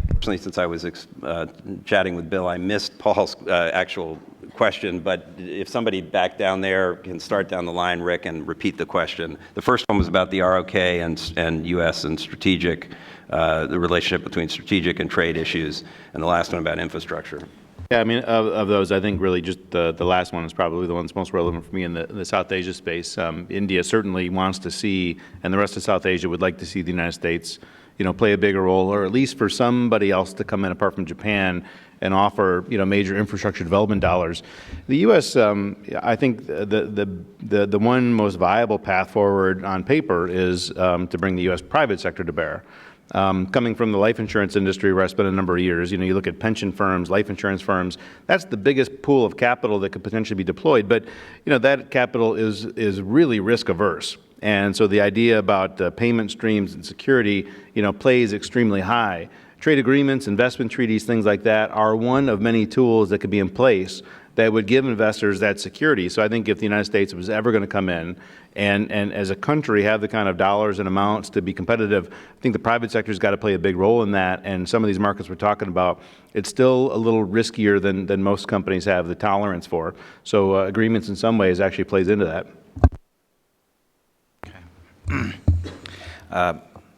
Personally, since I was chatting with Bill, I missed Paul's actual question, but if somebody back down there can start down the line, Rick, and repeat the question. The first one was about the ROK and U.S. and strategic, the relationship between strategic and trade issues, and the last one about infrastructure. Yeah, I mean, of those, I think really just the last one is probably the one that's most relevant for me in the South Asia space. India certainly wants to see, and the rest of South Asia would like to see the United States, play a bigger role, or at least for somebody else to come in apart from Japan and offer, major infrastructure development dollars. The U.S., I think the one most viable path forward on paper is to bring the U.S. private sector to bear. Coming from the life insurance industry where I spent a number of years, you look at pension firms, life insurance firms, that's the biggest pool of capital that could potentially be deployed. But, that capital is really risk averse. And so the idea about payment streams and security, plays extremely high. Trade agreements, investment treaties, things like that are one of many tools that could be in place that would give investors that security. So I think if the United States was ever going to come in and as a country have the kind of dollars and amounts to be competitive, I think the private sector's got to play a big role in that. And some of these markets we're talking about, it's still a little riskier than most companies have the tolerance for. So agreements in some ways actually plays into that.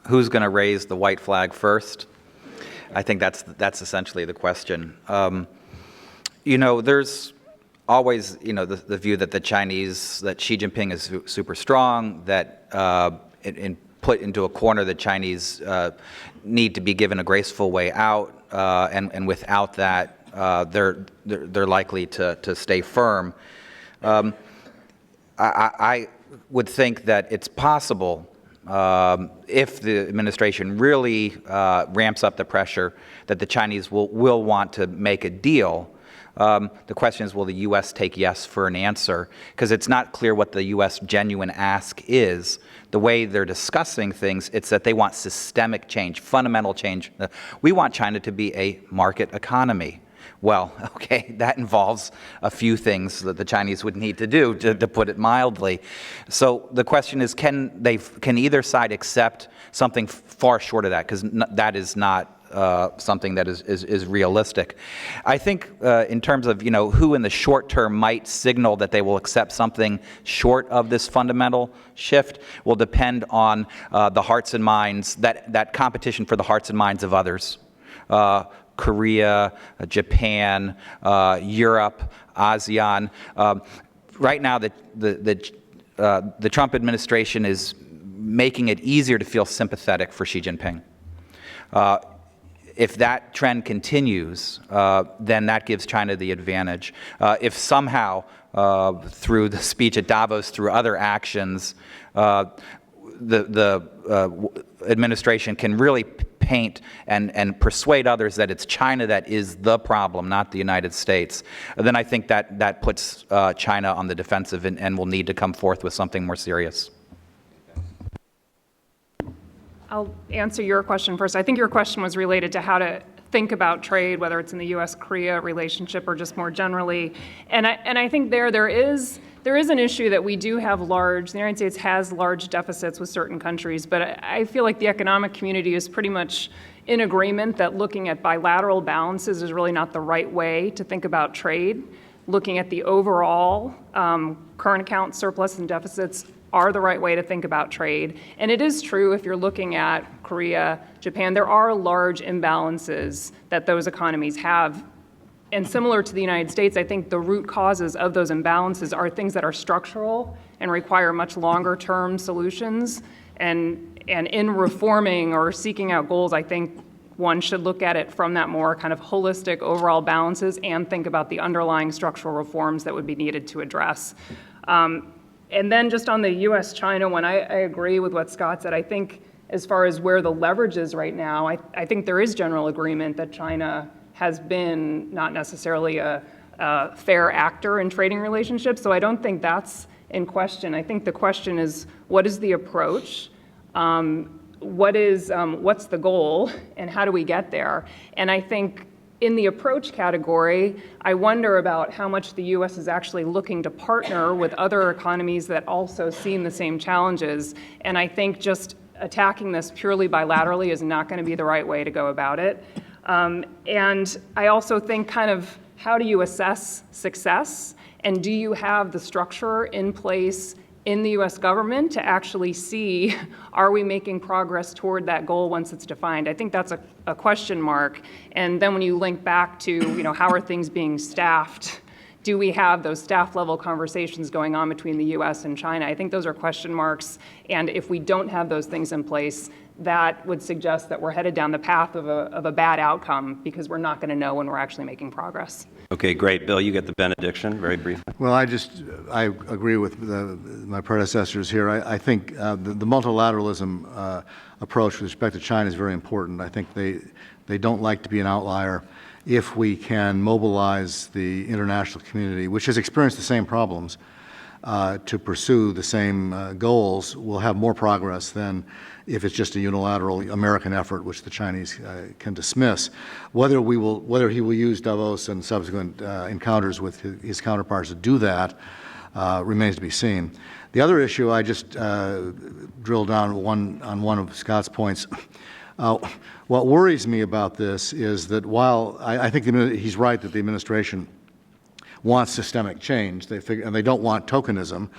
Who's going to raise the white flag first? I think that's essentially the question. There's always, the view that that Xi Jinping is super strong, that put into a corner, the Chinese need to be given a graceful way out, and without that, they're likely to stay firm. I would think that it's possible, if the administration really ramps up the pressure, that the Chinese will want to make a deal. The question is, will the U.S. take yes for an answer? Because it's not clear what the U.S. genuine ask is. The way they're discussing things, it's that they want systemic change, fundamental change. We want China to be a market economy. Well, okay, that involves a few things that the Chinese would need to do, to put it mildly. So the question is, can either side accept something far short of that? Because that is not something that is realistic. I think in terms of who in the short term might signal that they will accept something short of this fundamental shift will depend on the hearts and minds, that competition for the hearts and minds of others. Korea, Japan, Europe, ASEAN. Right now, the Trump administration is making it easier to feel sympathetic for Xi Jinping. If that trend continues, then that gives China the advantage. If somehow, through the speech at Davos, through other actions, the administration can really paint and persuade others that it's China that is the problem, not the United States, then I think that puts China on the defensive and will need to come forth with something more serious. I'll answer your question first. I think your question was related to how to think about trade, whether it's in the U.S.-Korea relationship or just more generally. And I think there is an issue that we do have the United States has large deficits with certain countries, but I feel like the economic community is pretty much in agreement that looking at bilateral balances is really not the right way to think about trade. Looking at the overall current account surplus and deficits are the right way to think about trade. And it is true, if you're looking at Korea, Japan, there are large imbalances that those economies have. And similar to the United States, I think the root causes of those imbalances are things that are structural and require much longer-term solutions. And in reforming or seeking out goals, I think one should look at it from that more kind of holistic overall balances and think about the underlying structural reforms that would be needed to address. And then just on the U.S.-China one, I agree with what Scott said. I think as far as where the leverage is right now, I think there is general agreement that China has been not necessarily a fair actor in trading relationships. So I don't think that's in question. I think the question is, what is the approach? What's the goal? And how do we get there? And I think in the approach category, I wonder about how much the U.S. is actually looking to partner with other economies that also see the same challenges. And I think just attacking this purely bilaterally is not going to be the right way to go about it. And I also think kind of how do you assess success? And do you have the structure in place in the U.S. government to actually see, are we making progress toward that goal once it's defined? I think that's a question mark. And then when you link back to, how are things being staffed? Do we have those staff level conversations going on between the U.S. and China? I think those are question marks. And if we don't have those things in place, that would suggest that we're headed down the path of a bad outcome because we're not going to know when we're actually making progress. Okay, great. Bill, you get the benediction, very briefly. Well, I agree with my predecessors here. I think the multilateralism approach with respect to China is very important. I think they don't like to be an outlier. If we can mobilize the international community, which has experienced the same problems, to pursue the same goals, we'll have more progress than if it's just a unilateral American effort, which the Chinese can dismiss. Whether he will use Davos and subsequent encounters with his counterparts to do that remains to be seen. The other issue, I just drilled down on one of Scott's points. What worries me about this is that while I think he's right that the administration wants systemic change. And they don't want tokenism,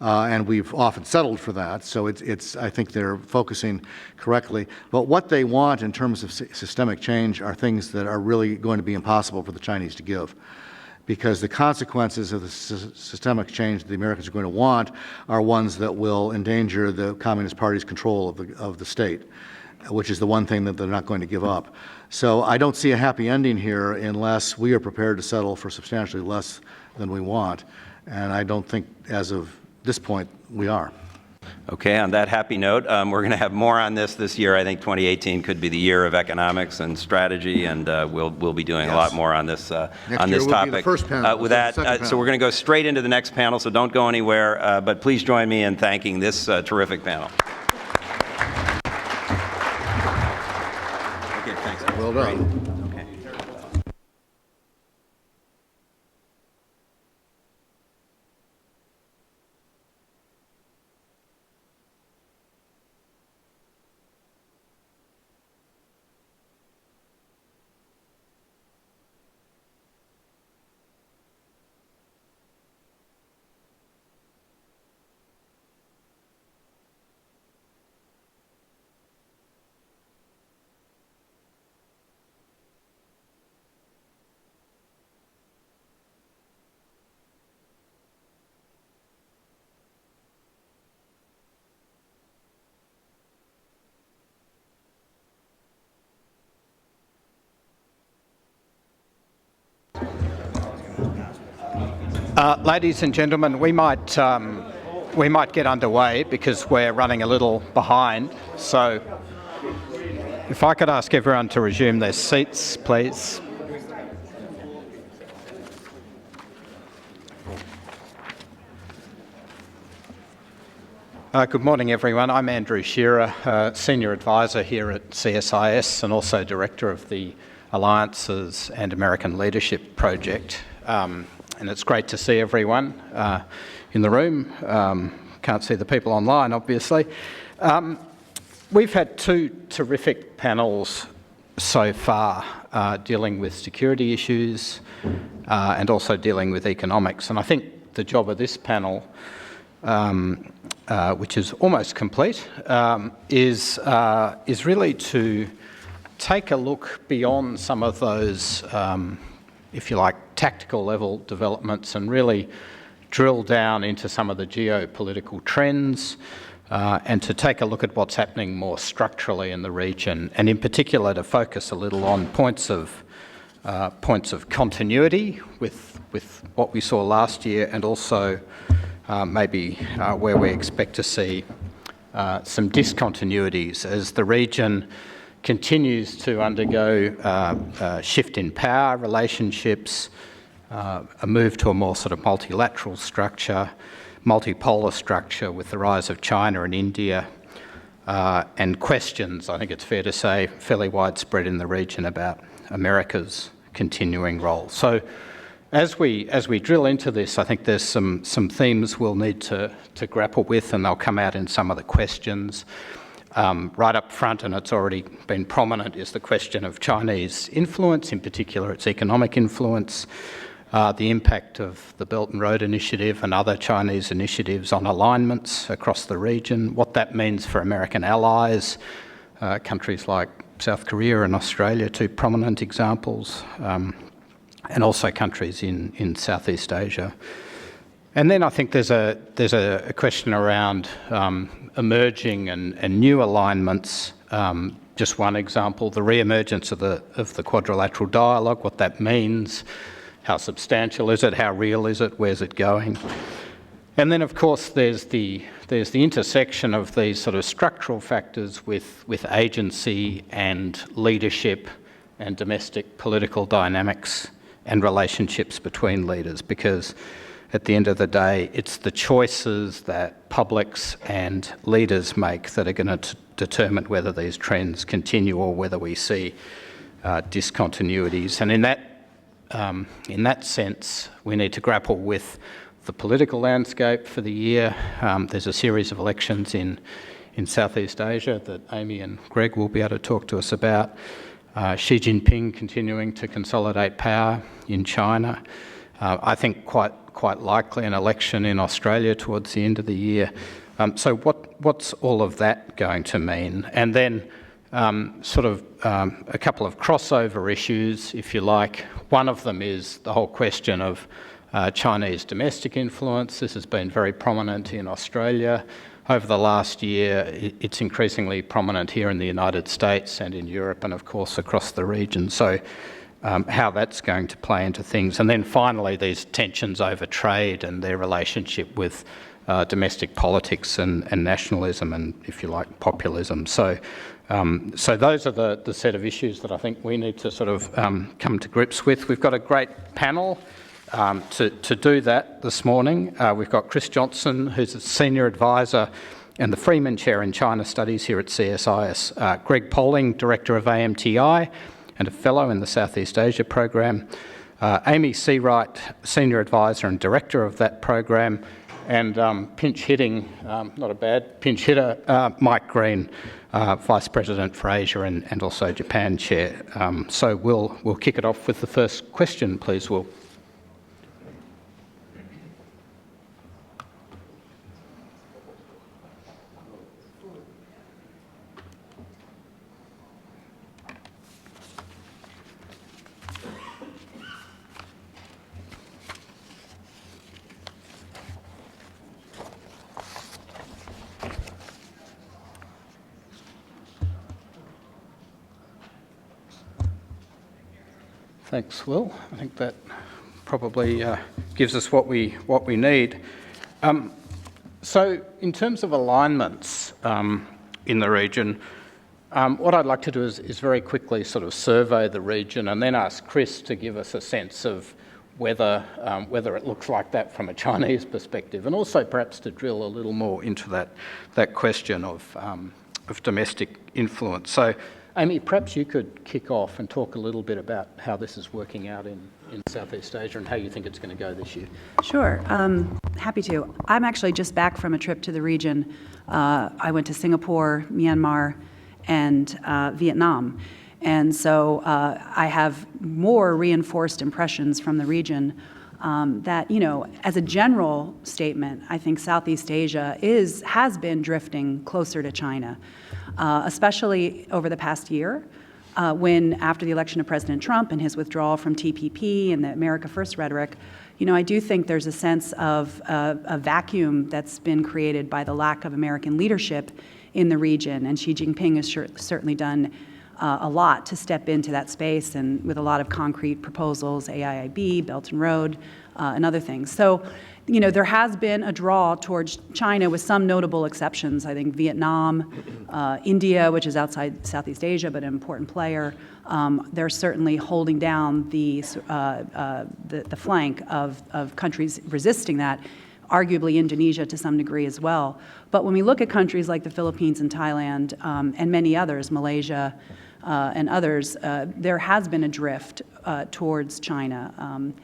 and we've often settled for that. So I think they're focusing correctly. But what they want in terms of systemic change are things that are really going to be impossible for the Chinese to give, because the consequences of the systemic change that the Americans are going to want are ones that will endanger the Communist Party's control of the state, which is the one thing that they're not going to give up. So I don't see a happy ending here unless we are prepared to settle for substantially less than we want, and I don't think as of this point we are. Okay, on that happy note, we're going to have more on this year. I think 2018 could be the year of economics and strategy, and we'll be doing a lot more on this Next on this year will topic. be the first panel. With that, so we're going to go straight into the next panel. So don't go anywhere. But please join me in thanking this terrific panel. Okay, thanks. Well done. Ladies and gentlemen, we might get underway because we're running a little behind. So if I could ask everyone to resume their seats, please. Good morning, everyone. I'm Andrew Shearer, Senior Advisor here at CSIS and also Director of the Alliances and American Leadership Project. And it's great to see everyone in the room. Can't see the people online, obviously. We've had two terrific panels so far dealing with security issues and also dealing with economics. And I think the job of this panel, which is almost complete, is really to take a look beyond some of those if you like, tactical level developments and really drill down into some of the geopolitical trends and to take a look at what's happening more structurally in the region, and in particular to focus a little on points of continuity with what we saw last year, and also maybe where we expect to see some discontinuities as the region continues to undergo a shift in power relationships, a move to a more sort of multilateral structure, multipolar structure with the rise of China and India, and questions, I think it's fair to say, fairly widespread in the region about America's continuing role. So as we drill into this, I think there's some themes we'll need to grapple with, and they'll come out in some of the questions. Right up front, and it's already been prominent, is the question of Chinese influence, in particular its economic influence, the impact of the Belt and Road Initiative and other Chinese initiatives on alignments across the region, what that means for American allies, countries like South Korea and Australia, two prominent examples, and also countries in Southeast Asia. And then I think there's a question around emerging and new alignments. Just one example, the re-emergence of the quadrilateral dialogue, what that means, how substantial is it, how real is it, where's it going? And then, of course, there's the intersection of these sort of structural factors with agency and leadership and domestic political dynamics and relationships between leaders, because at the end of the day, it's the choices that publics and leaders make that are going to determine whether these trends continue or whether we see discontinuities. And in that sense, we need to grapple with the political landscape for the year. There's a series of elections in Southeast Asia that Amy and Greg will be able to talk to us about. Xi Jinping continuing to consolidate power in China. I think quite likely an election in Australia towards the end of the year. So what's all of that going to mean? And then a couple of crossover issues, if you like. One of them is the whole question of Chinese domestic influence. This has been very prominent in Australia over the last year. It's increasingly prominent here in the United States and in Europe and, of course, across the region. So how that's going to play into things. And then finally, these tensions over trade and their relationship with domestic politics and nationalism and, if you like, populism. So those are the set of issues that I think we need to sort of come to grips with. We've got a great panel to do that this morning. We've got Chris Johnson, who's a Senior Advisor and the Freeman Chair in China Studies here at CSIS. Greg Poling, Director of AMTI and a Fellow in the Southeast Asia Program. Amy Seawright, Senior Advisor and Director of that program. And pinch hitting, not a bad pinch hitter, Mike Green, Vice President for Asia and also Japan Chair. So we'll kick it off with the first question, please, Will. Thanks, Will. I think that probably gives us what we need. So in terms of alignments in the region, what I'd like to do is very quickly sort of survey the region and then ask Chris to give us a sense of whether it looks like that from a Chinese perspective, and also perhaps to drill a little more into that question of domestic influence. So Amy, perhaps you could kick off and talk a little bit about how this is working out in Southeast Asia and how you think it's going to go this year. Sure, happy to. I'm actually just back from a trip to the region. I went to Singapore, Myanmar, and Vietnam. And so I have more reinforced impressions from the region that, you know, as a general statement, I think Southeast Asia has been drifting closer to China. Especially over the past year, when after the election of President Trump and his withdrawal from TPP and the America First rhetoric, you know, I do think there's a sense of a vacuum that's been created by the lack of American leadership in the region, and Xi Jinping has certainly done a lot to step into that space, and with a lot of concrete proposals, AIIB, Belt and Road, and other things. So, you know, there has been a draw towards China with some notable exceptions. I think Vietnam, India, which is outside Southeast Asia but an important player, they're certainly holding down the flank of countries resisting that, arguably Indonesia to some degree as well. But when we look at countries like the Philippines and Thailand and many others, Malaysia, and others, there has been a drift towards China.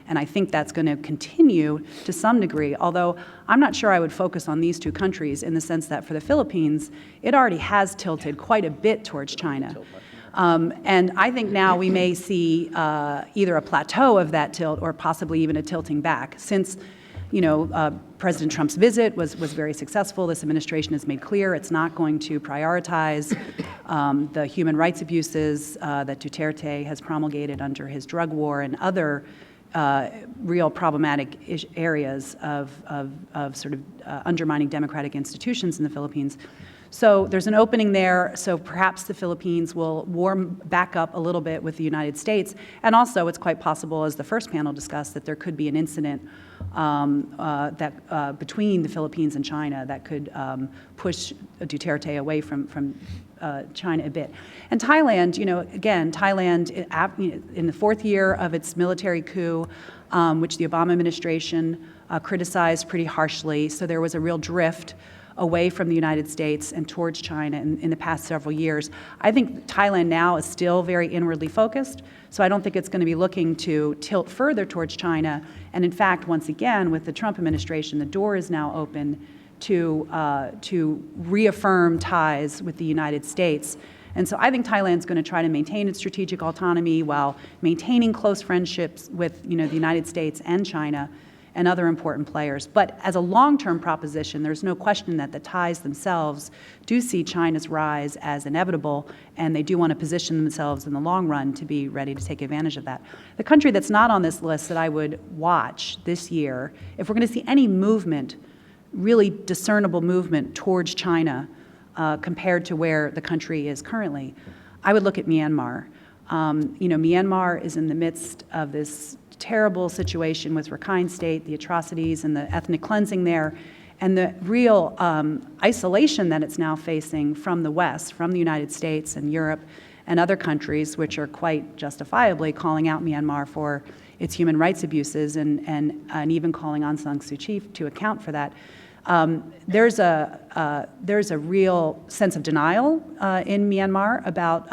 And I think that's going to continue to some degree, although I'm not sure I would focus on these two countries in the sense that for the Philippines, it already has tilted quite a bit towards China. And I think now we may see either a plateau of that tilt or possibly even a tilting back. Since, you know, President Trump's visit was very successful. This administration has made clear it's not going to prioritize the human rights abuses that Duterte has promulgated under his drug war and other real problematic areas of sort of undermining democratic institutions in the Philippines. So there's an opening there, so perhaps the Philippines will warm back up a little bit with the United States. And also it's quite possible, as the first panel discussed, that there could be an incident between the Philippines and China that could push Duterte away from China a bit. And Thailand, you know, again, Thailand in the fourth year of its military coup, which the Obama administration criticized pretty harshly, so there was a real drift away from the United States and towards China in the past several years. I think Thailand now is still very inwardly focused, so I don't think it's going to be looking to tilt further towards China. And in fact, once again, with the Trump administration, the door is now open to reaffirm ties with the United States And so I think Thailand's going to try to maintain its strategic autonomy while maintaining close friendships with, the United States and China and other important players. But as a long-term proposition, there's no question that the Thais themselves do see China's rise as inevitable, and they do want to position themselves in the long run to be ready to take advantage of that. The country that's not on this list that I would watch this year, if we're going to see any movement, really discernible movement towards China compared to where the country is currently, I would look at Myanmar. Myanmar is in the midst of this terrible situation with Rakhine State, the atrocities and the ethnic cleansing there, and the real isolation that it's now facing from the West, from the United States and Europe and other countries, which are quite justifiably calling out Myanmar for its human rights abuses and even calling Aung San Suu Kyi to account for that. There's a real sense of denial in Myanmar about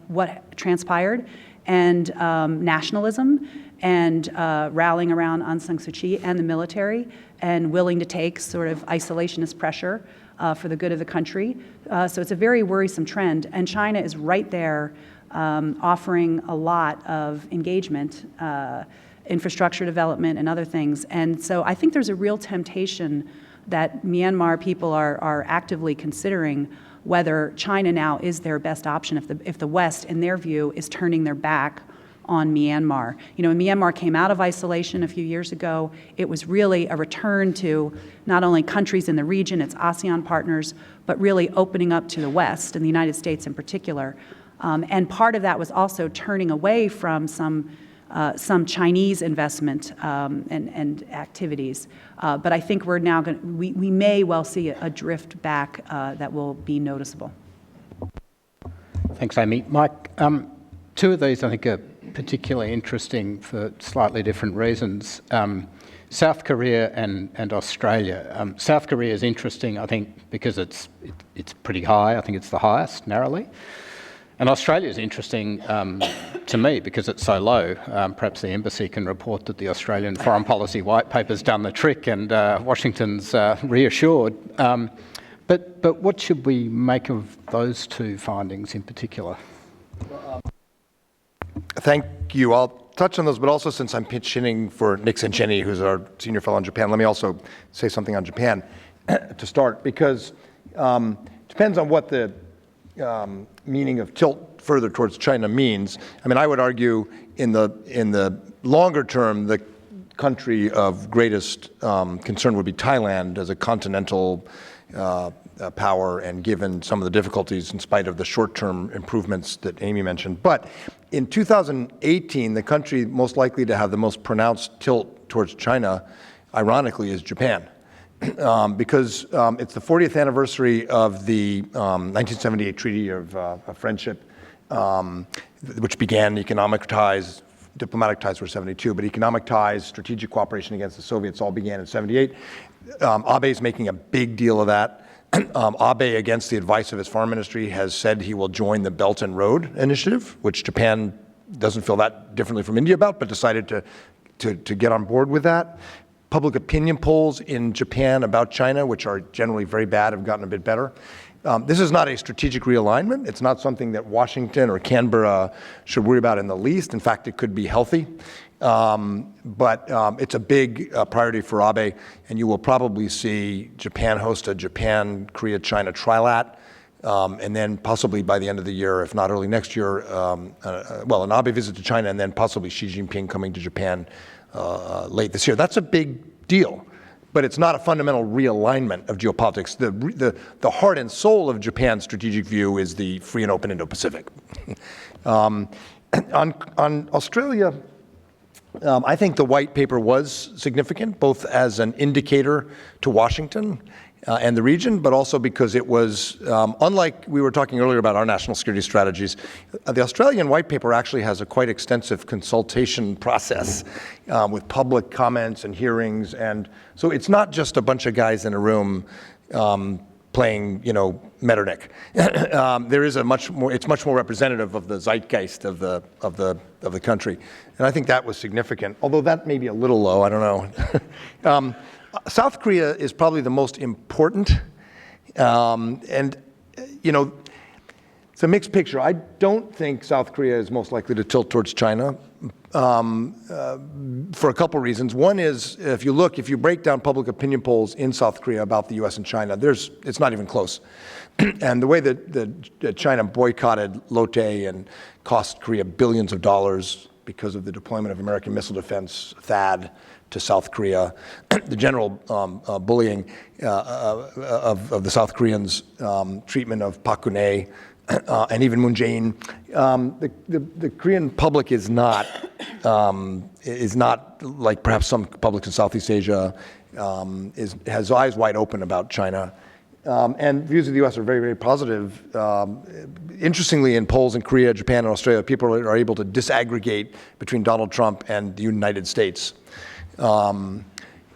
what transpired, and nationalism, and rallying around Aung San Suu Kyi and the military, and willing to take sort of isolationist pressure for the good of the country. So it's a very worrisome trend, and China is right there offering a lot of engagement, infrastructure development and other things. And so I think there's a real temptation that Myanmar people are actively considering whether China now is their best option if the West, in their view, is turning their back on Myanmar. When Myanmar came out of isolation a few years ago, it was really a return to not only countries in the region, its ASEAN partners, but really opening up to the West, and the United States in particular. And part of that was also turning away from some Chinese investment and activities. But I think we're now we may well see a drift back that will be noticeable. Thanks, Amy. Mike, two of these I think are particularly interesting for slightly different reasons. South Korea and Australia. South Korea is interesting, I think, because it's pretty high. I think it's the highest, narrowly. And Australia is interesting to me because it's so low. Perhaps the embassy can report that the Australian foreign policy white paper's done the trick and Washington's reassured. But what should we make of those two findings in particular? Thank you. I'll touch on those, but also since I'm pinch hitting for Nick Sancheni, who's our senior fellow in Japan, let me also say something on Japan to start, because it depends on what the meaning of tilt further towards China means. I mean, I would argue in the longer term, the country of greatest concern would be Thailand as a continental power, and given some of the difficulties in spite of the short-term improvements that Amy mentioned. But in 2018, the country most likely to have the most pronounced tilt towards China, ironically, is Japan. Because it's the 40th anniversary of the 1978 Treaty of Friendship, which began economic ties. Diplomatic ties were 72, but economic ties, strategic cooperation against the Soviets all began in 78. Abe is making a big deal of that. Abe, against the advice of his foreign ministry, has said he will join the Belt and Road Initiative, which Japan doesn't feel that differently from India about, but decided to get on board with that. Public opinion polls in Japan about China, which are generally very bad, have gotten a bit better. This is not a strategic realignment. It's not something that Washington or Canberra should worry about in the least. In fact, it could be healthy. But it's a big priority for Abe, and you will probably see Japan host a Japan-Korea-China trilat, and then possibly by the end of the year, if not early next year, an Abe visit to China, and then possibly Xi Jinping coming to Japan late this year. That's a big deal, but it's not a fundamental realignment of geopolitics. The heart and soul of Japan's strategic view is the free and open Indo-Pacific. On Australia, I think the white paper was significant, both as an indicator to Washington and the region, but also because it was, unlike we were talking earlier about our national security strategies, the Australian white paper actually has a quite extensive consultation process with public comments and hearings. And so it's not just a bunch of guys in a room playing, Metternich. There is it's much more representative of the zeitgeist of the country. And I think that was significant, although that may be a little low, I don't know. South Korea is probably the most important. It's a mixed picture. I don't think South Korea is most likely to tilt towards China for a couple reasons. One is, if you break down public opinion polls in South Korea about the U.S. and China, it's not even close. And the way that China boycotted Lotte and cost Korea billions of dollars because of the deployment of American missile defense, THAAD, to South Korea, the general bullying of the South Koreans' treatment of Park Geun-hye, and even Moon Jae-in, the Korean public is not like perhaps some publics in Southeast Asia, has eyes wide open about China. And views of the U.S. are very, very positive. Interestingly, in polls in Korea, Japan, and Australia, people are able to disaggregate between Donald Trump and the United States. And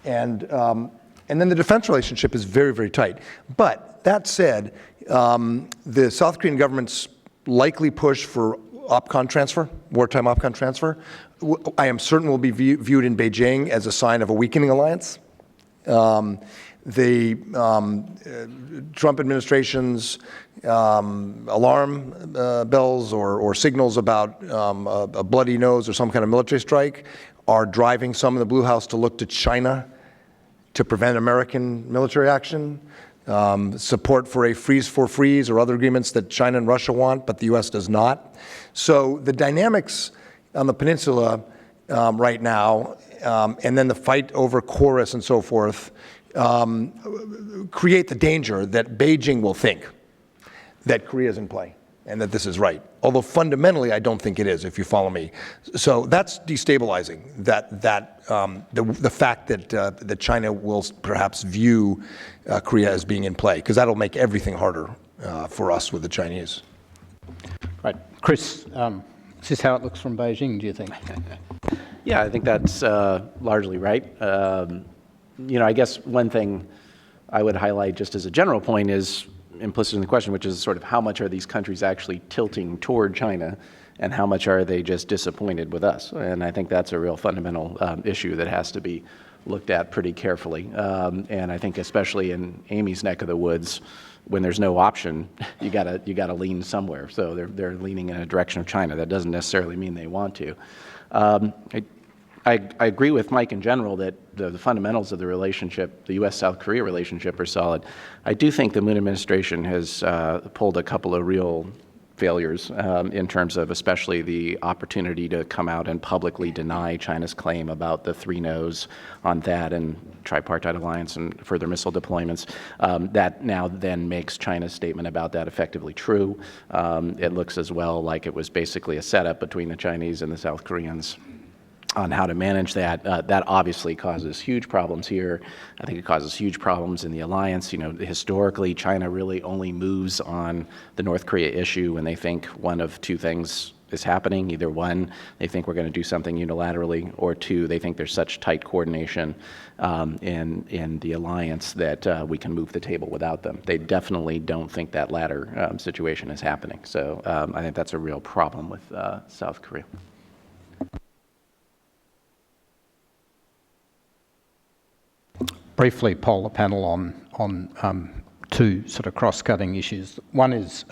then the defense relationship is very, very tight. But that said, the South Korean government's likely push for OPCON transfer, wartime OPCON transfer, I am certain will be viewed in Beijing as a sign of a weakening alliance. The Trump administration's alarm bells or signals about a bloody nose or some kind of military strike are driving some in the Blue House to look to China to prevent American military action. Support for a freeze for freeze or other agreements that China and Russia want, but the U.S. does not. So the dynamics on the peninsula right now, and then the fight over Chorus and so forth, create the danger that Beijing will think that Korea is in play and that this is right. Although fundamentally, I don't think it is, if you follow me. So that's destabilizing, the fact that China will perhaps view Korea as being in play, because that'll make everything harder for us with the Chinese. Right. Chris, is this how it looks from Beijing, do you think? Yeah, I think that's largely right. I guess one thing I would highlight just as a general point is implicit in the question, which is sort of how much are these countries actually tilting toward China and how much are they just disappointed with us? And I think that's a real fundamental issue that has to be looked at pretty carefully. And I think especially in Amy's neck of the woods, when there's no option, you gotta lean somewhere. So they're leaning in a direction of China. That doesn't necessarily mean they want to. I agree with Mike in general that the fundamentals of the relationship, the U.S.-South Korea relationship, are solid. I do think the Moon administration has pulled a couple of real failures in terms of especially the opportunity to come out and publicly deny China's claim about the 3 no's on that and tripartite alliance and further missile deployments. That now then makes China's statement about that effectively true. It looks as well like it was basically a setup between the Chinese and the South Koreans on how to manage that. That obviously causes huge problems here. I think it causes huge problems in the alliance. Historically, China really only moves on the North Korea issue when they think one of 2 things is happening. Either 1, they think we're going to do something unilaterally, or 2, they think there's such tight coordination in the alliance that we can move the table without them. They definitely don't think that latter situation is happening. So I think that's a real problem with South Korea. Briefly poll the panel on 2 sort of cross-cutting issues. One is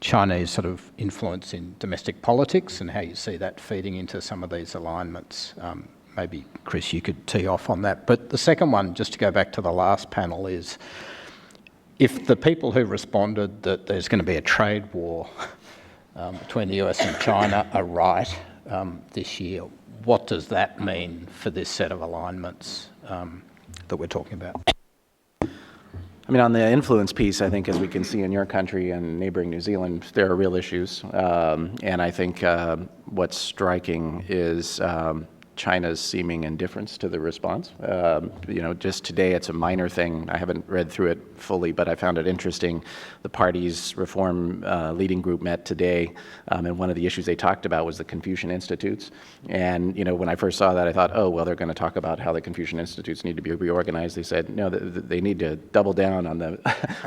Chinese sort of influence in domestic politics and how you see that feeding into some of these alignments. Maybe, Chris, you could tee off on that. But the second one, just to go back to the last panel, is if the people who responded that there's going to be a trade war between the US and China are right this year, what does that mean for this set of alignments that we're talking about? I mean, on the influence piece, I think as we can see in your country and neighboring New Zealand, there are real issues. And I think what's striking is China's seeming indifference to the response. Just today it's a minor thing. I haven't read through it fully, but I found it interesting. The party's reform leading group met today, and one of the issues they talked about was the Confucian Institutes. And when I first saw that, I thought, oh, well, they're going to talk about how the Confucian Institutes need to be reorganized. They said, no, they need to double down on the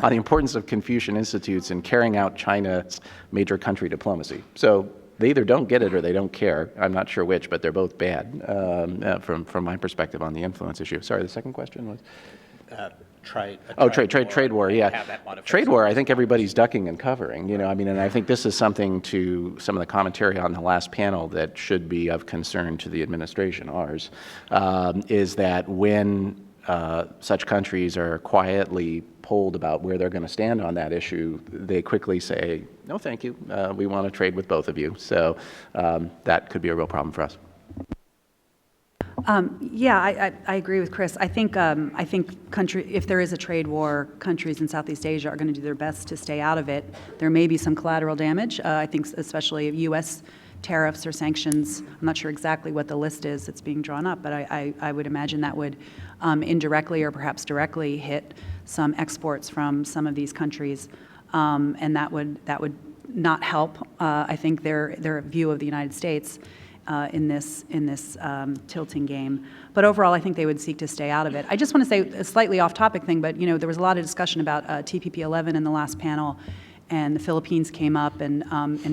on the importance of Confucian Institutes in carrying out China's major country diplomacy. So they either don't get it or they don't care. I'm not sure which, but they're both bad from my perspective on the influence issue. Sorry, the second question was? trade war, yeah. Have that modification. Trade war, I think everybody's ducking and covering, I mean, and I think this is something to some of the commentary on the last panel that should be of concern to the administration, ours, is that when such countries are quietly polled about where they're going to stand on that issue, they quickly say, no, thank you, we want to trade with both of you. So that could be a real problem for us. Yeah, I agree with Chris. I think if there is a trade war, countries in Southeast Asia are going to do their best to stay out of it. There may be some collateral damage. I think especially U.S. tariffs or sanctions. I'm not sure exactly what the list is that's being drawn up, but I would imagine that would indirectly or perhaps directly hit some exports from some of these countries, and that would not help. I think their view of the United States. In this tilting game. But overall, I think they would seek to stay out of it. I just want to say a slightly off-topic thing, but there was a lot of discussion about TPP-11 in the last panel, and the Philippines came up, and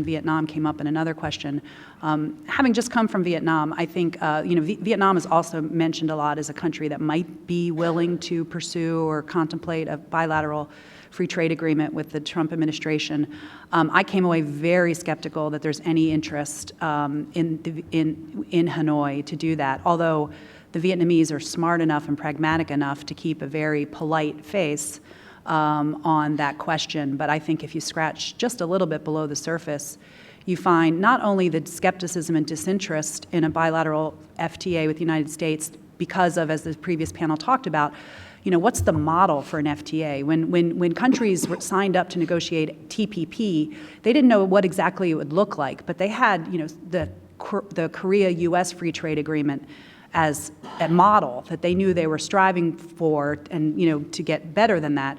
Vietnam came up in another question. Having just come from Vietnam, I think Vietnam is also mentioned a lot as a country that might be willing to pursue or contemplate a bilateral free trade agreement with the Trump administration. I came away very skeptical that there's any interest in Hanoi to do that, although the Vietnamese are smart enough and pragmatic enough to keep a very polite face on that question. But I think if you scratch just a little bit below the surface, you find not only the skepticism and disinterest in a bilateral FTA with the United States because of, as the previous panel talked about, what's the model for an FTA? When countries were signed up to negotiate TPP, they didn't know what exactly it would look like, but they had, the Korea-U.S. free trade agreement as a model that they knew they were striving for, and to get better than that.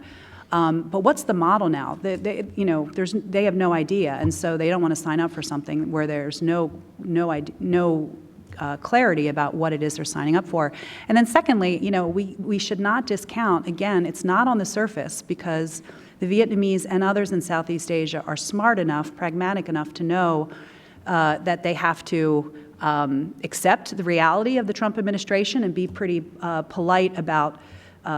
But what's the model now? They have no idea, and so they don't want to sign up for something where there's no clarity about what it is they're signing up for. And then secondly, we should not discount, again, it's not on the surface, because the Vietnamese and others in Southeast Asia are smart enough, pragmatic enough to know that they have to accept the reality of the Trump administration and be pretty polite about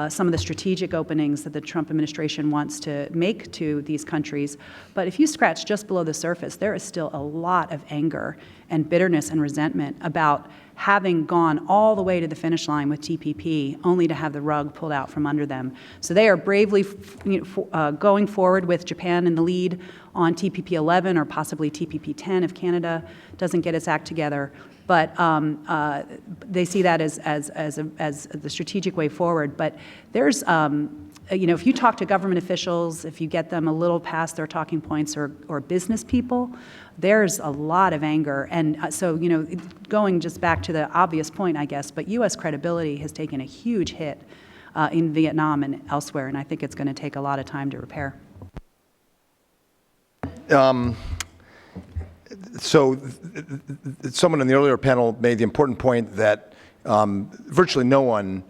some of the strategic openings that the Trump administration wants to make to these countries. But if you scratch just below the surface, there is still a lot of anger and bitterness and resentment about having gone all the way to the finish line with TPP, only to have the rug pulled out from under them. So they are bravely going forward with Japan in the lead on TPP-11 or possibly TPP-10 if Canada doesn't get its act together. But they see that as the strategic way forward. But there's, if you talk to government officials, if you get them a little past their talking points or business people, there's a lot of anger. And so, going just back to the obvious point, I guess, but U.S. credibility has taken a huge hit in Vietnam and elsewhere, and I think it's going to take a lot of time to repair. So someone in the earlier panel made the important point that virtually no one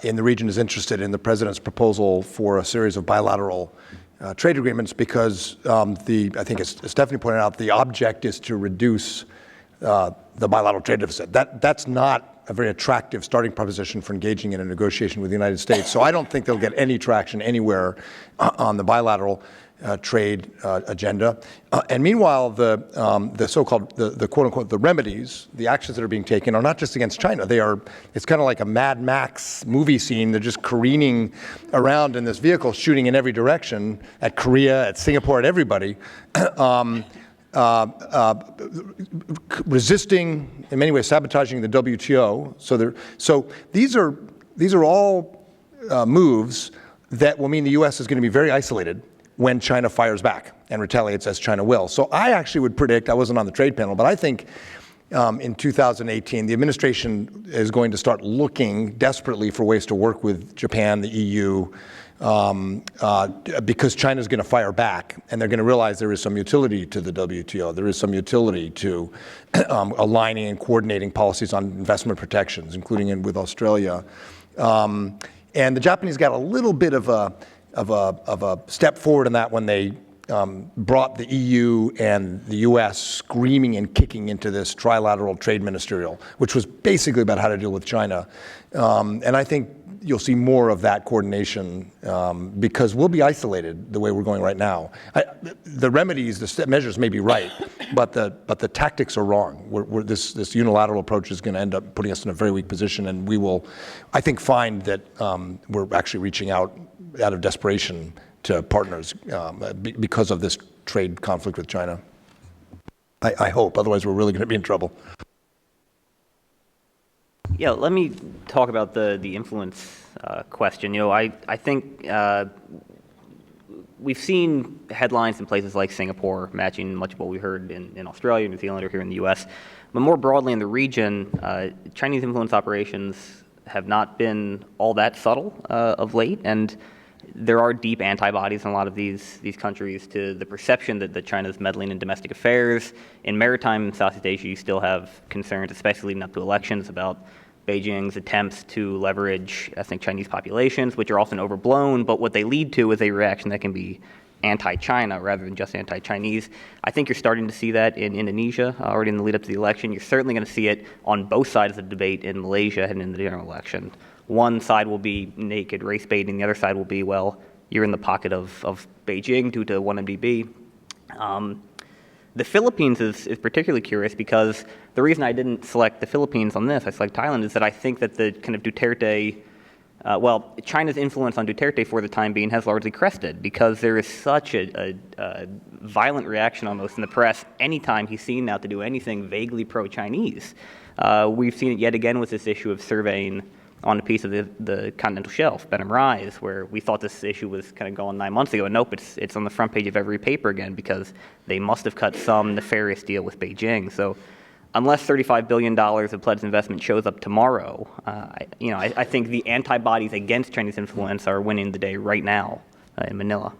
in the region is interested in the president's proposal for a series of bilateral trade agreements because I think as Stephanie pointed out, the object is to reduce the bilateral trade deficit. That's not a very attractive starting proposition for engaging in a negotiation with the United States. So I don't think they'll get any traction anywhere on the bilateral trade agenda. And meanwhile, the so-called, the quote-unquote, the remedies, the actions that are being taken are not just against China. It's kind of like a Mad Max movie scene. They're just careening around in this vehicle, shooting in every direction at Korea, at Singapore, at everybody, resisting, in many ways, sabotaging the WTO. So these are all moves that will mean the U.S. is going to be very isolated when China fires back and retaliates as China will. So I actually would predict, I wasn't on the trade panel, but I think in 2018, the administration is going to start looking desperately for ways to work with Japan, the EU, because China's going to fire back, and they're going to realize there is some utility to the WTO. There is some utility to aligning and coordinating policies on investment protections, including with Australia. And the Japanese got a little bit of a step forward in that when they brought the EU and the US screaming and kicking into this trilateral trade ministerial, which was basically about how to deal with China. And I think you'll see more of that coordination because we'll be isolated the way we're going right now. The remedies, the measures may be right, but the tactics are wrong. This unilateral approach is going to end up putting us in a very weak position, and we will, I think, find that we're actually reaching out of desperation to partners because of this trade conflict with China. I hope, otherwise we're really going to be in trouble. Yeah, let me talk about the influence question. You know, I think we've seen headlines in places like Singapore matching much of what we heard in Australia, New Zealand, or here in the U.S. But more broadly in the region, Chinese influence operations have not been all that subtle of late, and there are deep antibodies in a lot of these countries to the perception that China's meddling in domestic affairs. In maritime in Southeast Asia, you still have concerns, especially leading up to elections, about Beijing's attempts to leverage ethnic Chinese populations, which are often overblown, but what they lead to is a reaction that can be anti-China rather than just anti-Chinese. I think you're starting to see that in Indonesia already in the lead up to the election. You're certainly going to see it on both sides of the debate in Malaysia and in the general election. One side will be naked race baiting, the other side will be, well, you're in the pocket of Beijing due to 1MDB. The Philippines is particularly curious because the reason I didn't select the Philippines on this, I select Thailand, is that I think that the kind of Duterte, China's influence on Duterte for the time being has largely crested because there is such a violent reaction almost in the press anytime he's seen now to do anything vaguely pro-Chinese. We've seen it yet again with this issue of surveying on a piece of the continental shelf, Benham Rise, where we thought this issue was kind of going 9 months ago, and nope, it's on the front page of every paper again because they must have cut some nefarious deal with Beijing. So unless $35 billion of pledged investment shows up tomorrow, I think the antibodies against Chinese influence are winning the day right now in Manila.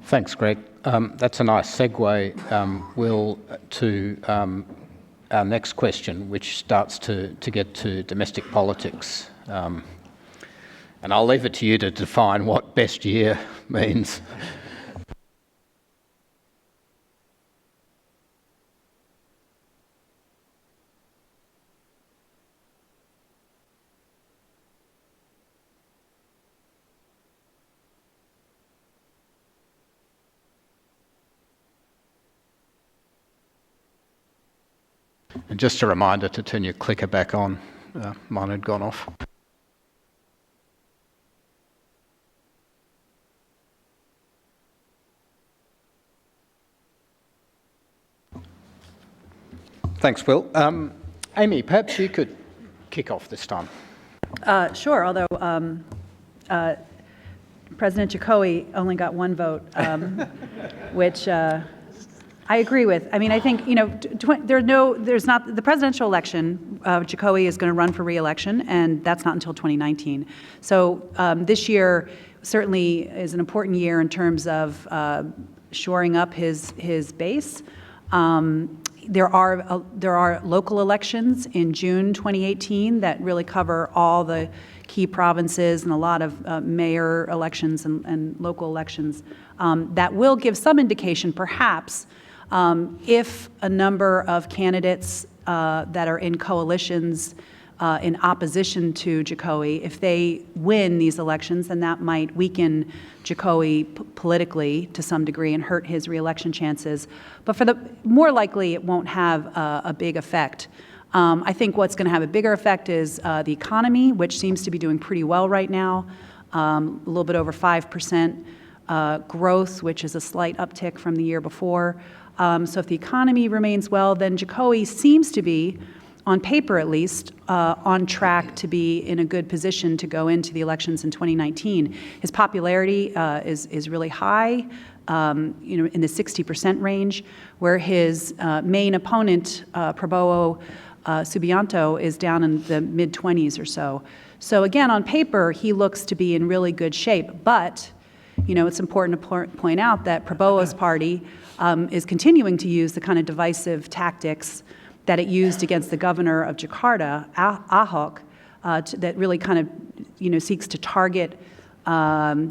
Thanks, Greg. That's a nice segue, Will, to our next question, which starts to get to domestic politics. And I'll leave it to you to define what best year means. And just a reminder to turn your clicker back on. Mine had gone off. Thanks, Will. Amy, perhaps you could kick off this time. Sure, although President Jokowi only got one vote, which I agree with. I mean, I think, there's not, the presidential election, Jokowi is going to run for re-election, and that's not until 2019. So this year certainly is an important year in terms of shoring up his base. There are local elections in June 2018 that really cover all the key provinces and a lot of mayor elections and local elections that will give some indication, perhaps, if a number of candidates that are in coalitions in opposition to Jokowi, if they win these elections, then that might weaken Jokowi politically to some degree and hurt his reelection chances. But more likely, it won't have a big effect. I think what's going to have a bigger effect is the economy, which seems to be doing pretty well right now, a little bit over 5% growth, which is a slight uptick from the year before. So if the economy remains well, then Jokowi seems to be, on paper at least, on track to be in a good position to go into the elections in 2019. His popularity is really high, in the 60% range, where his main opponent, Prabowo Subianto, is down in the mid-20s or so. So again, on paper, he looks to be in really good shape, but it's important to point out that Prabowo's party is continuing to use the kind of divisive tactics that it used against the governor of Jakarta, Ahok, that really kind of, seeks to target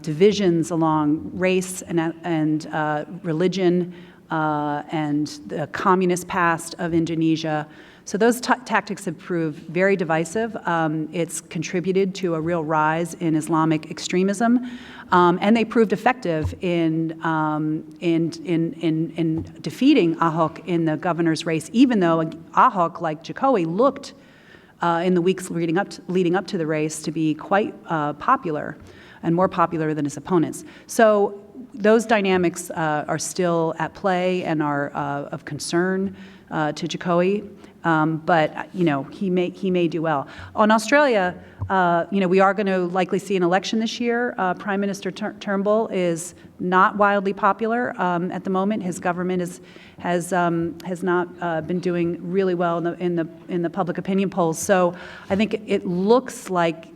divisions along race and religion and the communist past of Indonesia. So those tactics have proved very divisive. It's contributed to a real rise in Islamic extremism, and they proved effective in defeating Ahok in the governor's race, even though Ahok, like Jokowi, looked in the weeks leading up to the race to be quite popular and more popular than his opponents. So those dynamics are still at play and are of concern to Jokowi. But he may do well. On Australia, we are going to likely see an election this year. Prime Minister Turnbull is not wildly popular at the moment. His government has not been doing really well in the public opinion polls. So I think it looks like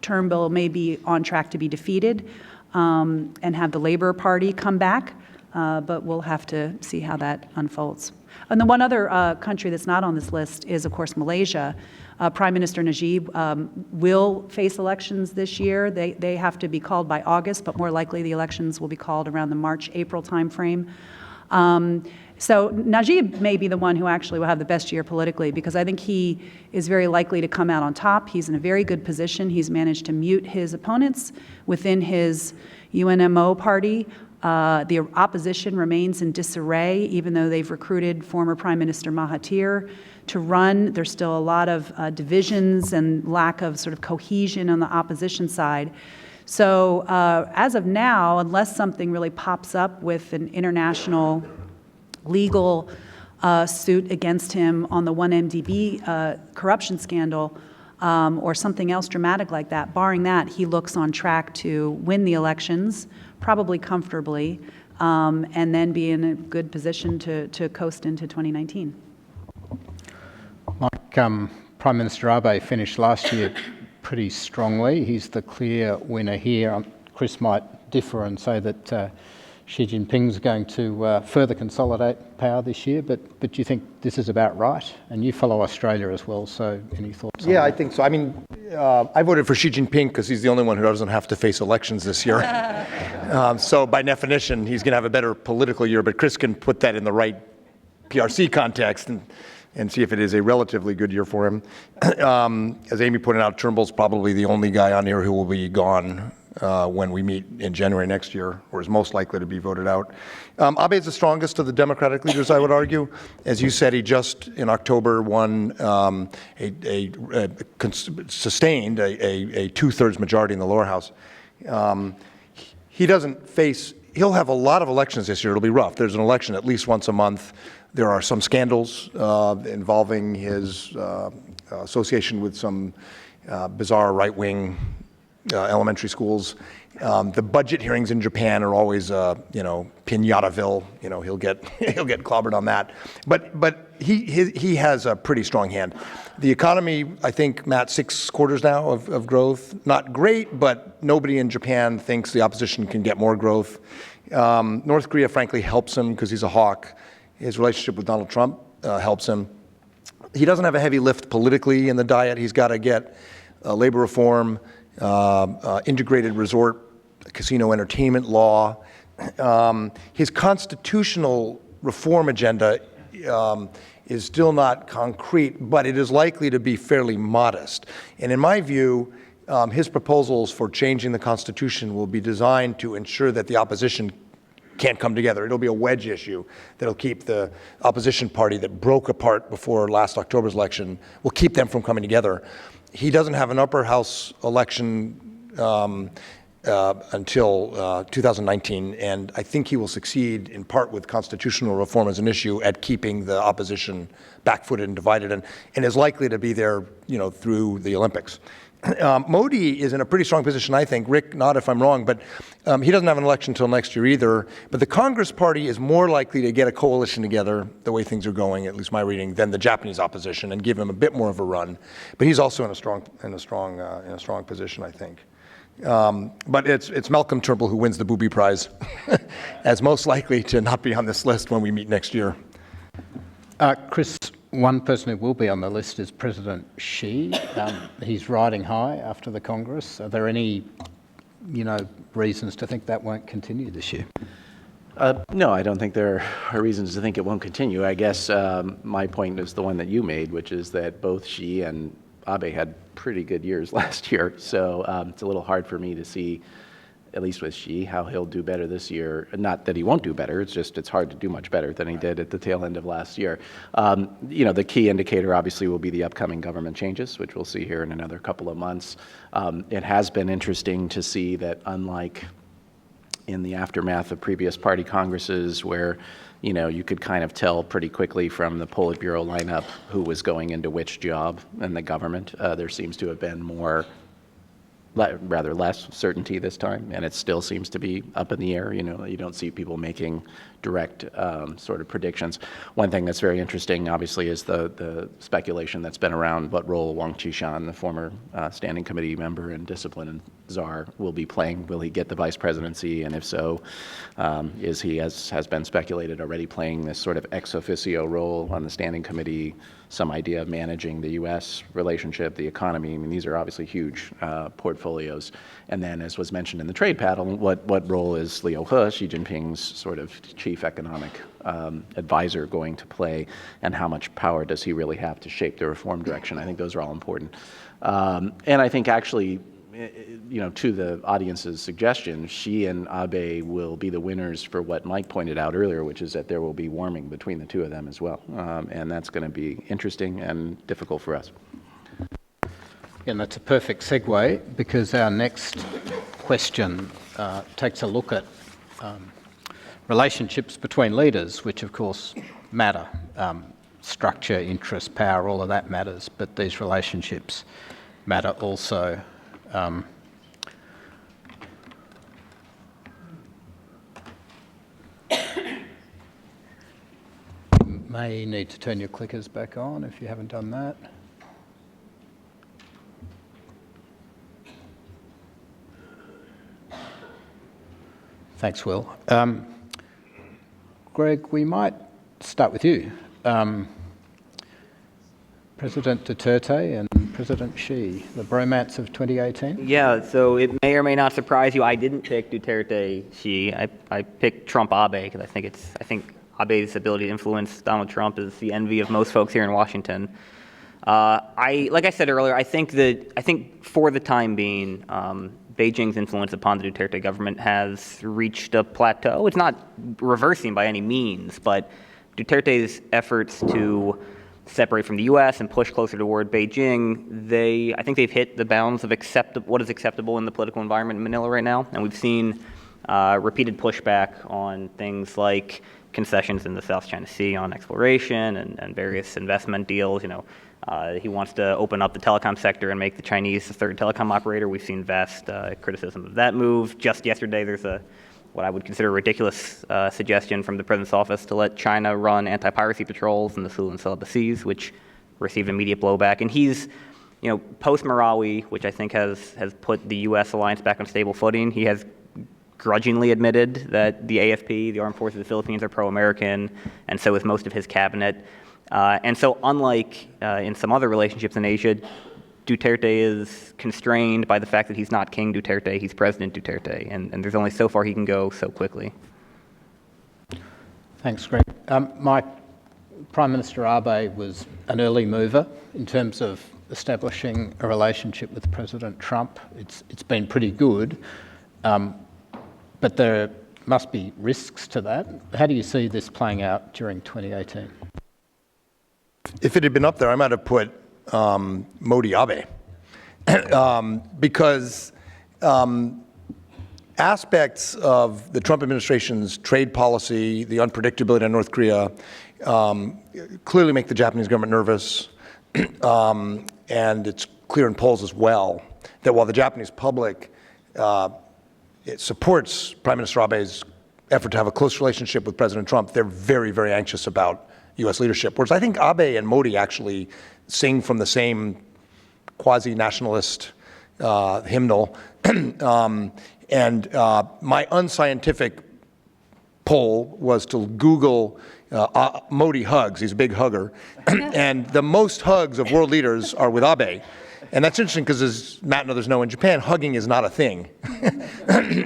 Turnbull may be on track to be defeated and have the Labour Party come back. But we'll have to see how that unfolds. And the one other country that's not on this list is, of course, Malaysia. Prime Minister Najib will face elections this year. They have to be called by August, but more likely the elections will be called around the March-April timeframe. So Najib may be the one who actually will have the best year politically, because I think he is very likely to come out on top. He's in a very good position. He's managed to mute his opponents within his UNMO party. The opposition remains in disarray, even though they've recruited former Prime Minister Mahathir to run. There's still a lot of divisions and lack of sort of cohesion on the opposition side. So as of now, unless something really pops up with an international legal suit against him on the 1MDB corruption scandal, or something else dramatic like that, barring that, he looks on track to win the elections, probably comfortably, and then be in a good position to coast into 2019. Mike, Prime Minister Abe finished last year pretty strongly. He's the clear winner here. Chris might differ and say that Xi Jinping's going to further consolidate power this year, but do you think this is about right? And you follow Australia as well, so any thoughts on that? Yeah, I think so. I mean, I voted for Xi Jinping because he's the only one who doesn't have to face elections this year. So by definition, he's going to have a better political year, but Chris can put that in the right PRC context and see if it is a relatively good year for him. As Amy pointed out, Turnbull's probably the only guy on here who will be gone when we meet in January next year, or is most likely to be voted out. Abe is the strongest of the Democratic leaders, I would argue. As you said, he just in October won sustained a two-thirds majority in the lower house. He'll have a lot of elections this year. It'll be rough. There's an election at least once a month. There are some scandals involving his association with some bizarre right-wing elementary schools. The budget hearings in Japan are always, Pinataville. He'll get clobbered on that. But he has a pretty strong hand. The economy, I think, Matt, 6 quarters now of growth. Not great, but nobody in Japan thinks the opposition can get more growth. North Korea, frankly, helps him because he's a hawk. His relationship with Donald Trump helps him. He doesn't have a heavy lift politically in the diet. He's got to get labor reform, integrated resort casino entertainment law. His constitutional reform agenda is still not concrete, but it is likely to be fairly modest. And in my view, his proposals for changing the Constitution will be designed to ensure that the opposition can't come together. It'll be a wedge issue that'll keep the opposition party that broke apart before last October's election, will keep them from coming together. He doesn't have an upper house election until 2019, and I think he will succeed in part with constitutional reform as an issue at keeping the opposition back-footed and divided, and is likely to be there, through the Olympics. Modi is in a pretty strong position, I think. Rick, nod if I'm wrong, but he doesn't have an election until next year either. But the Congress Party is more likely to get a coalition together, the way things are going, at least my reading, than the Japanese opposition, and give him a bit more of a run. But he's also in a strong position, I think. But it's Malcolm Turnbull who wins the Booby Prize, as most likely to not be on this list when we meet next year. Chris, one person who will be on the list is President Xi. He's riding high after the Congress. Are there any, reasons to think that won't continue this year? No, I don't think there are reasons to think it won't continue. I guess my point is the one that you made, which is that both Xi and Abe had pretty good years last year. So it's a little hard for me to see, at least with Xi, how he'll do better this year. Not that he won't do better, it's just it's hard to do much better than he did at the tail end of last year. The key indicator obviously will be the upcoming government changes, which we'll see here in another couple of months. It has been interesting to see that unlike in the aftermath of previous party congresses where, you could kind of tell pretty quickly from the Politburo lineup who was going into which job in the government. There seems to have been rather less certainty this time, and it still seems to be up in the air. You don't see people making direct sort of predictions. One thing that's very interesting, obviously, is the speculation that's been around what role Wang Qishan, the former standing committee member and discipline czar, will be playing. Will he get the vice presidency? And if so, is he, as has been speculated already, playing this sort of ex officio role on the standing committee, some idea of managing the U.S. relationship, the economy? I mean, these are obviously huge portfolios. And then, as was mentioned in the trade panel, what role is Liu He, Xi Jinping's sort of chief economic advisor, going to play, and how much power does he really have to shape the reform direction? I think those are all important. And I think actually, to the audience's suggestion, Xi and Abe will be the winners for what Mike pointed out earlier, which is that there will be warming between the two of them as well. And that's going to be interesting and difficult for us. And that's a perfect segue, because our next question takes a look at relationships between leaders, which of course matter. Structure, interest, power, all of that matters, but these relationships matter also. You may need to turn your clickers back on if you haven't done that. Thanks, Will. Greg, we might start with you. President Duterte and President Xi, the bromance of 2018? Yeah, so it may or may not surprise you, I didn't pick Duterte Xi. I picked Trump Abe because I think Abe's ability to influence Donald Trump is the envy of most folks here in Washington. Like I said earlier, I think for the time being, Beijing's influence upon the Duterte government has reached a plateau. It's not reversing by any means, but Duterte's efforts to separate from the U.S. and push closer toward Beijing, I think they've hit the bounds of what is acceptable in the political environment in Manila right now. And we've seen repeated pushback on things like concessions in the South China Sea on exploration and various investment deals. He wants to open up the telecom sector and make the Chinese the third telecom operator. We've seen vast criticism of that move. Just yesterday, there's what I would consider a ridiculous suggestion from the president's office to let China run anti-piracy patrols in the Sulu and Celebes Seas, which received immediate blowback. And he's, post-Marawi, which I think has put the U.S. alliance back on stable footing, he has grudgingly admitted that the AFP, the Armed Forces of the Philippines, are pro-American, and so is most of his cabinet. And so unlike in some other relationships in Asia, Duterte is constrained by the fact that he's not King Duterte, he's President Duterte, and there's only so far he can go so quickly. Thanks, Greg. My Prime Minister Abe was an early mover in terms of establishing a relationship with President Trump. It's been pretty good, but there must be risks to that. How do you see this playing out during 2018? If it had been up there, I might have put Modi Abe, because aspects of the Trump administration's trade policy, the unpredictability in North Korea, clearly make the Japanese government nervous, and it's clear in polls as well that while the Japanese public it supports Prime Minister Abe's effort to have a close relationship with President Trump, they're very, very anxious about U.S. leadership. Whereas I think Abe and Modi actually sing from the same quasi-nationalist hymnal. And my unscientific poll was to Google Modi hugs. He's a big hugger. And the most hugs of world leaders are with Abe. And that's interesting because, as Matt and others know, in Japan, hugging is not a thing.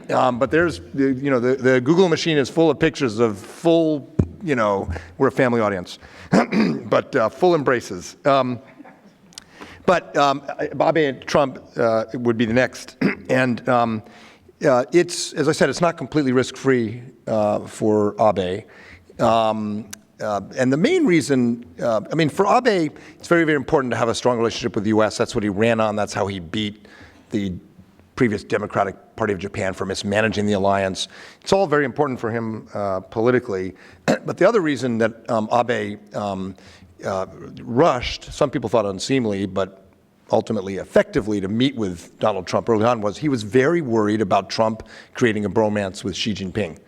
But there's, the Google machine is full of pictures of full, we're a family audience, but full embraces. But Abe and Trump would be the next. And it's, as I said, it's not completely risk-free for Abe. And the main reason, for Abe, it's very, very important to have a strong relationship with the U.S. That's what he ran on. That's how he beat the previous Democratic Party of Japan for mismanaging the alliance. It's all very important for him politically. But the other reason that Abe rushed, some people thought unseemly, but ultimately effectively to meet with Donald Trump early on, was he was very worried about Trump creating a bromance with Xi Jinping.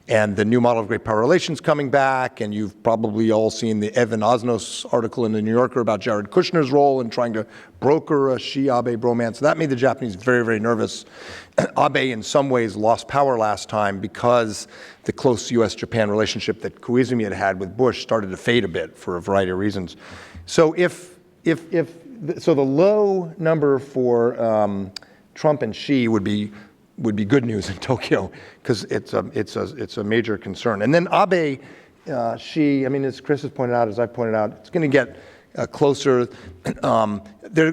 And the new model of great power relations coming back, and you've probably all seen the Evan Osnos article in the New Yorker about Jared Kushner's role in trying to broker a Xi-Abe bromance. That made the Japanese very, very nervous. Abe, in some ways, lost power last time because the close U.S.-Japan relationship that Koizumi had with Bush started to fade a bit for a variety of reasons. So so the low number for Trump and Xi would be good news in Tokyo, because it's a major concern. And then Abe, Xi, as Chris has pointed out, as I've pointed out, it's going to get closer. There are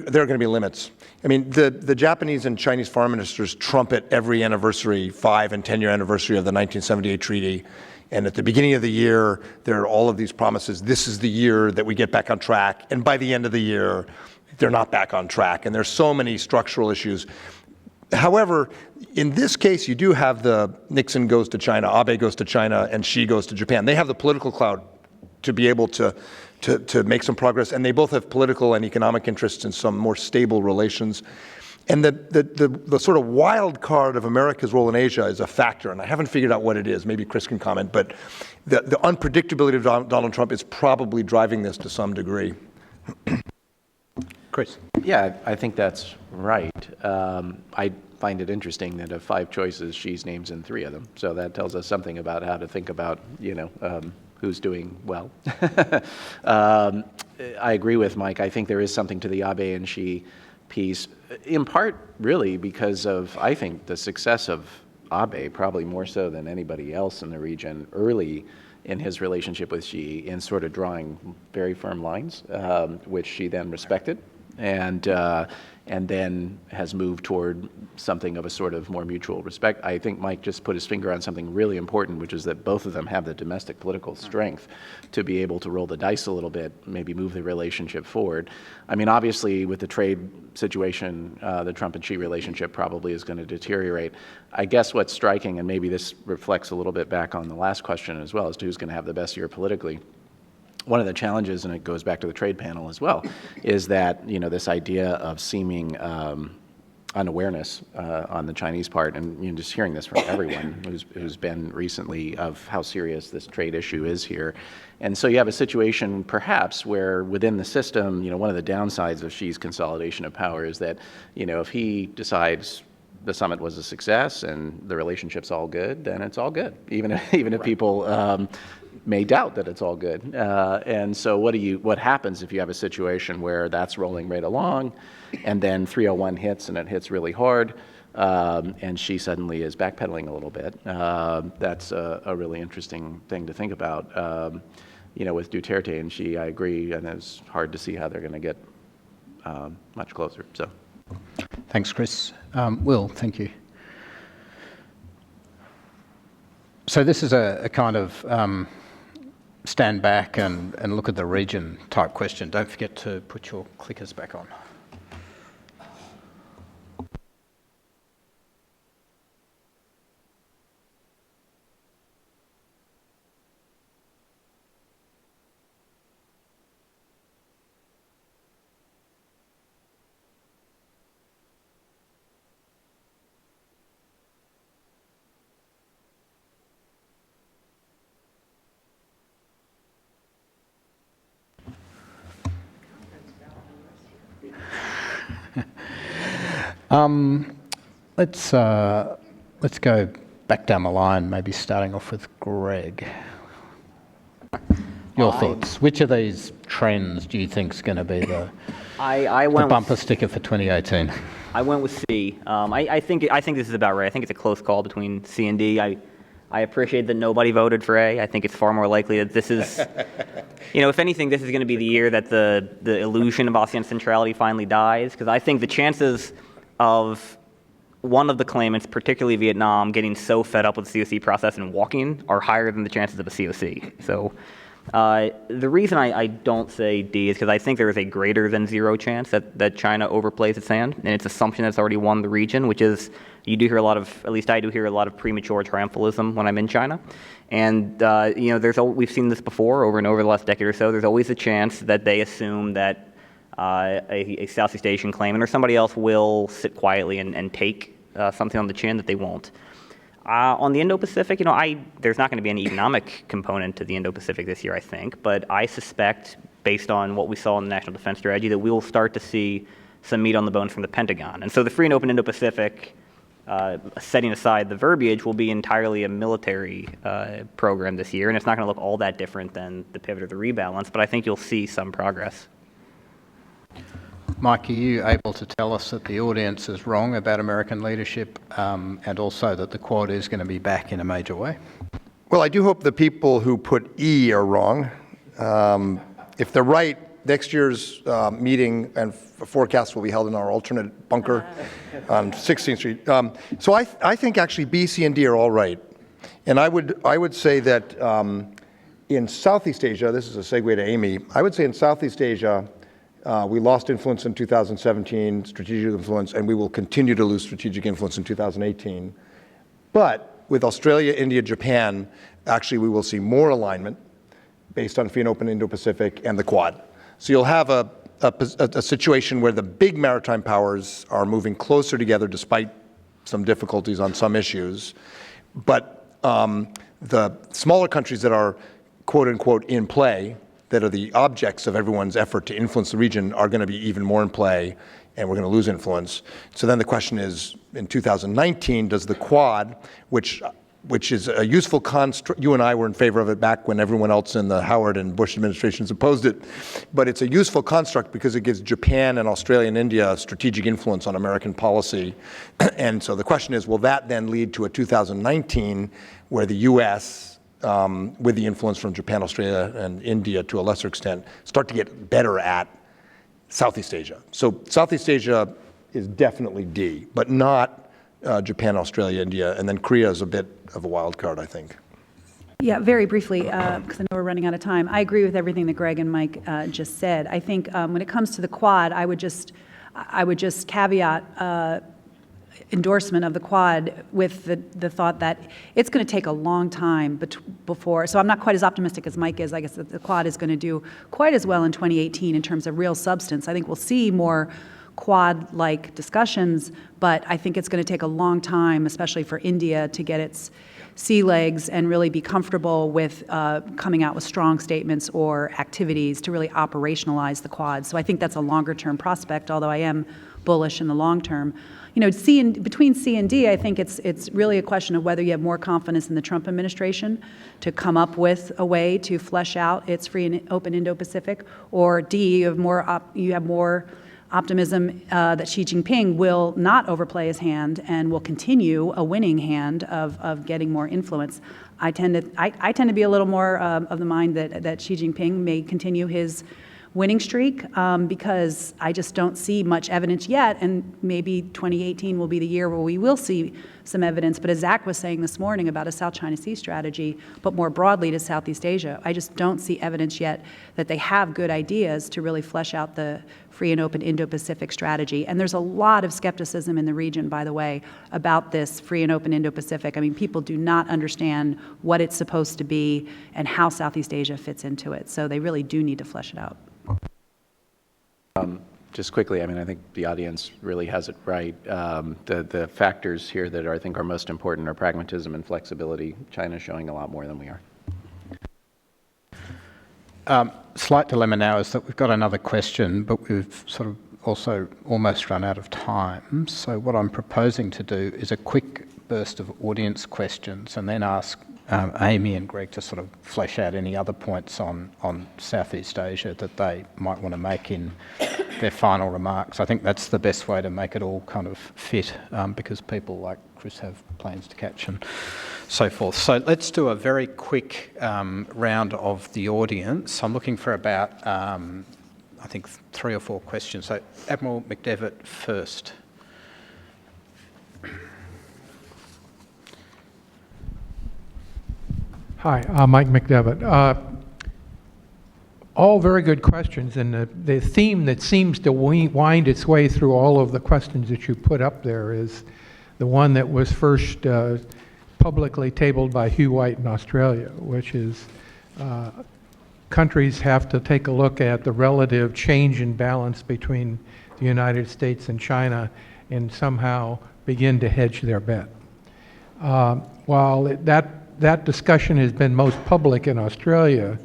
going to be limits. The Japanese and Chinese foreign ministers trumpet every anniversary, 5- and 10-year anniversary of the 1978 treaty. And at the beginning of the year, there are all of these promises. This is the year that we get back on track. And by the end of the year, they're not back on track. And there's so many structural issues. However, in this case, you do have the Nixon goes to China, Abe goes to China, and Xi goes to Japan. They have the political clout to be able to make some progress, and they both have political and economic interests in some more stable relations. And the sort of wild card of America's role in Asia is a factor, and I haven't figured out what it is. Maybe Chris can comment, but the unpredictability of Donald Trump is probably driving this to some degree. Chris? Yeah, I think that's right. I find it interesting that of 5 choices, Xi's name's in 3 of them. So that tells us something about how to think about, who's doing well. I agree with Mike. I think there is something to the Abe and Xi piece, in part really because of, I think, the success of Abe, probably more so than anybody else in the region, early in his relationship with Xi, in sort of drawing very firm lines, which Xi then respected. And then has moved toward something of a sort of more mutual respect. I think Mike just put his finger on something really important, which is that both of them have the domestic political strength to be able to roll the dice a little bit, maybe move the relationship forward. Obviously, with the trade situation, the Trump and Xi relationship probably is going to deteriorate. I guess what's striking, and maybe this reflects a little bit back on the last question as well, as to who's going to have the best year politically. One of the challenges, and it goes back to the trade panel as well, is that this idea of seeming unawareness on the Chinese part, and just hearing this from everyone who's been recently, of how serious this trade issue is here. And so you have a situation perhaps where within the system, one of the downsides of Xi's consolidation of power is that, if he decides the summit was a success and the relationship's all good, then it's all good, even if people may doubt that it's all good. And so what happens if you have a situation where that's rolling right along, and then 301 hits, and it hits really hard, and Xi suddenly is backpedaling a little bit? That's a really interesting thing to think about. With Duterte and Xi, I agree, and it's hard to see how they're going to get much closer. So, thanks, Chris. Will, thank you. So this is a kind of stand back and look at the region type question. Don't forget to put your clickers back on. Let's go back down the line, maybe starting off with Greg. Your thoughts? Which of these trends do you think is going to be the bumper sticker for 2018? I went with C. I think this is about right. I think it's a close call between C and D. I appreciate that nobody voted for A. I think it's far more likely that this is, if anything, this is going to be the year that the illusion of ASEAN centrality finally dies, because I think the chances of one of the claimants, particularly Vietnam, getting so fed up with the COC process and walking are higher than the chances of a COC. So the reason I don't say D is because I think there is a greater than zero chance that China overplays its hand, and its assumption that's already won the region, which is you do hear a lot of, at least I do hear a lot of premature triumphalism when I'm in China. And, we've seen this before over and over the last decade or so. There's always a chance that they assume that a Southeast Asian claimant or somebody else will sit quietly and take something on the chin that they won't. On the Indo-Pacific, there's not going to be any economic component to the Indo-Pacific this year, I think, but I suspect, based on what we saw in the National Defense Strategy, that we will start to see some meat on the bones from the Pentagon. And so the free and open Indo-Pacific, setting aside the verbiage, will be entirely a military program this year, and it's not going to look all that different than the pivot or the rebalance, but I think you'll see some progress. Mike, are you able to tell us that the audience is wrong about American leadership and also that the Quad is going to be back in a major way? Well, I do hope the people who put E are wrong. If they're right, next year's meeting and forecast will be held in our alternate bunker on 16th Street. So I think actually B, C, and D are all right. And I would say that in Southeast Asia, this is a segue to Amy, I would say in Southeast Asia, we lost influence in 2017, strategic influence, and we will continue to lose strategic influence in 2018. But with Australia, India, Japan, actually we will see more alignment based on free and open Indo-Pacific and the Quad. So you'll have a situation where the big maritime powers are moving closer together despite some difficulties on some issues. But the smaller countries that are quote unquote in play, that are the objects of everyone's effort to influence the region, are going to be even more in play, and we're going to lose influence. So then the question is, in 2019, does the Quad, which is a useful construct, you and I were in favor of it back when everyone else in the Howard and Bush administrations opposed it, but it's a useful construct because it gives Japan and Australia and India strategic influence on American policy. And so the question is, will that then lead to a 2019 where the U.S., with the influence from Japan, Australia, and India to a lesser extent, start to get better at Southeast Asia? So Southeast Asia is definitely D, but not Japan, Australia, India, and then Korea is a bit of a wild card, I think. Yeah, very briefly, because I know we're running out of time. I agree with everything that Greg and Mike just said. I think when it comes to the Quad, I would just caveat endorsement of the Quad with the thought that it's going to take a long time before, so I'm not quite as optimistic as Mike is. I guess that the Quad is going to do quite as well in 2018 in terms of real substance. I think we'll see more Quad-like discussions, but I think it's going to take a long time, especially for India, to get its sea legs and really be comfortable with coming out with strong statements or activities to really operationalize the Quad. So I think that's a longer-term prospect, although I am bullish in the long term. Between C and D, I think it's really a question of whether you have more confidence in the Trump administration to come up with a way to flesh out its free and open Indo-Pacific, or D, you have more optimism that Xi Jinping will not overplay his hand and will continue a winning hand of getting more influence. I tend to be a little more of the mind that Xi Jinping may continue his winning streak because I just don't see much evidence yet, and maybe 2018 will be the year where we will see some evidence. But as Zach was saying this morning about a South China Sea strategy, but more broadly to Southeast Asia, I just don't see evidence yet that they have good ideas to really flesh out the free and open Indo-Pacific strategy. And there's a lot of skepticism in the region, by the way, about this free and open Indo-Pacific. I mean, people do not understand what it's supposed to be and how Southeast Asia fits into it. So they really do need to flesh it out. Just quickly, I think the audience really has it right. The factors here that I think are most important are pragmatism and flexibility. China's showing a lot more than we are. Slight dilemma now is that we've got another question, but we've sort of also almost run out of time. So what I'm proposing to do is a quick burst of audience questions and then ask Amy and Greg to sort of flesh out any other points on Southeast Asia that they might want to make in their final remarks. I think that's the best way to make it all kind of fit, because people like Chris have planes to catch and so forth. So let's do a very quick round of the audience. I'm looking for about, I think, 3 or 4 questions. So Admiral McDevitt first. Hi, Mike McDevitt. All very good questions, and the theme that seems to wind its way through all of the questions that you put up there is the one that was first publicly tabled by Hugh White in Australia, which is countries have to take a look at the relative change in balance between the United States and China and somehow begin to hedge their bet. While that discussion has been most public in Australia,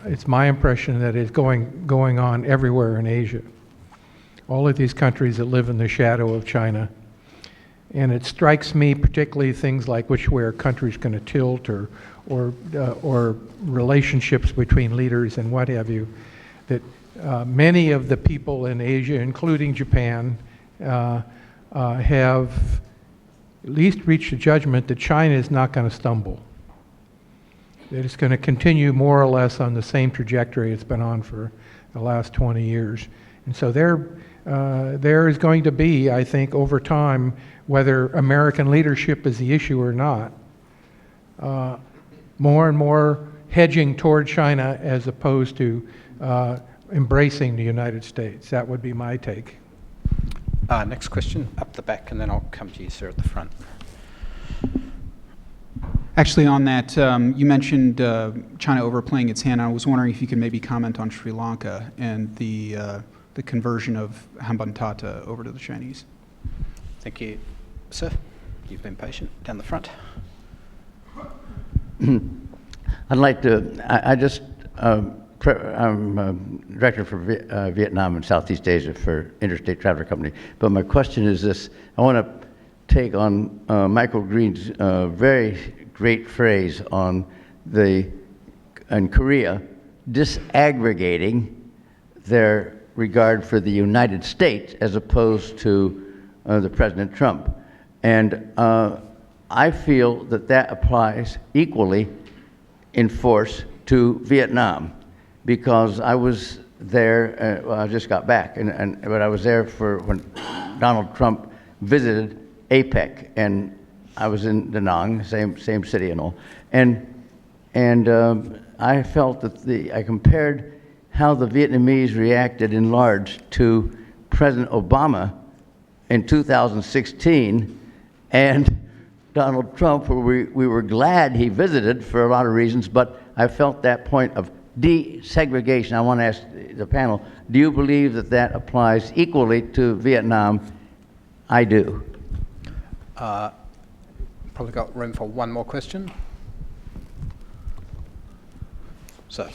it's my impression that it's going on everywhere in Asia. All of these countries that live in the shadow of China. And it strikes me, particularly things like which way a country's going to tilt, or relationships between leaders and what have you, that many of the people in Asia, including Japan, have at least reached a judgment that China is not going to stumble. That it's going to continue more or less on the same trajectory it's been on for the last 20 years. And so there is going to be, I think, over time, whether American leadership is the issue or not, more and more hedging toward China as opposed to embracing the United States. That would be my take. Next question, up the back, and then I'll come to you, sir, at the front. Actually, on that, you mentioned China overplaying its hand. I was wondering if you could maybe comment on Sri Lanka and the conversion of Hambantota over to the Chinese. Thank you. Sir, you've been patient. Down the front. I'd like to, I'm director for Vietnam and Southeast Asia for Interstate Traveler Company. But my question is this: I want to take on Michael Green's very great phrase on in Korea disaggregating their regard for the United States as opposed to the President Trump. And I feel that applies equally in force to Vietnam, because I was there, well, I just got back, but I was there for when Donald Trump visited APEC, and I was in Da Nang, same city and all. And I felt that I compared how the Vietnamese reacted in large to President Obama in 2016 and Donald Trump, where we were glad he visited for a lot of reasons, but I felt that point of desegregation. I want to ask the panel, do you believe that applies equally to Vietnam? I do. Probably got room for one more question. So.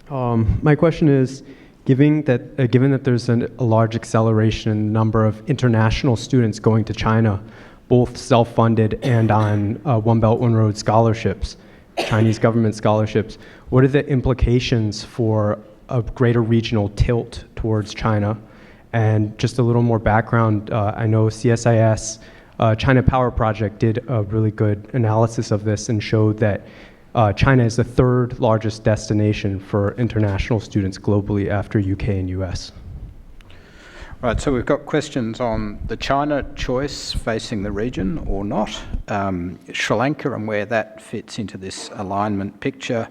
My question is, given that there's a large acceleration in the number of international students going to China, both self-funded and on One Belt, One Road scholarships, Chinese government scholarships, what are the implications for a greater regional tilt towards China? And just a little more background, I know CSIS, China Power Project, did a really good analysis of this and showed that China is the 3rd largest destination for international students globally after UK and US. Right, so we've got questions on the China choice facing the region or not, Sri Lanka and where that fits into this alignment picture,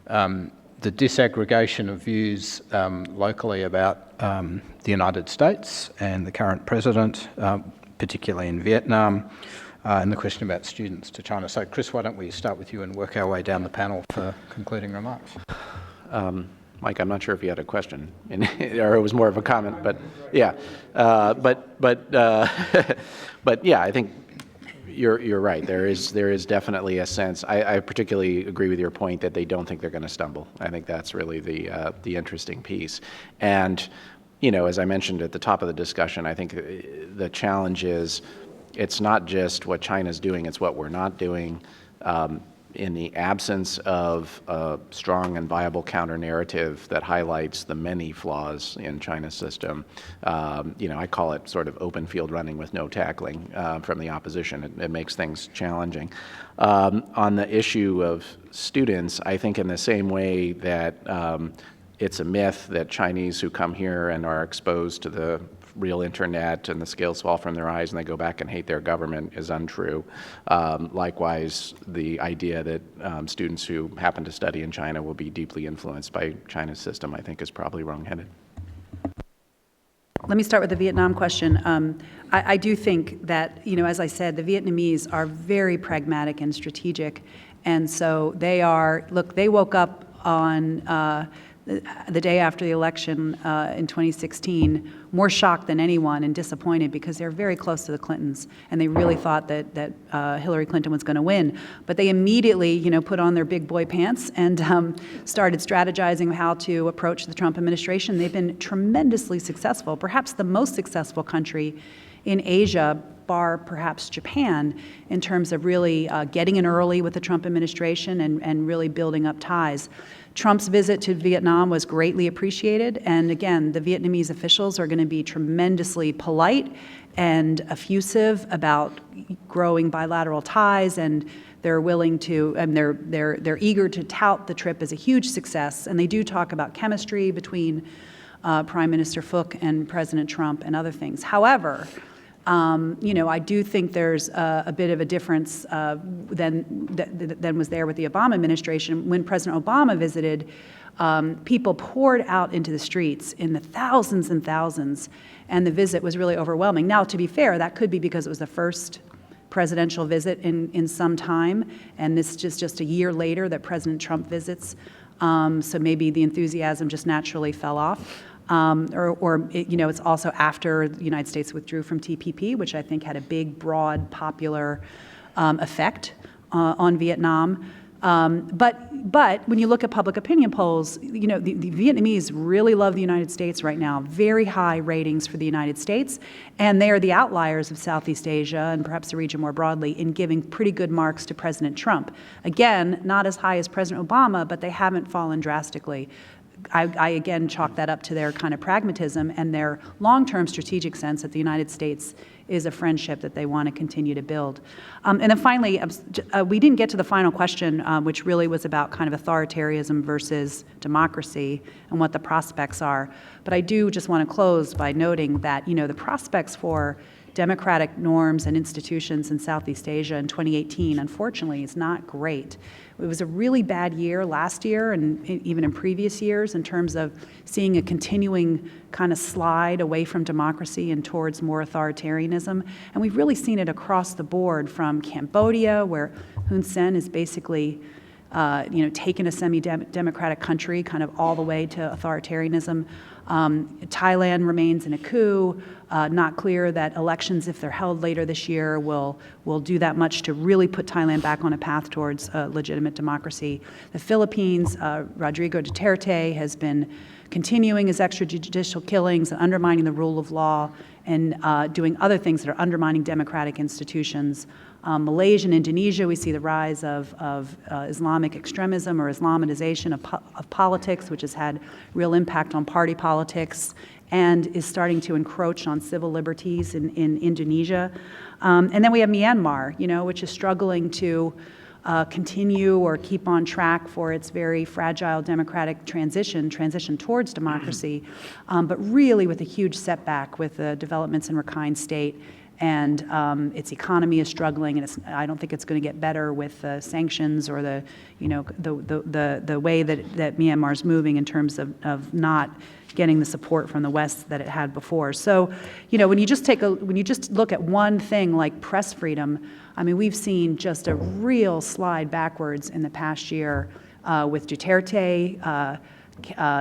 the disaggregation of views locally about the United States and the current president, particularly in Vietnam, and the question about students to China. So Chris, why don't we start with you and work our way down the panel for concluding remarks. Mike, I'm not sure if you had a question, or it was more of a comment, but yeah. But yeah, I think you're right. There is definitely a sense. I particularly agree with your point that they don't think they're going to stumble. I think that's really the interesting piece. And as I mentioned at the top of the discussion, I think the challenge is it's not just what China's doing, it's what we're not doing. In the absence of a strong and viable counter-narrative that highlights the many flaws in China's system, I call it sort of open field running with no tackling from the opposition. It makes things challenging. On the issue of students, I think in the same way that it's a myth that Chinese who come here and are exposed to the real internet and the scales fall from their eyes and they go back and hate their government is untrue. Likewise, the idea that students who happen to study in China will be deeply influenced by China's system, I think, is probably wrong-headed. Let me start with the Vietnam question. I do think that, as I said, the Vietnamese are very pragmatic and strategic. And so they woke up on the day after the election in 2016, more shocked than anyone and disappointed because they're very close to the Clintons, and they really thought that Hillary Clinton was going to win. But they immediately, put on their big boy pants and started strategizing how to approach the Trump administration. They've been tremendously successful, perhaps the most successful country in Asia, bar perhaps Japan, in terms of really getting in early with the Trump administration and really building up ties. Trump's visit to Vietnam was greatly appreciated, and again, the Vietnamese officials are going to be tremendously polite and effusive about growing bilateral ties, and they're willing to, and they're eager to tout the trip as a huge success, and they do talk about chemistry between Prime Minister Phuc and President Trump and other things. However, I do think there's a bit of a difference than was there with the Obama administration. When President Obama visited, people poured out into the streets in the thousands and thousands, and the visit was really overwhelming. Now, to be fair, that could be because it was the first presidential visit in some time, and this is just a year later that President Trump visits, so maybe the enthusiasm just naturally fell off. It's also after the United States withdrew from TPP, which I think had a big, broad, popular effect on Vietnam. But when you look at public opinion polls, the Vietnamese really love the United States right now. Very high ratings for the United States, and they are the outliers of Southeast Asia and perhaps the region more broadly in giving pretty good marks to President Trump. Again, not as high as President Obama, but they haven't fallen drastically. I again chalk that up to their kind of pragmatism and their long-term strategic sense that the United States is a friendship that they want to continue to build. And then finally, we didn't get to the final question, which really was about kind of authoritarianism versus democracy and what the prospects are. But I do just want to close by noting that, the prospects for democratic norms and institutions in Southeast Asia in 2018, unfortunately, is not great. It was a really bad year last year and even in previous years in terms of seeing a continuing kind of slide away from democracy and towards more authoritarianism. And we've really seen it across the board from Cambodia, where Hun Sen is basically taken a semi-democratic country kind of all the way to authoritarianism. Thailand remains in a coup. Not clear that elections, if they're held later this year, will do that much to really put Thailand back on a path towards legitimate democracy. The Philippines, Rodrigo Duterte has been continuing his extrajudicial killings and undermining the rule of law and doing other things that are undermining democratic institutions. Malaysia and Indonesia, we see the rise of Islamic extremism or Islamization of politics, which has had real impact on party politics and is starting to encroach on civil liberties in Indonesia. And then we have Myanmar, which is struggling to continue or keep on track for its very fragile democratic transition towards democracy, but really with a huge setback with the developments in Rakhine State. And its economy is struggling, and I don't think it's going to get better with sanctions or the way that Myanmar's moving in terms of not getting the support from the West that it had before. So, when you just look at one thing like press freedom, I mean, we've seen just a real slide backwards in the past year with Duterte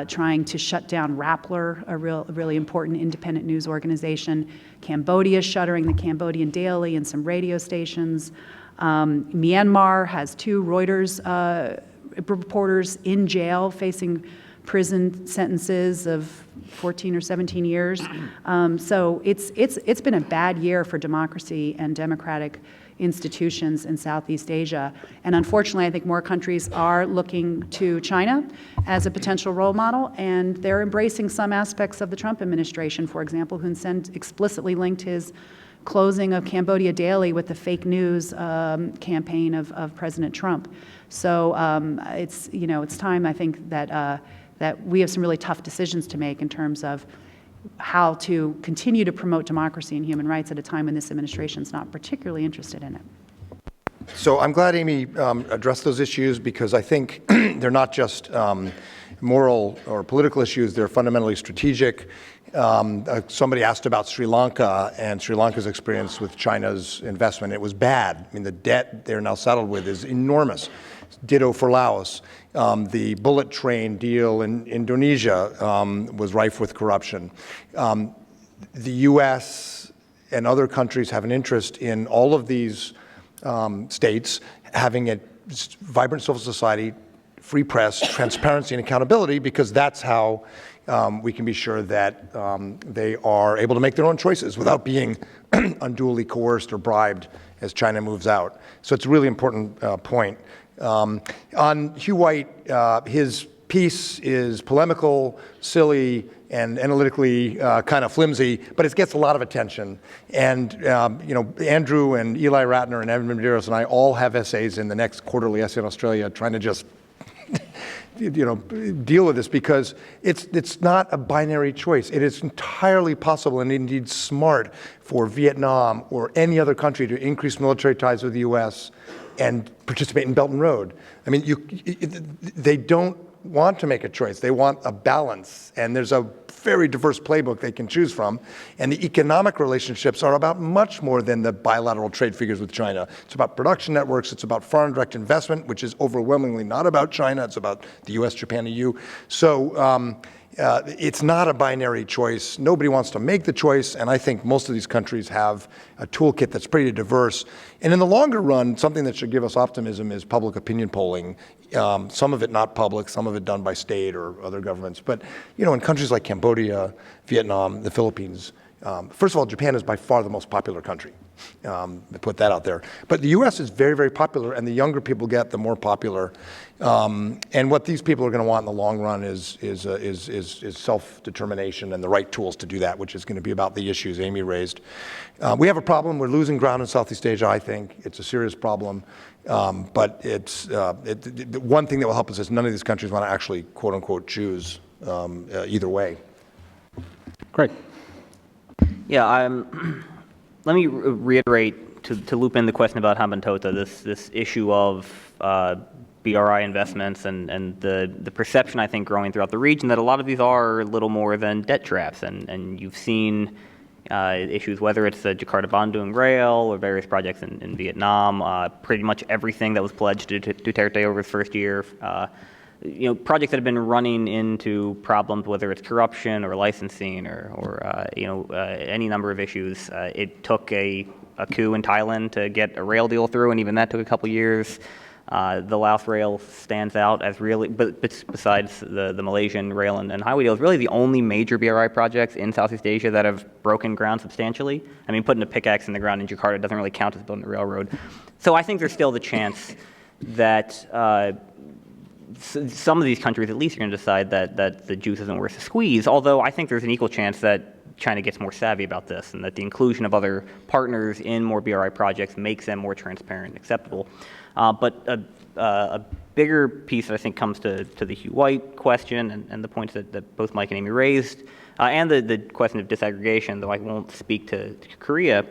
trying to shut down Rappler, a really important independent news organization. Cambodia shuttering the Cambodian Daily and some radio stations. Myanmar has 2 Reuters reporters in jail facing prison sentences of 14 or 17 years. So it's been a bad year for democracy and democratic institutions in Southeast Asia. And unfortunately, I think more countries are looking to China as a potential role model, and they're embracing some aspects of the Trump administration. For example, Hun Sen explicitly linked his closing of Cambodia Daily with the fake news campaign of President Trump. So it's time, I think, that we have some really tough decisions to make in terms of how to continue to promote democracy and human rights at a time when this administration is not particularly interested in it. So I'm glad Amy addressed those issues, because I think they're not just moral or political issues, they're fundamentally strategic. Somebody asked about Sri Lanka and Sri Lanka's experience with China's investment. It was bad. I mean, the debt they're now saddled with is enormous. Ditto for Laos. The bullet train deal in Indonesia was rife with corruption. The U.S. and other countries have an interest in all of these states having a vibrant civil society, free press, transparency, and accountability, because that's how we can be sure that they are able to make their own choices without being unduly coerced or bribed as China moves out. So it's a really important point. On Hugh White, his piece is polemical, silly, and analytically kind of flimsy, but it gets a lot of attention. And Andrew and Eli Ratner and Evan Medeiros and I all have essays in the next quarterly essay in Australia trying to just deal with this, because it's not a binary choice. It is entirely possible and indeed smart for Vietnam or any other country to increase military ties with the U.S. and participate in Belt and Road. I mean, they don't want to make a choice. They want a balance, and there's a very diverse playbook they can choose from. And the economic relationships are about much more than the bilateral trade figures with China. It's about production networks. It's about foreign direct investment, which is overwhelmingly not about China. It's about the U.S., Japan, EU. So it's not a binary choice. Nobody wants to make the choice, and I think most of these countries have a toolkit that's pretty diverse. And in the longer run, something that should give us optimism is public opinion polling. Some of it not public, some of it done by state or other governments. But in countries like Cambodia, Vietnam, the Philippines, first of all, Japan is by far the most popular country. To put that out there. But the U.S. is very, very popular, and the younger people get, the more popular. And what these people are going to want in the long run is self-determination and the right tools to do that, which is going to be about the issues Amy raised. We have a problem. We're losing ground in Southeast Asia, I think. It's a serious problem. But the one thing that will help us is none of these countries want to actually, quote unquote, choose either way. Great. Yeah, let me reiterate to loop in the question about Hambantota, this issue of BRI investments and the perception, I think, growing throughout the region that a lot of these are little more than debt traps. And you've seen issues, whether it's the Jakarta-Bandung rail or various projects in Vietnam, pretty much everything that was pledged to Duterte over his first year. Projects that have been running into problems, whether it's corruption or licensing or any number of issues. It took a coup in Thailand to get a rail deal through, and even that took a couple years. The Laos rail stands out as really, but besides the Malaysian rail and highway deals, really the only major BRI projects in Southeast Asia that have broken ground substantially. I mean, putting a pickaxe in the ground in Jakarta doesn't really count as building a railroad. So I think there's still the chance that some of these countries at least are going to decide that the juice isn't worth the squeeze, although I think there's an equal chance that China gets more savvy about this and that the inclusion of other partners in more BRI projects makes them more transparent and acceptable. But a bigger piece that I think comes to the Hugh White question and the points that both Mike and Amy raised, and the question of disaggregation, though I won't speak to Korea,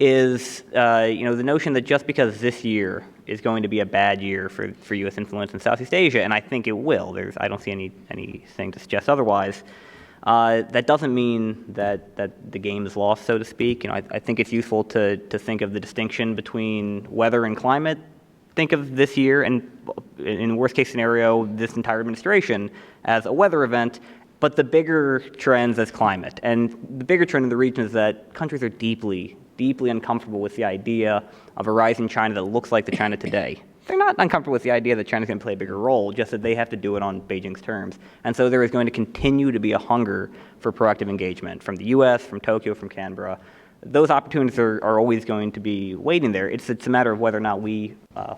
is the notion that just because this year is going to be a bad year for U.S. influence in Southeast Asia, and I think it will. I don't see anything to suggest otherwise. That doesn't mean that the game is lost, so to speak. I think it's useful to think of the distinction between weather and climate. Think of this year, and in worst case scenario, this entire administration as a weather event, but the bigger trends as climate. And the bigger trend in the region is that countries are deeply uncomfortable with the idea of a rising China that looks like the China today. they're not uncomfortable with the idea that China's going to play a bigger role, just that they have to do it on Beijing's terms. And so there is going to continue to be a hunger for proactive engagement from the U.S., from Tokyo, from Canberra. Those opportunities are always going to be waiting there. It's a matter of whether or not we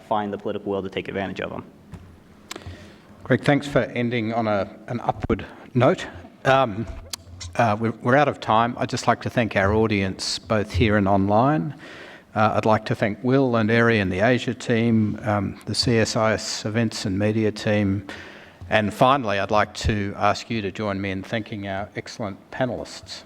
find the political will to take advantage of them. Greg, thanks for ending on an upward note. We're out of time. I'd just like to thank our audience, both here and online. I'd like to thank Will and Eri and the Asia team, the CSIS events and media team. And finally, I'd like to ask you to join me in thanking our excellent panelists.